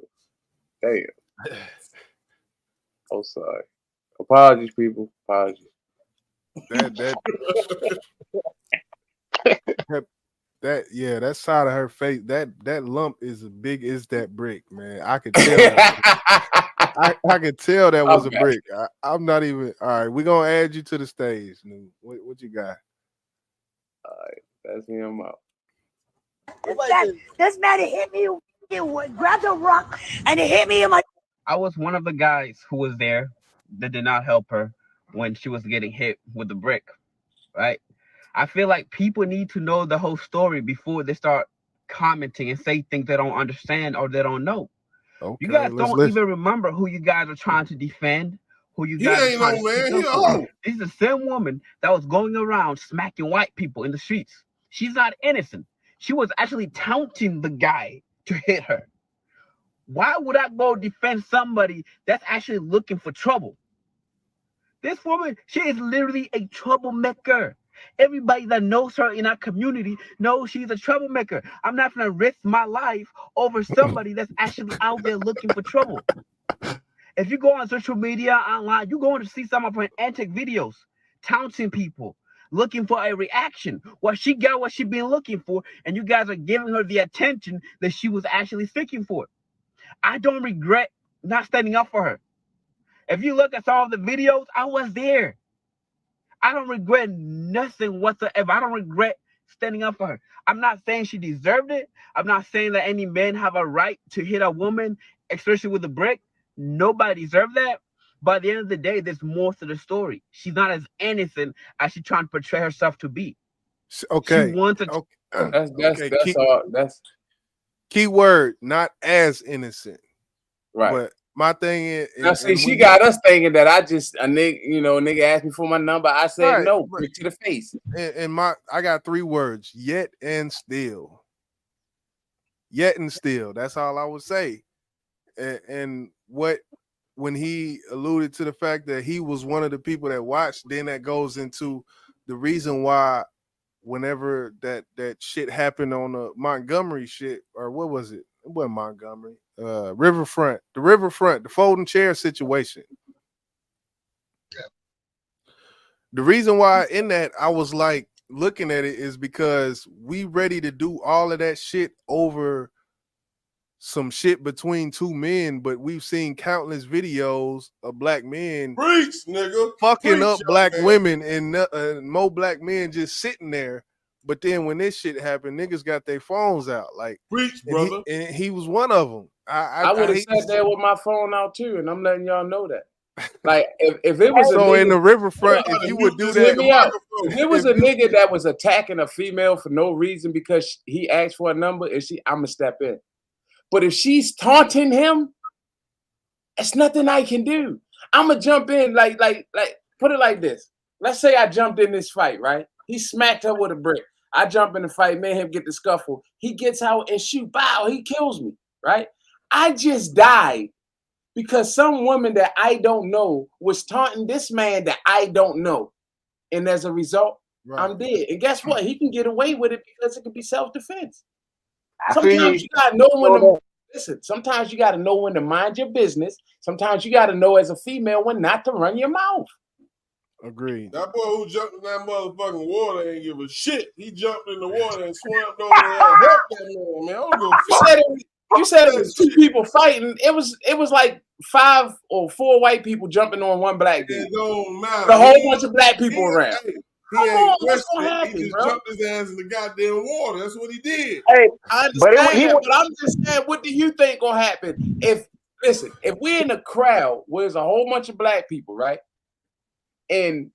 Damn. I'm sorry. Apologies, people. Apologies. That side of her face, that lump is as big as that brick, man. I could tell that. I could tell that was a brick. I'm not even. All right, we're gonna add you to the stage. What you got? All right, that's him out. This man hit me, grabbed a rock, and it hit me in my. I was one of the guys who was there that did not help her when she was getting hit with the brick, right? I feel like people need to know the whole story before they start commenting and say things they don't understand or they don't know. Okay, you guys don't even remember who you guys are trying to defend, who you guys are trying to stick up for. This is the same woman that was going around smacking white people in the streets. She's not innocent. She was actually taunting the guy to hit her. Why would I go defend somebody that's actually looking for trouble? This woman, she is literally a troublemaker. Everybody that knows her in our community knows she's a troublemaker. I'm not going to risk my life over somebody that's actually out there looking for trouble. If you go on social media, online, you're going to see some of her antic videos, taunting people, looking for a reaction. Well, she got what she's been looking for, and you guys are giving her the attention that she was actually seeking for. I don't regret not standing up for her. If you look at some of the videos, I was there. I don't regret nothing whatsoever. I don't regret standing up for her. I'm not saying she deserved it. I'm not saying that any men have a right to hit a woman, especially with a brick. Nobody deserves that. But at the end of the day, there's more to the story. She's not as innocent as she's trying to portray herself to be. Okay. She wants to. That's all. That's key word, not as innocent. Right. But my thing is, now see, she got us thinking that a nigga asked me for my number. I said no, brick to the face. And I got 3 words: yet and still. Yet and still. That's all I would say. And when he alluded to the fact that he was one of the people that watched, then that goes into the reason why whenever that shit happened on the Montgomery shit, or what was it? It wasn't Montgomery. Riverfront, the folding chair situation. The reason why in that I was like looking at it is because we ready to do all of that shit over some shit between 2 men, but we've seen countless videos of black men fucking up black women and more black men just sitting there. But then when this shit happened, niggas got their phones out. Like, brother. And he was one of them. I would have sat there with my phone out too, and I'm letting y'all know that. Like, if it was so a nigga, in the riverfront, if you would do that, if it was a nigga that was attacking a female for no reason because he asked for a number, and I'm gonna step in. But if she's taunting him, it's nothing I can do. I'm gonna jump in, like, put it like this. Let's say I jumped in this fight, right? He smacked her with a brick. I jump in the fight, me and him get the scuffle. He gets out and shoot, bow, he kills me, right? I just died because some woman that I don't know was taunting this man that I don't know. And as a result, I'm dead. And guess what? He can get away with it because it can be self-defense. Sometimes you gotta know when to listen. Sometimes you gotta know when to mind your business. Sometimes you gotta know as a female when not to run your mouth. Agreed. That boy who jumped in that motherfucking water ain't give a shit. He jumped in the water and swam over there and helped that man. I don't give a fuck. You said it was 2 people fighting. It was like 5 or 4 white people jumping on one black dude. It don't matter. A whole bunch of black people around. He ain't questioning. He just jumped his ass in the goddamn water. That's what he did. Hey, I understand but I'm just saying, what do you think gonna happen if we're in a crowd where there's a whole bunch of black people, right? And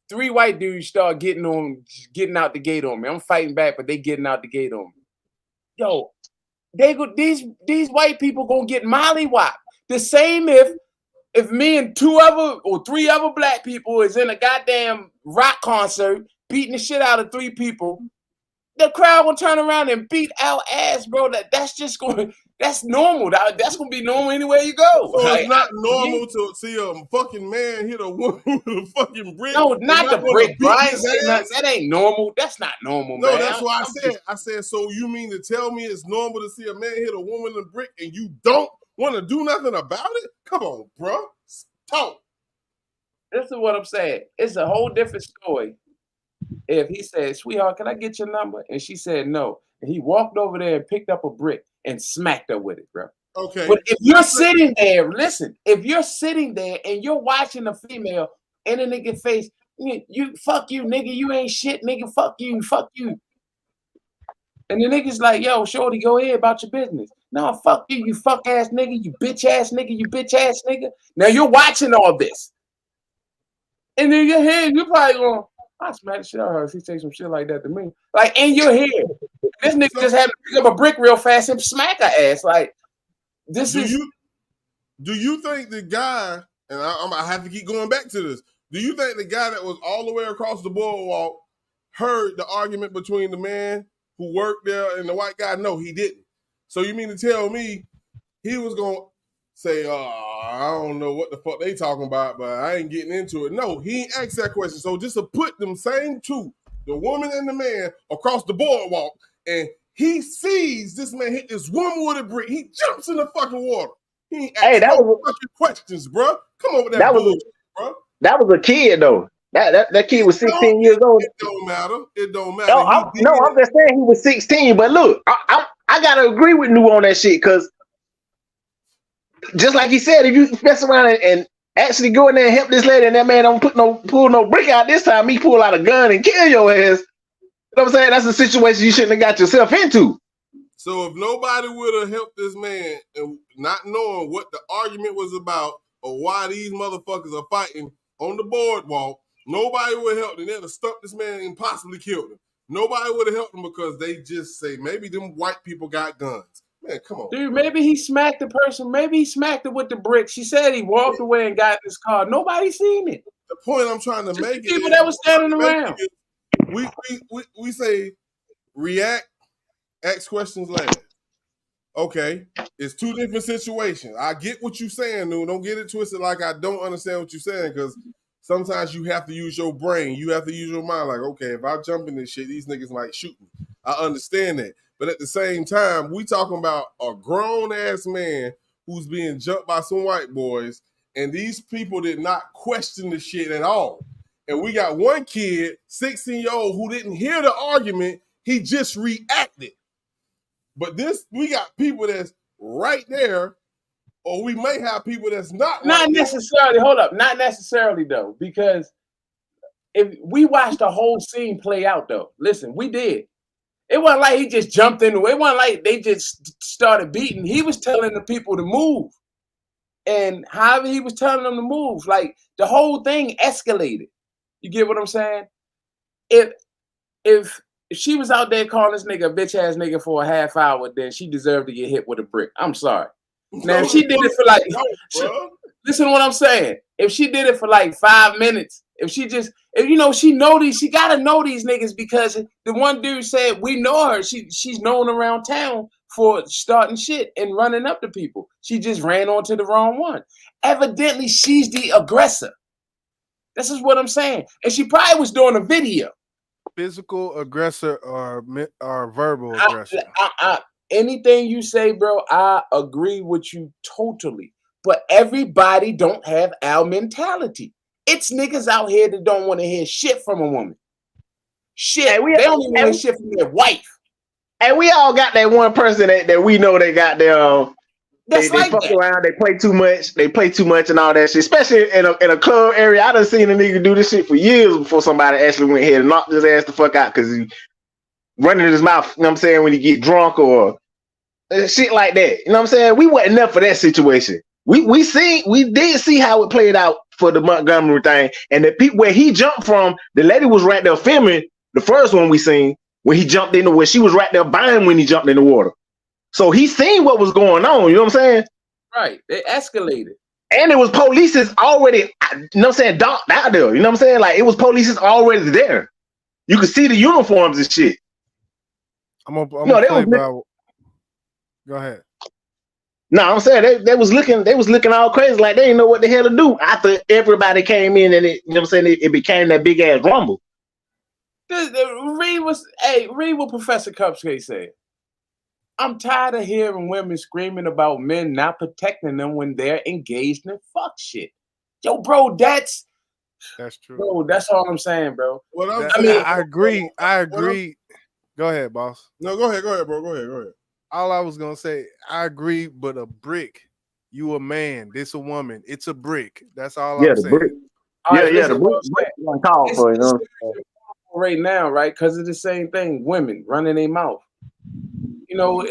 3 white dudes start getting out the gate on me. I'm fighting back, but they getting out the gate on me. Yo, these white people gonna get mollywopped. The same if me and 2 other or 3 other black people is in a goddamn rock concert beating the shit out of 3 people, the crowd will turn around and beat our ass, bro. That's normal. That's gonna be normal anywhere you go. So it's not normal to see a fucking man hit a woman with a fucking brick. No, not the brick, Brian. That ain't normal. That's not normal, man. No, that's why I said, so you mean to tell me it's normal to see a man hit a woman with a brick and you don't want to do nothing about it? Come on, bro. Talk. This is what I'm saying. It's a whole different story. If he said, "Sweetheart, can I get your number?" and she said no, and he walked over there and picked up a brick and smacked her with it, bro. Okay. But if you're sitting there, listen, if you're sitting there and you're watching a female in a nigga face, you fuck you, nigga, you ain't shit, nigga, fuck you. And the nigga's like, yo, shorty, go ahead about your business. No, fuck you, you fuck ass nigga, you bitch ass nigga, you bitch ass nigga. Now you're watching all this. And in your head, you're probably going, I smack the shit out of her if she say some shit like that to me. Like, in your head. This nigga just had to pick up a brick real fast and smack her ass. Like, do you think the guy, and I have to keep going back to this, do you think the guy that was all the way across the boardwalk heard the argument between the man who worked there and the white guy? No, he didn't. So you mean to tell me he was going to say, I don't know what the fuck they talking about, but I ain't getting into it. No, he ain't asked that question. So just to put them same 2, the woman and the man, across the boardwalk, and he sees this man hit this woman with a brick. He jumps in the fucking water. He ain't asked fucking questions, bro. Come on with that bullshit, bro. That was a kid, though. That kid was 16 years old. It don't matter. It don't matter. No, I'm just saying he was 16. But look, I gotta agree with New on that shit, because just like he said, if you mess around and actually go in there and help this lady and that man don't pull no brick out this time, he pull out a gun and kill your ass. You know what I'm saying? That's a situation you shouldn't have got yourself into. So if nobody would have helped this man and not knowing what the argument was about or why these motherfuckers are fighting on the boardwalk, nobody would have helped him. They'd have stuck this man and possibly killed him. Nobody would have helped him because they just say, maybe them white people got guns. Man, come on. Dude, maybe he smacked the person. Maybe he smacked it with the brick. She said he walked away and got in his car. Nobody seen it. The point I'm trying to make the people that was standing around. We say react, ask questions last. Okay, it's two different situations. I get what you're saying, dude. Don't get it twisted like I don't understand what you're saying, because sometimes you have to use your brain. You have to use your mind. Like, okay, if I jump in this shit, these niggas might shoot me. I understand that. But at the same time, we talking about a grown-ass man who's being jumped by some white boys, and these people did not question the shit at all. And we got one kid, 16-year-old, who didn't hear the argument. He just reacted. But we got people that's right there, or we may have people that's not necessarily. Hold up, not necessarily though, because if we watched the whole scene play out though, listen, we did. It wasn't like he just jumped into it. It wasn't like they just started beating. He was telling the people to move, and however he was telling them to move, like the whole thing escalated. You get what I'm saying? If she was out there calling this nigga a bitch ass nigga for a half hour, then she deserved to get hit with a brick. I'm sorry. Now, if she did it for like, listen to what I'm saying. If she did it for like 5 minutes, she gotta know these niggas, because the one dude said we know her. She's known around town for starting shit and running up to people. She just ran onto the wrong one. Evidently, she's the aggressor. This is what I'm saying. And she probably was doing a video. Physical aggressor or verbal aggressor? Anything you say, bro, I agree with you totally. But everybody don't have our mentality. It's niggas out here that don't want to hear shit from a woman. Shit, they don't even want to hear shit from their wife. And we all got that one person that we know they got their they fuck around, they play too much and all that shit. Especially in a club area. I done seen a nigga do this shit for years before somebody actually went ahead and knocked his ass the fuck out because he running his mouth, you know what I'm saying, when he get drunk or shit like that. You know what I'm saying? We wasn't enough for that situation. We did see how it played out for the Montgomery thing. And the people where he jumped from, the lady was right there filming the first one we seen when he jumped in the water. She was right there by him when he jumped in the water. So he seen what was going on, you know what I'm saying? Right. They escalated. And it was police already, you know what I'm saying, docked out there. You know what I'm saying? Like, it was police already there. You could see the uniforms and shit. I'm gonna play, bro. Go ahead. No, I'm saying they was looking all crazy, like they didn't know what the hell to do after everybody came in, and it, you know what I'm saying, it became that big ass rumble. Read what Professor Cupcake said. I'm tired of hearing women screaming about men not protecting them when they're engaged in fuck shit. Yo, bro, that's true. Bro, that's all I'm saying, bro. I agree. Go ahead, boss. No, go ahead, bro. Go ahead. All I was gonna say, I agree, but a brick, you a man, this a woman, it's a brick. That's all I'm saying. Brick. The brick one call for it, you know? Right now, right? Because it's the same thing. Women running their mouth. You know,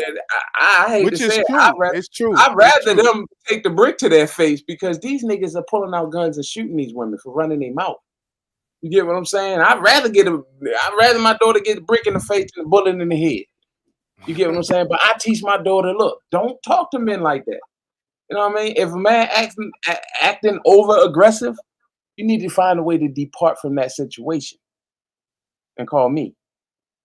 I hate to say it. It's true. I'd rather them take the brick to their face, because these niggas are pulling out guns and shooting these women for running their mouth. You get what I'm saying? I'd rather my daughter get a brick in the face than a bullet in the head. You get what I'm saying? But I teach my daughter, look, don't talk to men like that. You know what I mean? If a man acting over aggressive, you need to find a way to depart from that situation and call me.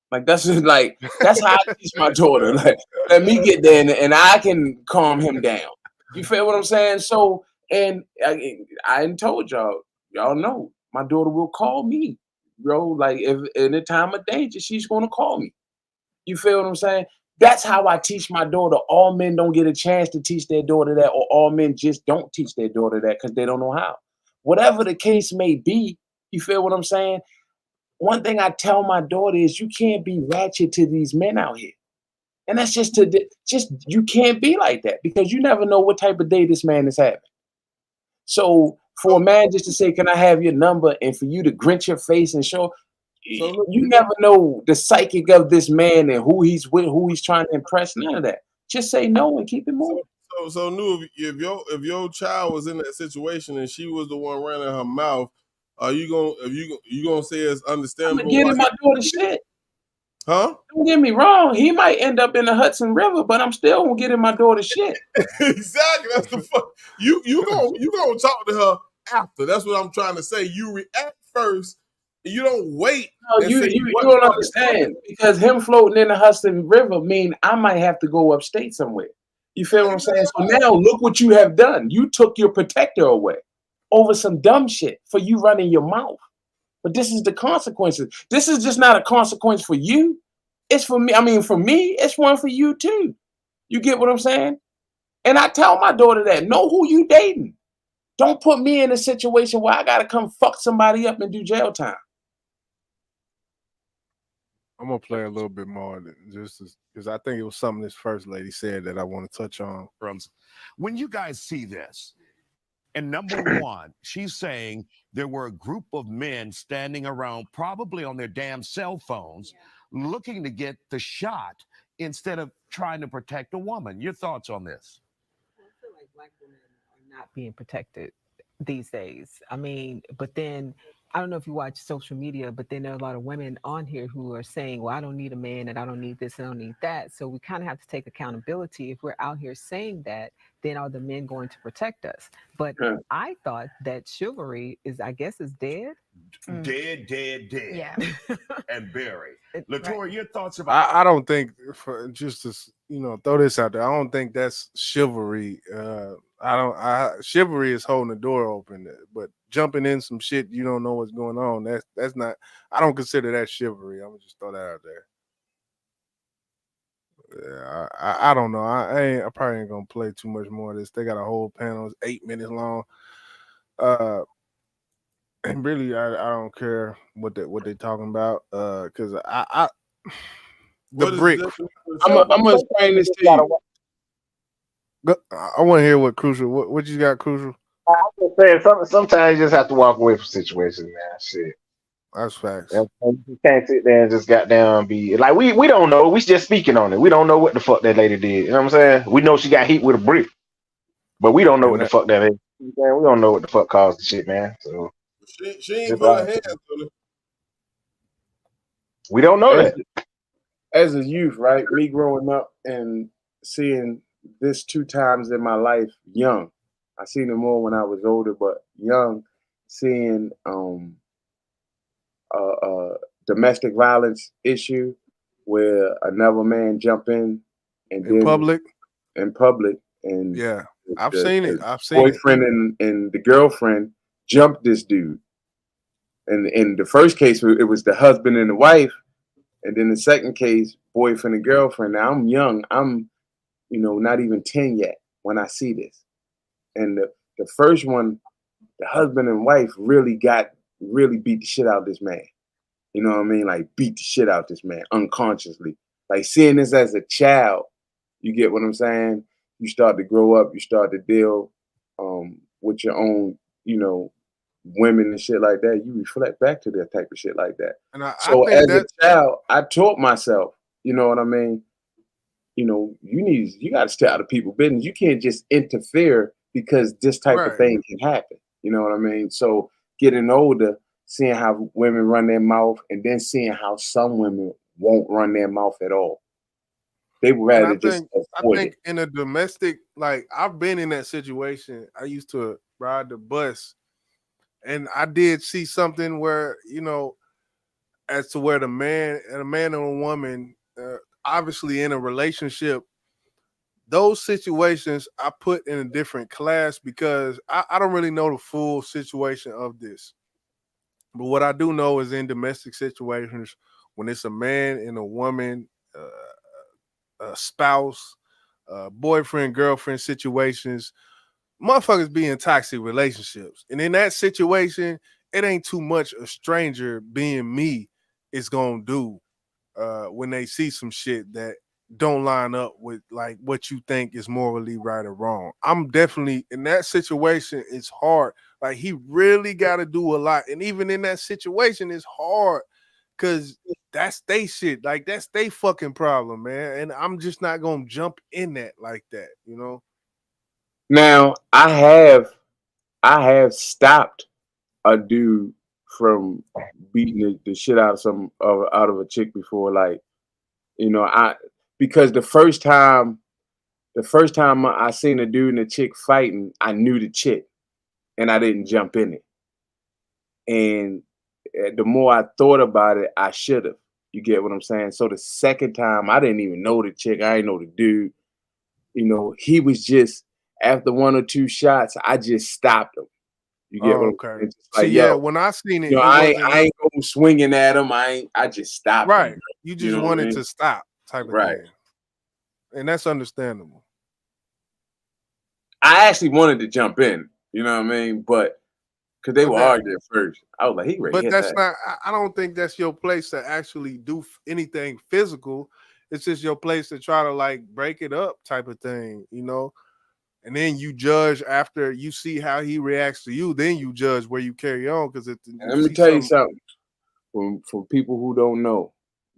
Like, that's just like, that's how I teach my daughter. Like, let me get there and I can calm him down. You feel what I'm saying? So, and I told y'all know my daughter will call me, bro. Like, if in a time of danger, she's gonna call me. You feel what I'm saying? That's how I teach my daughter. All men don't get a chance to teach their daughter that, or all men just don't teach their daughter that because they don't know how. Whatever the case may be, you feel what I'm saying? One thing I tell my daughter is you can't be ratchet to these men out here. And that's just you can't be like that, because you never know what type of day this man is having. So for a man just to say, can I have your number, and for you to grinch your face and show, you never know the psychic of this man and who he's with, who he's trying to impress, none of that. Just say no and keep it moving. So Nu, if your child was in that situation and she was the one running her mouth, are you gonna say it's understandable? I'm getting my daughter shit. Huh? Don't get me wrong. He might end up in the Hudson River, but I'm still gonna get in my daughter's shit. Exactly. That's the fuck. You gonna talk to her after. That's what I'm trying to say. You react first. You don't wait. No, And say, you what don't the fuck is understand because him floating in the Hudson River mean I might have to go upstate somewhere. You feel what I'm saying? So now look what you have done. You took your protector away over some dumb shit for you running your mouth. But this is the consequences. This is just not a consequence for you. It's for me. I mean, for me, it's one for you too. You get what I'm saying? And I tell my daughter that. Know who you dating. Don't put me in a situation where I gotta come fuck somebody up and do jail time. I'm gonna play a little bit more because I think it was something this first lady said that I want to touch on. When you guys see this, and number one, she's saying there were a group of men standing around, probably on their damn cell phones, looking to get the shot instead of trying to protect a woman. Your thoughts on this? I feel like black women are not being protected these days. I mean, but then I don't know if you watch social media, but then there are a lot of women on here who are saying, well, I don't need a man and I don't need this and I don't need that. So we kind of have to take accountability. If we're out here saying that, then are the men going to protect us? But I thought that chivalry I guess is dead. Dead. Yeah. And buried. Latoya, your thoughts about I don't think, for just to throw this out there, I don't think that's chivalry. Chivalry is holding the door open, but jumping in some shit you don't know what's going on. That's not. I don't consider that chivalry. I'm gonna just throw that out there. Yeah, I don't know. I probably ain't gonna play too much more of this. They got a whole panel, it's 8 minutes long. And really, I don't care what they talking about. Because the brick. I'm gonna explain this to you. I want to hear what Crucial. What you got, Crucial? I'm just saying, sometimes you just have to walk away from situations, man. Shit. That's facts. You can't sit there and just goddamn be like we don't know. We just speaking on it. We don't know what the fuck that lady did. You know what I'm saying? We know she got hit with a brick, but we don't know what the fuck that is. We don't know what the fuck caused the shit, man. So she ain't put her hands on it. We don't know that. As a youth, right? Me growing up and seeing this 2 times in my life, young. I seen it more when I was older, but young, seeing domestic violence issue where another man jump in and in public, and yeah, I've seen it. Boyfriend and the girlfriend jumped this dude, and in the first case it was the husband and the wife, and then the second case boyfriend and girlfriend. Now I'm young. I'm not even 10 yet when I see this, and the first one, the husband and wife really beat the shit out of this man. You know what I mean? Like beat the shit out of this man unconsciously. Like seeing this as a child, you get what I'm saying? You start to grow up, you start to deal with your own, women and shit like that. You reflect back to that type of shit like that. And I so think as a child, I taught myself, you know what I mean? You got to stay out of people's business. You can't just interfere because this type of thing can happen. You know what I mean? So getting older, seeing how women run their mouth, and then seeing how some women won't run their mouth at all. They would rather just avoid it. In a domestic, like I've been in that situation. I used to ride the bus, and I did see something where as to where a man and a woman, obviously in a relationship, those situations I put in a different class because I don't really know the full situation of this. But what I do know is in domestic situations, when it's a man and a woman, a spouse, boyfriend, girlfriend situations, motherfuckers be in toxic relationships. And in that situation, it ain't too much a stranger being me is going to do when they see some shit that don't line up with like what you think is morally right or wrong. I'm definitely in that situation. It's hard. Like he really got to do a lot. And even in that situation, it's hard because that's they shit. Like that's they fucking problem, man. And I'm just not going to jump in that like that, Now I have stopped a dude from beating the shit out of a chick before. Like You know, because the first time I seen a dude and a chick fighting, I knew the chick, and I didn't jump in it. And the more I thought about it, I should have. You get what I'm saying? So the second time, I didn't even know the chick. I didn't know the dude. You know, he was just, after 1 or 2 shots, I just stopped him. You get what I'm saying? Just See, like, yeah, yo, when I seen it, you know, it I wasn't ain't go swinging at him. I just stopped right. him. You just know wanted what I mean? to stop, type of Right. thing, and that's understandable. I actually wanted to jump in. You know what I mean? But because they But were that- arguing first, I was like, he ready to But hit that's that. not. I don't think that's your place to actually do anything physical. It's just your place to try to like break it up, type of thing, you know. And then you judge after you see how he reacts to you. Then you judge where you carry on. Because And let me tell you something. For people who don't know,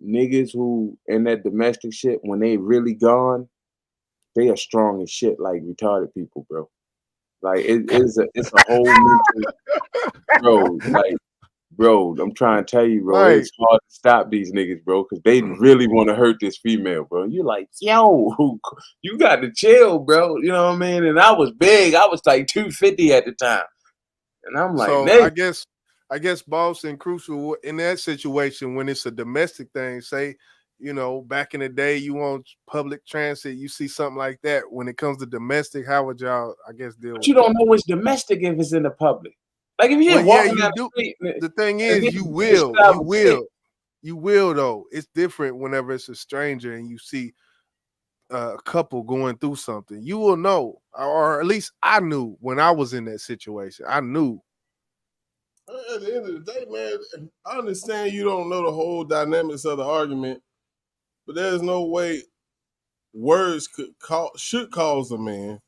niggas who in that domestic shit, when they really gone, they are strong as shit, like retarded people, bro. Like it's a whole mental, bro. Like, bro, I'm trying to tell you, bro, Right. it's hard to stop these niggas, bro, because they really want to hurt this female, bro. You're like, yo, you got to chill, bro. You know what I mean? And I was big. I was like 250 at the time. And I'm like, So nigga. I guess Boss and Crucial in that situation when it's a domestic thing, say, you know, back in the day you on public transit, you see something like that. When it comes to domestic, how would y'all, I guess, deal But with you that? don't know it's domestic if it's in the public. Like if you're Well, yeah, walking you down do. the street, The thing and is, then you you stop and sit. you will though. It's different whenever it's a stranger and you see a couple going through something. You will know, or at least I knew when I was in that situation. I knew. At the end of the day, man, I understand you don't know the whole dynamics of the argument, but there's no way words should cause a man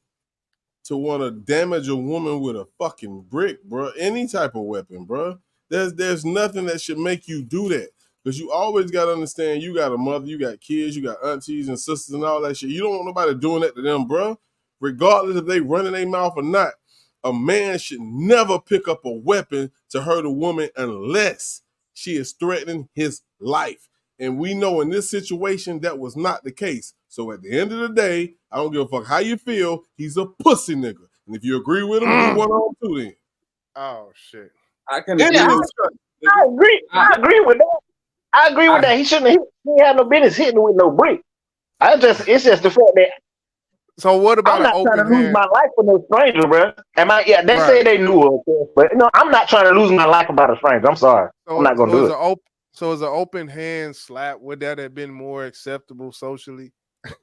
to want to damage a woman with a fucking brick, bro. Any type of weapon, bro. There's nothing that should make you do that. Because you always got to understand you got a mother, you got kids, you got aunties and sisters and all that shit. You don't want nobody doing that to them, bro. Regardless if they running their mouth or not. A man should never pick up a weapon to hurt a woman unless she is threatening his life. And we know in this situation that was not the case. So at the end of the day, I don't give a fuck how you feel. He's a pussy nigga. And if you agree with him, we one on two then. Oh shit. I can Yeah, agree with I agree. I agree with that. I agree with that. He shouldn't have he had no business hitting with no brick. It's just the fact that So what about I'm not an trying open to lose hand? my life for no stranger, bro. They say they knew her, okay? But no, I'm not trying to lose my life about a stranger. I'm sorry. I'm not gonna do it. So is an open hand slap, would that have been more acceptable socially?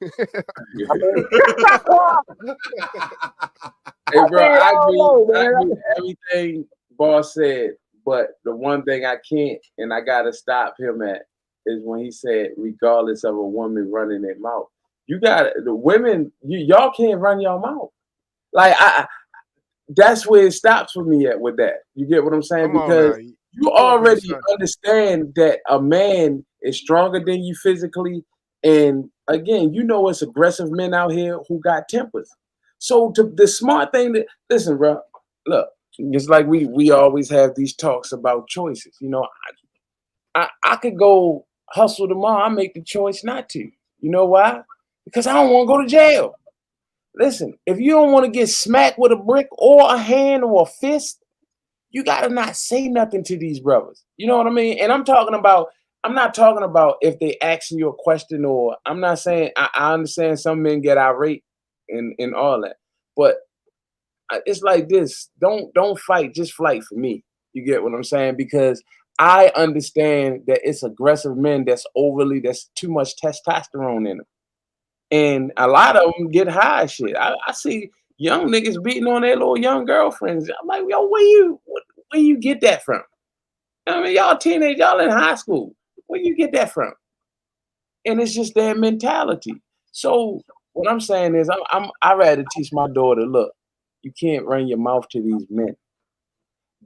Hey, bro, I agree with everything Boss said, but the one thing I can't and I gotta stop him at is when he said, regardless of a woman running their mouth. You got the women, y'all can't run your mouth. Like that's where it stops for me at with that. You get what I'm saying? Come on Because now. you already understand that a man is stronger than you physically. And again, you know it's aggressive men out here who got tempers. So the smart thing that listen, bro, look, it's like we always have these talks about choices. You know, I could go hustle tomorrow. I make the choice not to. You know why? Because I don't want to go to jail. Listen, if you don't want to get smacked with a brick or a hand or a fist, you gotta not say nothing to these brothers. You know what I mean? And I'm not talking about if they asking you a question, or I'm not saying I understand some men get irate and all that, but it's like this. Don't fight, just flight for me. You get what I'm saying? Because I understand that it's aggressive men that's too much testosterone in them. And a lot of them get high shit. I see young niggas beating on their little young girlfriends. I'm like, yo, where you get that from? I mean, y'all teenage, y'all in high school. Where you get that from? And it's just their mentality. So what I'm saying is, I rather teach my daughter, look, you can't run your mouth to these men,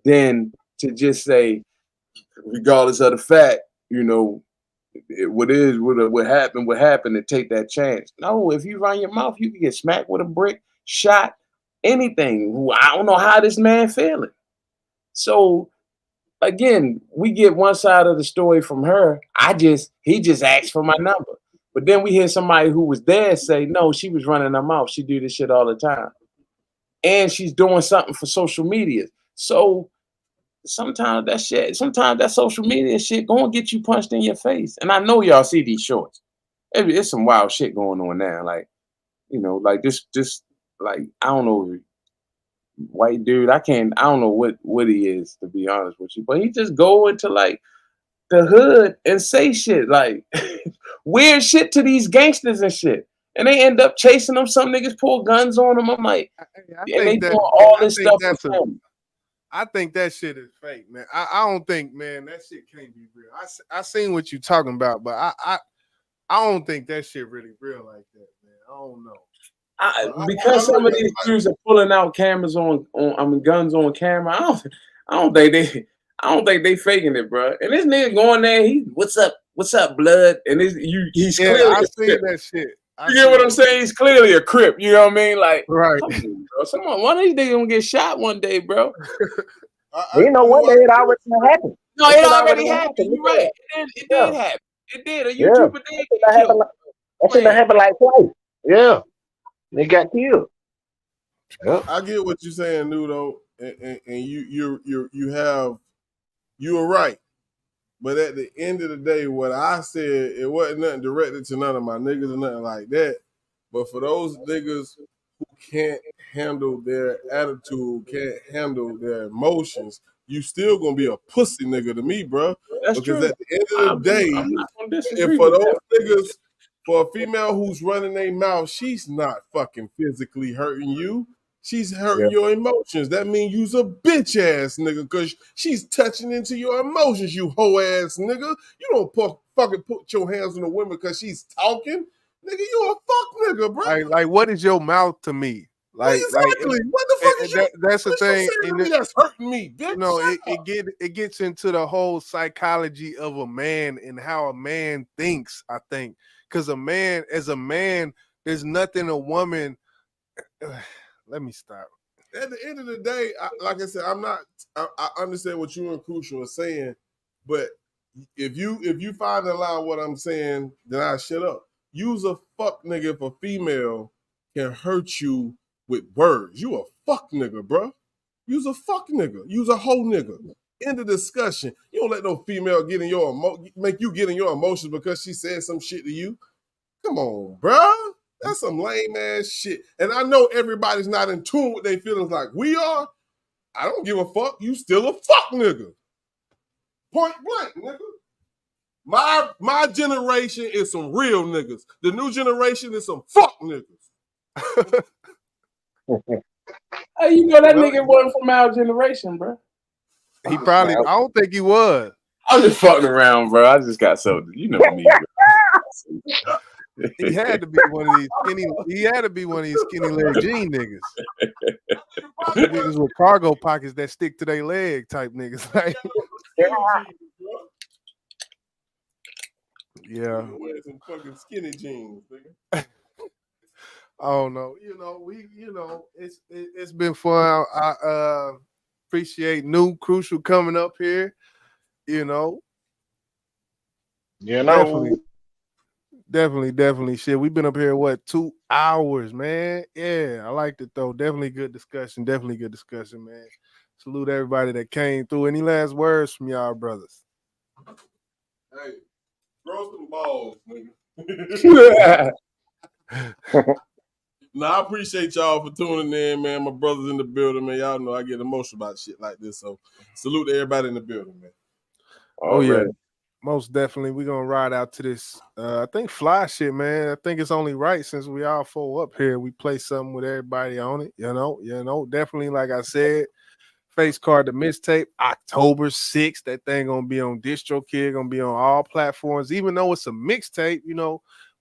than to just say, regardless of the fact, you know, what happened, and take that chance. No, if you run your mouth, you can get smacked with a brick, shot, anything. I don't know how this man feeling. So again, we get one side of the story from her. He just asked for my number. But then we hear somebody who was there say, no, she was running her mouth. She do this shit all the time. And she's doing something for social media. So sometimes that social media shit gonna get you punched in your face. And I know y'all see these shorts. It's some wild shit going on now. Like, you know, like this like, I don't know, white dude. I don't know what he is, to be honest with you. But he just go into like the hood and say shit like weird shit to these gangsters and shit. And they end up chasing them. Some niggas pull guns on them. I'm like, and they doing all this stuff for fun. I think that shit is fake, man. I don't think, man, that shit can't be real. I seen what you talking about, but I don't think that shit really real like that, man. I don't know. Because some of these dudes are pulling out cameras guns on camera. I don't think they faking it, bro. And this nigga going there, what's up, blood? And he's clearly I seen that shit. You get what I'm saying? He's clearly a Crip. You know what I mean? Like, right, bro. One of these niggas gonna get shot one day, bro. You know, one day it already happened. No, it already happened. You're right. It did happen. It did. A YouTuber did get killed. That shit happened like twice. Yeah, they got killed. Yep. I get what you're saying, Nudo, and you're right. But at the end of the day, what I said, it wasn't nothing directed to none of my niggas or nothing like that. But for those niggas who can't handle their attitude, can't handle their emotions, you still gonna be a pussy nigga to me, bro. That's because true. at the end of the day, if for those niggas, for a female who's running their mouth, she's not fucking physically hurting you. She's hurting your emotions. That means you's a bitch ass nigga because she's touching into your emotions, you hoe ass nigga. You don't fucking put your hands on a woman because she's talking. Nigga, you a fuck nigga, bro. Like what is your mouth to me? Like, exactly. What the fuck is that's the thing. That's hurting me, bitch. You know, it gets into the whole psychology of a man and how a man thinks, I think. Because as a man, there's nothing a woman. Let me stop. At the end of the day, like I said, I understand what you and Crucial are saying, but if you find a lie what I'm saying, then I shut up. Use a fuck nigga if a female can hurt you with words. You a fuck nigga, bro. Use a fuck nigga. Use a hoe nigga. End of discussion. You don't let no female get in make you get in your emotions because she said some shit to you. Come on, bro. That's some lame ass shit. And I know everybody's not in tune with their feelings like we are. I don't give a fuck. You still a fuck nigga. Point blank, nigga. My generation is some real niggas. The new generation is some fuck niggas. Hey, you know that nigga wasn't from our generation, bro. He probably, I don't think he was. I'm just fucking around, bro. I just got so, you know me, bro. He had to be one of these skinny. He had to be one of these skinny little jean niggas. Niggas with cargo pockets that stick to their leg type niggas. Like, yeah. Wearing some fucking skinny jeans, nigga. I don't know. It's been fun. I appreciate New Crucial coming up here. Definitely. Shit, we've been up here, 2 hours, man? Yeah, I liked it, though. Definitely good discussion, man. Salute everybody that came through. Any last words from y'all brothers? Hey, grow some balls, nigga. I appreciate y'all for tuning in, man. My brothers in the building, man. Y'all know I get emotional about shit like this, so salute to everybody in the building, man. Oh, yeah. Most definitely. We're going to ride out to this, I think, fly shit, man. I think it's only right since we all four up here. We play something with everybody on it, Definitely, like I said, FaceCard, the mixtape, October 6th. That thing going to be on DistroKid, going to be on all platforms. Even though it's a mixtape,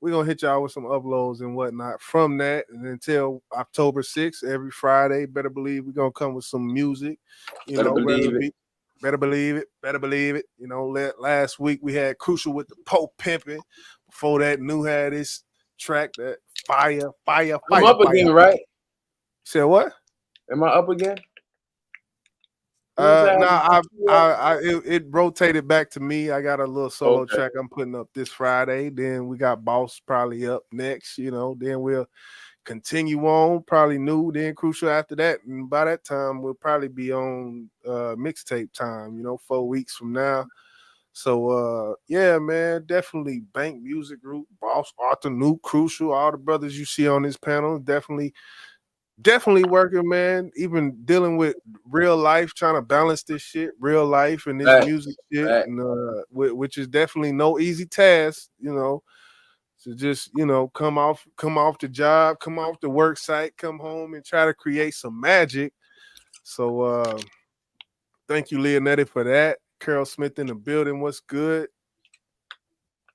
we're going to hit y'all with some uploads and whatnot from that. And until October 6th, every Friday, better believe we're going to come with some music. Better believe it. Last week we had Crucial with the Pope pimping. Before that, New had his track that fire. I'm up again, right? Said what? Am I up again? It rotated back to me. I got a little solo track I'm putting up this Friday. Then we got Boss probably up next, you know. Then we'll continue on, probably New, then Crucial after that. And by that time, we'll probably be on mixtape time, you know, 4 weeks from now. So yeah, man, definitely Bank Music Group, Boss, Arthur, New, Crucial, all the brothers you see on this panel, definitely working, man. Even dealing with real life, trying to balance this shit, real life and this music shit, and which is definitely no easy task, you know. To just, you know, come off the job, come off the work site, come home and try to create some magic. So thank you, Leonetti, for that. Carol Smith in the building. What's good?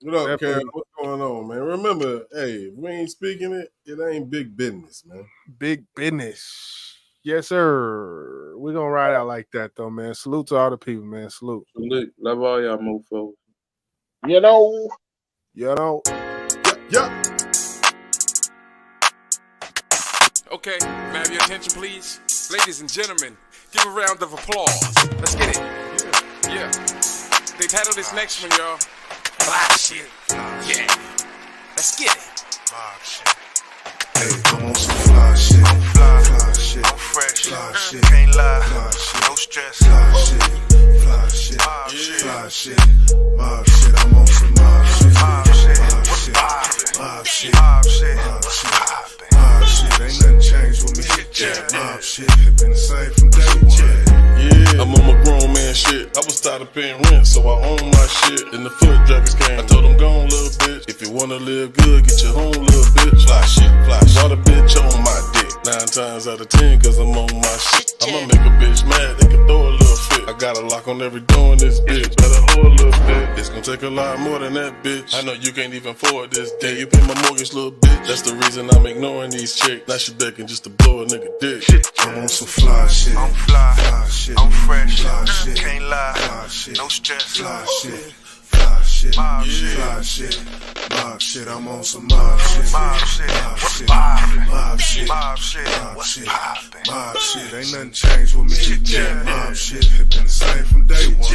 What up, Carol? What's going on, man? Remember, hey, if we ain't speaking it, it ain't big business, man. Big business. Yes, sir. We're gonna ride out like that though, man. Salute to all the people, man. Salute. Love all y'all mofos. You know. Yeah. Okay, may I have your attention, please? Ladies and gentlemen, give a round of applause. Let's get it. Yeah. They titled this next one, y'all, Fly Shit. Yeah. Let's get it. Hey, I'm on some fly shit. I'm fly shit. I'm fresh. Fly shit. Can't lie. Fly shit. No stress. Fly shit. Fly shit. Fly shit. Mob shit. I'm on some mob shit. Mob shit. Mob shit. Mob shit. Mob shit. Ain't nothing changed with me. Mob shit. Been the same from day one. Yeah, I'm on my grown man shit. I was tired of paying rent, so I own my shit. Then the foot draggers came. I told them, go on, little bitch. If you wanna live good, get your home, little bitch. Fly shit. Brought a bitch on my dick. 9 times out of 10, cause I'm on my shit. I'ma make a bitch mad, they can throw a little fit. I got a lock on every door in this bitch. Better hold a little bit. It's gonna take a lot more than that, bitch. I know you can't even afford this day. You pay my mortgage, little bitch. That's the reason I'm ignoring these chicks. Now she begging just to blow a nigga dick. I'm on some fly shit. I'm fly shit. I'm fresh. Fly shit. Can't lie. Fly shit. No stress. Fly shit. Fly shit. Mob shit. Fly shit. Mob shit. I'm on some mob shit. Mob shit. Mob shit. Mob shit. Mob shit. Mob shit. Ain't nothing changed with me. Mob shit. Been the same from day one.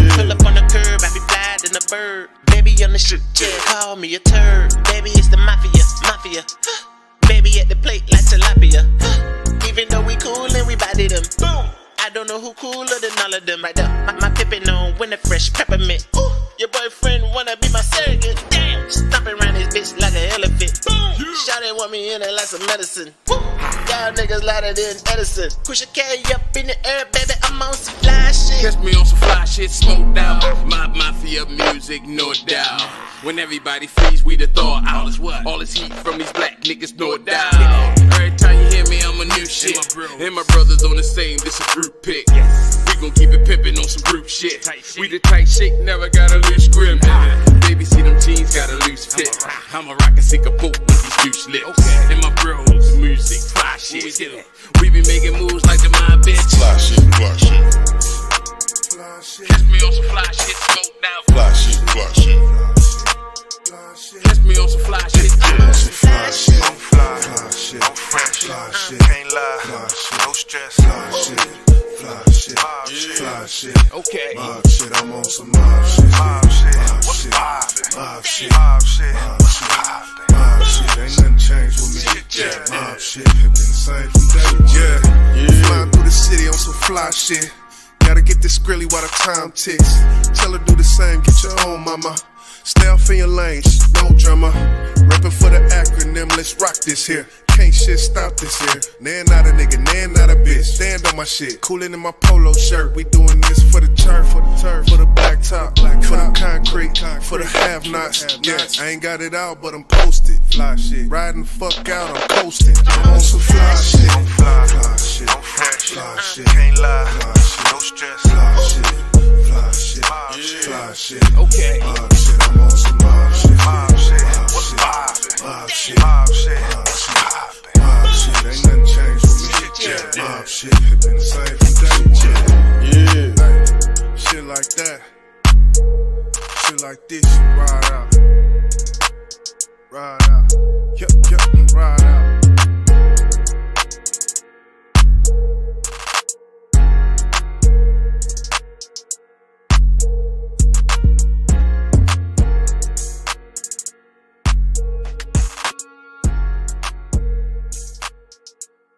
Pull up on the curb, I be fly than a bird. Baby on the shit, yeah, call me a turd. Baby, it's the mafia. Baby at the plate like tilapia. Even though we cool and we body them. Boom. I don't know who cooler than all of them right there. My pippin' on winter fresh peppermint. Ooh, your boyfriend wanna be my surrogate. Damn, stomping around this bitch like an elephant. Boom, shawty want me in it like some medicine. Woo, y'all niggas louder than Edison. Push a K up in the air, baby, I'm on some fly shit. Catch me on some fly shit, smoked out. My mafia music, no doubt. When everybody freeze, we the thaw out. All this heat from these black niggas, no doubt. Every time you hear me, I'm a new shit. And my brothers on the same, this a group pick. We gon' keep it pimpin' on some group shit. We the tight shit, never got a loose grip. Baby, see them jeans got a loose fit. I'm a rock and sick a boat with these loose lips. And my bros, the music, fly shit. We be making moves like the mind bitch. Fly shit. Catch me on some fly shit, smoke down. Fly shit. Catch me on some fly shit. I'm on some fly shit. I'm fly shit. I'm fresh. Fly shit. Can't lie. Fly shit. No stress. Fly shit. Fly shit. Fly shit. Okay. Mob shit. I'm on some mob shit. Mob shit. Mob shit. Mob shit. Mob shit. Ain't nothing changed with me. Mob shit. Been the same from day one. Yeah. Flying through the city on some fly shit. Gotta get this grilly while the time ticks. Tell her do the same. Get your own, mama. Stay off in your lanes, no drama. Rapping for the acronym, let's rock this here. Can't shit stop this here. Nan not a nigga, nan not a bitch. Stand on my shit, coolin' in my polo shirt. We doing this for the turf, for the black top, for the concrete, for the have-nots. Yeah, I ain't got it all, but I'm posted. Fly shit, riding the fuck out, I'm coasting. I'm on some fly shit. I'm fly shit. I'm fresh. Fly shit. Can't lie. Fly shit. No stress. Fly shit. Fly shit. Fly shit. Okay.